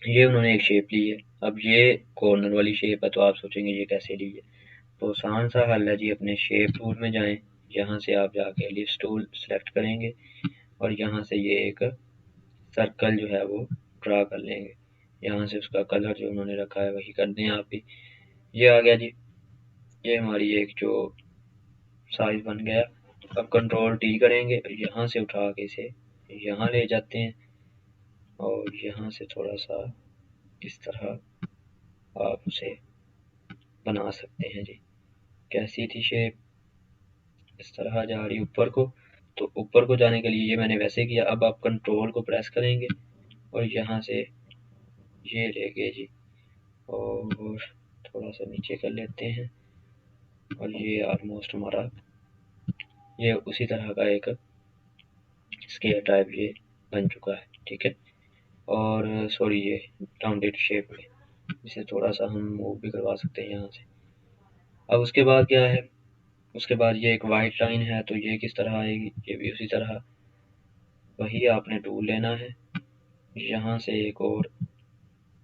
ये उन्होंने एक शेप ली है। अब ये कॉर्नर वाली शेप है, तो आप सोचेंगे ये कैसे ली है। तो आसान सा हल है जी, अपने शेप टूल में जाएं, यहाँ से आप जाके एलिप्स टूल सेलेक्ट करेंगे और यहाँ से ये एक सर्कल जो है वो ड्रा कर लेंगे। यहाँ से उसका कलर जो उन्होंने रखा है वही कर दें आप भी। ये आ गया जी, ये हमारी एक जो साइज बन गया। अब कंट्रोल टी करेंगे, यहाँ से उठा के इसे यहाँ ले जाते हैं, और यहाँ से थोड़ा सा इस तरह आप उसे बना सकते हैं जी। कैसी थी शेप, इस तरह जा रही ऊपर को। तो ऊपर को जाने के लिए ये मैंने वैसे किया। अब आप कंट्रोल को प्रेस करेंगे और यहाँ से ये लेंगे जी, और थोड़ा सा नीचे कर लेते हैं, और ये ऑलमोस्ट हमारा ये उसी तरह का एक स्केयर टाइप ये बन चुका है। ठीक है, और सॉरी ये राउंडेड शेप में इसे थोड़ा सा हम मूव भी करवा सकते हैं यहाँ से। अब उसके बाद क्या है, उसके बाद ये एक वाइट लाइन है, तो ये किस तरह आएगी, ये भी उसी तरह वही आपने टूल लेना है। यहाँ से एक और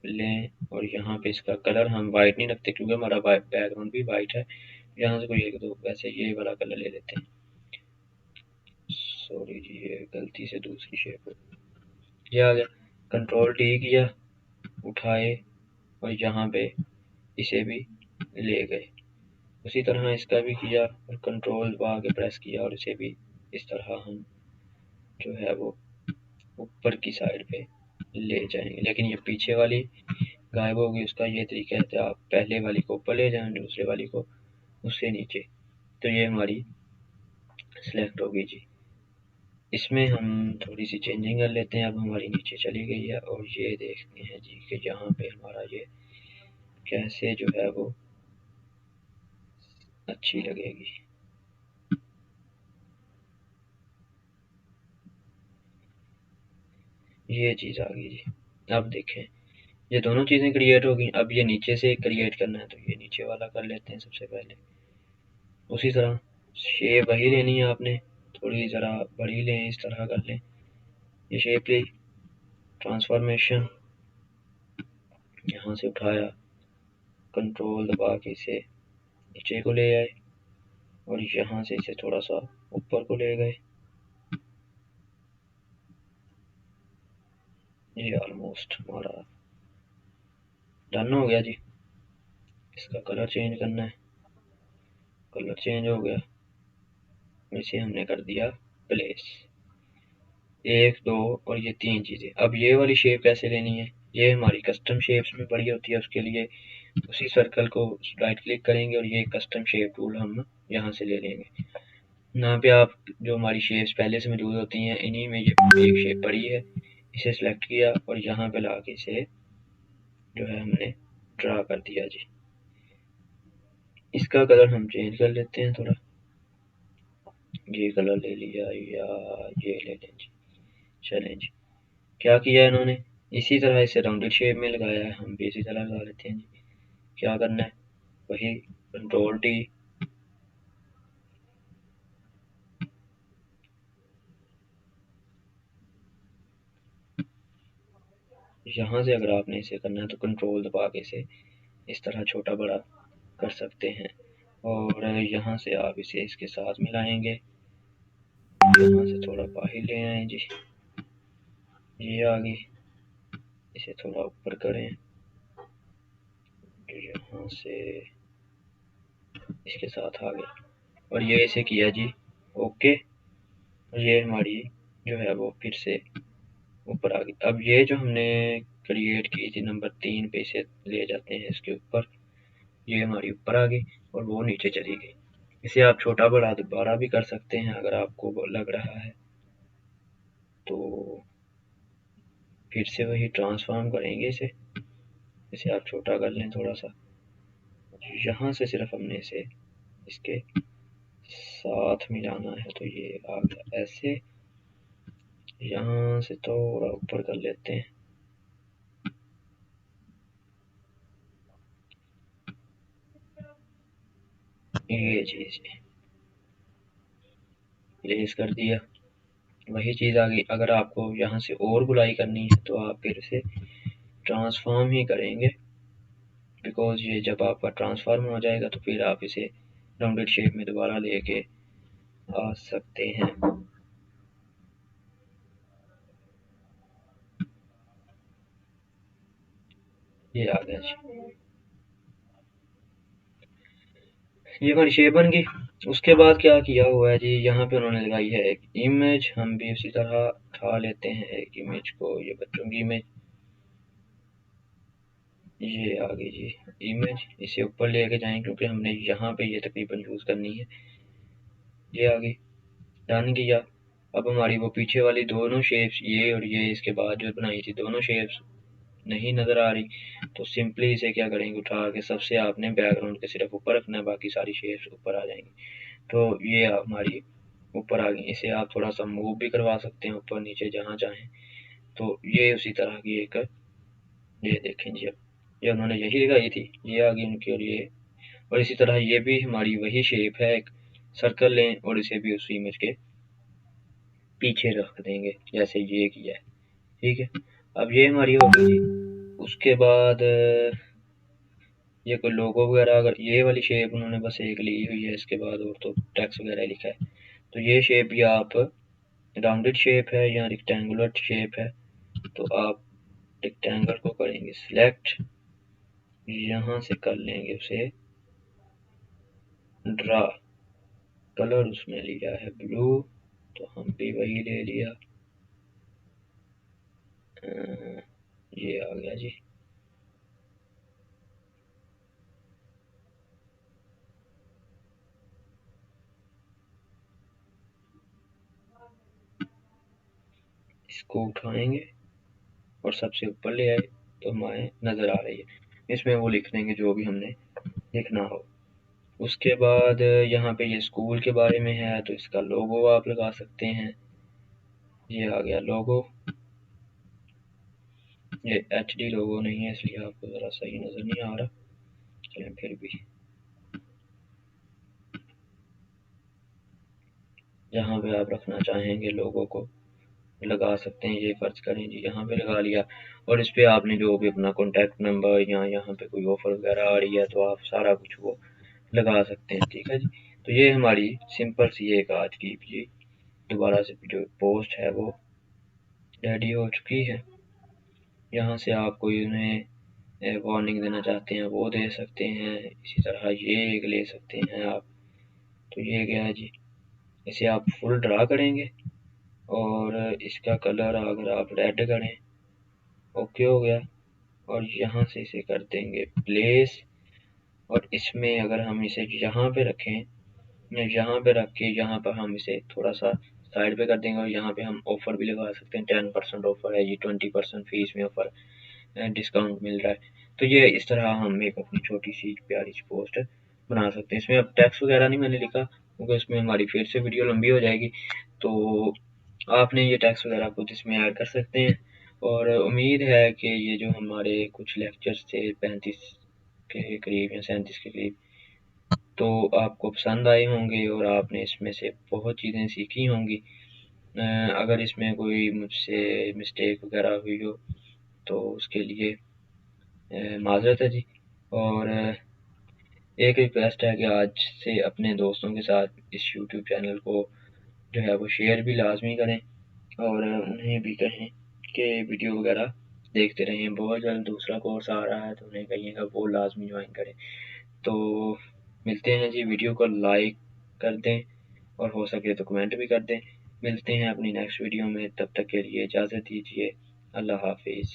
लें, और यहाँ पे इसका कलर हम वाइट नहीं रखते क्योंकि हमारा बैकग्राउंड भी वाइट है। यहाँ से कोई एक दो वैसे ये वाला कलर ले लेते हैं। सॉरी जी, ये गलती से दूसरी शेप ये आ गया। कंट्रोल टी किया, उठाए और यहाँ पे इसे भी ले गए। उसी तरह इसका भी किया और कंट्रोल दबा के प्रेस किया, और इसे भी इस तरह हम जो है वो ऊपर की साइड पे ले जाएंगे। लेकिन ये पीछे वाली गायब होगी, उसका ये तरीका है कि आप पहले वाली को ऊपर ले जाएं, दूसरे वाली को उससे नीचे। तो ये हमारी सिलेक्ट होगी जी। इसमें हम थोड़ी सी चेंजिंग कर लेते हैं। अब हमारी नीचे चली गई है, और ये देखते हैं जी कि यहाँ पे हमारा ये कैसे जो है वो अच्छी लगेगी। ये चीज़ आ गई जी। अब देखें ये दोनों चीज़ें क्रिएट हो गई। अब ये नीचे से क्रिएट करना है, तो ये नीचे वाला कर लेते हैं सबसे पहले। उसी तरह शेप वही लेनी है आपने, थोड़ी ज़रा बड़ी लें, इस तरह कर लें। ये शेप ली, ट्रांसफॉर्मेशन, यहाँ से उठाया, कंट्रोल दबा के इसे नीचे को ले आए, और यहाँ से इसे थोड़ा सा ऊपर को ले गए। ये ऑलमोस्ट हमारा डन हो गया जी। इसका कलर चेंज करना है, कलर चेंज हो गया, इसे हमने कर दिया प्लेस। 1 2 और ये 3 चीज़ें। अब ये वाली शेप कैसे लेनी है, ये हमारी कस्टम शेप्स में पड़ी होती है। उसके लिए उसी सर्कल को राइट क्लिक करेंगे, और ये कस्टम शेप टूल हम यहाँ से ले लेंगे। यहाँ पे आप जो हमारी शेप्स पहले से मौजूद होती हैं, इन्हीं में ये एक शेप पड़ी है, इसे सिलेक्ट किया और यहाँ पे ला के इसे जो है हमने ड्रा कर दिया जी। इसका कलर हम चेंज कर लेते हैं थोड़ा, ये कलर ले लिया या ये ले लें जी। चलें जी, क्या किया इन्होंने, इसी तरह इसे राउंडेड शेप में लगाया है, हम भी इसी तरह लगा लेते हैं जी। क्या करना है, वही कंट्रोल टी, यहाँ से अगर आपने इसे करना है तो कंट्रोल दबा के इसे इस तरह छोटा बड़ा कर सकते हैं। और यहाँ से आप इसे इसके साथ मिलाएंगे, यहाँ से थोड़ा बाहर ले आए जी, ये आगे, इसे थोड़ा ऊपर करें, यहाँ से इसके साथ आ गए और ये इसे किया जी ओके। ये हमारी जो है वो फिर से ऊपर आ गई। अब ये जो हमने क्रिएट की थी नंबर 3 पे इसे ले जाते हैं इसके ऊपर, ये हमारी ऊपर आ गई और वो नीचे चली गई। इसे आप छोटा बड़ा दोबारा भी कर सकते हैं अगर आपको वो लग रहा है तो। फिर से वही ट्रांसफॉर्म करेंगे इसे आप छोटा कर लें थोड़ा सा, यहाँ से सिर्फ हमने इसे इसके साथ मिलाना है तो ये आ गया ऐसे, यहाँ से थोड़ा ऊपर कर लेते हैं, ये चीज़ प्लेस कर दिया, वही चीज़ आ गई। अगर आपको यहाँ से और गुलाई करनी है तो आप फिर से ट्रांसफॉर्म ही करेंगे, बिकॉज ये जब आपका ट्रांसफॉर्म हो जाएगा तो फिर आप इसे राउंडेड शेप में दोबारा लेके आ सकते हैं। ये आ गया जी, ये हमारी शेप बन गई। उसके बाद क्या किया हुआ है जी, यहाँ पे उन्होंने लगाई है एक इमेज, हम भी उसी तरह उठा लेते हैं एक इमेज को, ये बच्चों की इमेज, ये आ गई जी इमेज, इसे ऊपर लेके जाएं क्योंकि हमने यहाँ पे ये तकरीबन यूज़ करनी है। ये आ गई, डन किया। अब हमारी वो पीछे वाली दोनों शेप्स, ये और ये इसके बाद जो बनाई थी, दोनों शेप्स नहीं नज़र आ रही, तो सिंपली इसे क्या करेंगे, उठा के सबसे आपने बैकग्राउंड के सिर्फ ऊपर रखना है, बाकी सारी शेप्स ऊपर आ जाएंगी। तो ये हमारी ऊपर आ गई। इसे आप थोड़ा सा मूव भी करवा सकते हैं ऊपर नीचे जहाँ चाहें। तो ये उसी तरह की एक, ये देखें जी, अब ये उन्होंने यही लगाई थी, ये आ गई उनकी, और इसी तरह ये भी हमारी वही शेप है, एक सर्कल लें और इसे भी उस इमेज के पीछे रख देंगे जैसे ये किया है। ठीक है, अब ये हमारी हो गई जी। उसके बाद ये कोई लोगो वगैरह, अगर ये वाली शेप उन्होंने बस एक ली हुई है, इसके बाद और तो टेक्स्ट वगैरह लिखा है, तो ये शेप भी आप, राउंडेड शेप है या रेक्टेंगुलर शेप है, तो आप रेक्टेंगल को करेंगे सिलेक्ट, यहाँ से कर लेंगे उसे ड्रा, कलर उसमें लिया है ब्लू, तो हम भी वही ले लिया, ये आ गया जी। इसको उठाएंगे और सबसे ऊपर ले आए तो हमारे नज़र आ रही है, इसमें वो लिख देंगे जो भी हमने लिखना हो। उसके बाद यहाँ पे ये स्कूल के बारे में है तो इसका लोगो आप लगा सकते हैं, ये आ गया लोगो, ये HD लोगो नहीं है इसलिए आपको ज़रा सही नज़र नहीं आ रहा, चलें फिर भी जहाँ पे आप रखना चाहेंगे लोगों को लगा सकते हैं। ये फ़र्ज़ करें जी यहाँ पे लगा लिया, और इस पे आपने जो भी अपना कॉन्टैक्ट नंबर या यहाँ पे कोई ऑफ़र वगैरह आ रही है तो आप सारा कुछ वो लगा सकते हैं। ठीक है जी, तो ये हमारी सिंपल सी एक आज की जी दोबारा से जो पोस्ट है वो रेडी हो चुकी है। यहाँ से आप कोई उन्हें वार्निंग देना चाहते हैं वो दे सकते हैं, इसी तरह ये एक ले सकते हैं आप। तो ये क्या है जी, इसे आप फुल ड्रा करेंगे और इसका कलर अगर आप रेड करें, ओके हो गया, और यहाँ से इसे कर देंगे प्लेस, और इसमें अगर हम इसे यहाँ पे रखें, यहाँ पे रख के यहाँ पर हम इसे थोड़ा सा साइड पे कर देंगे, और यहाँ पे हम ऑफ़र भी लगा सकते हैं, 10% ऑफ़र है, ये 20% फीस में ऑफ़र डिस्काउंट मिल रहा है। तो ये इस तरह हम एक अपनी छोटी सी प्यारी सी पोस्ट बना सकते हैं। इसमें अब टैक्स वगैरह नहीं मैंने लिखा, क्योंकि इसमें हमारी फिर से वीडियो लंबी हो जाएगी। तो आपने ये टैक्स वगैरह खुद इसमें ऐड कर सकते हैं। और उम्मीद है कि ये जो हमारे कुछ लेक्चर्स थे 35 के करीब या 37 के करीब, तो आपको पसंद आए होंगे और आपने इसमें से बहुत चीज़ें सीखी होंगी। अगर इसमें कोई मुझसे मिस्टेक वगैरह हुई हो तो उसके लिए माज़रत है जी। और एक रिक्वेस्ट है कि आज से अपने दोस्तों के साथ इस यूट्यूब चैनल को जो है वो शेयर भी लाजमी करें और उन्हें भी कहें कि वीडियो वगैरह देखते रहें। बहुत जल्द दूसरा कोर्स आ रहा है तो उन्हें कहिएगा वो लाजमी ज्वाइन करें। तो मिलते हैं जी, वीडियो को लाइक कर दें और हो सके तो कमेंट भी कर दें। मिलते हैं अपनी नेक्स्ट वीडियो में, तब तक के लिए इजाज़त दीजिए। अल्लाह हाफिज़।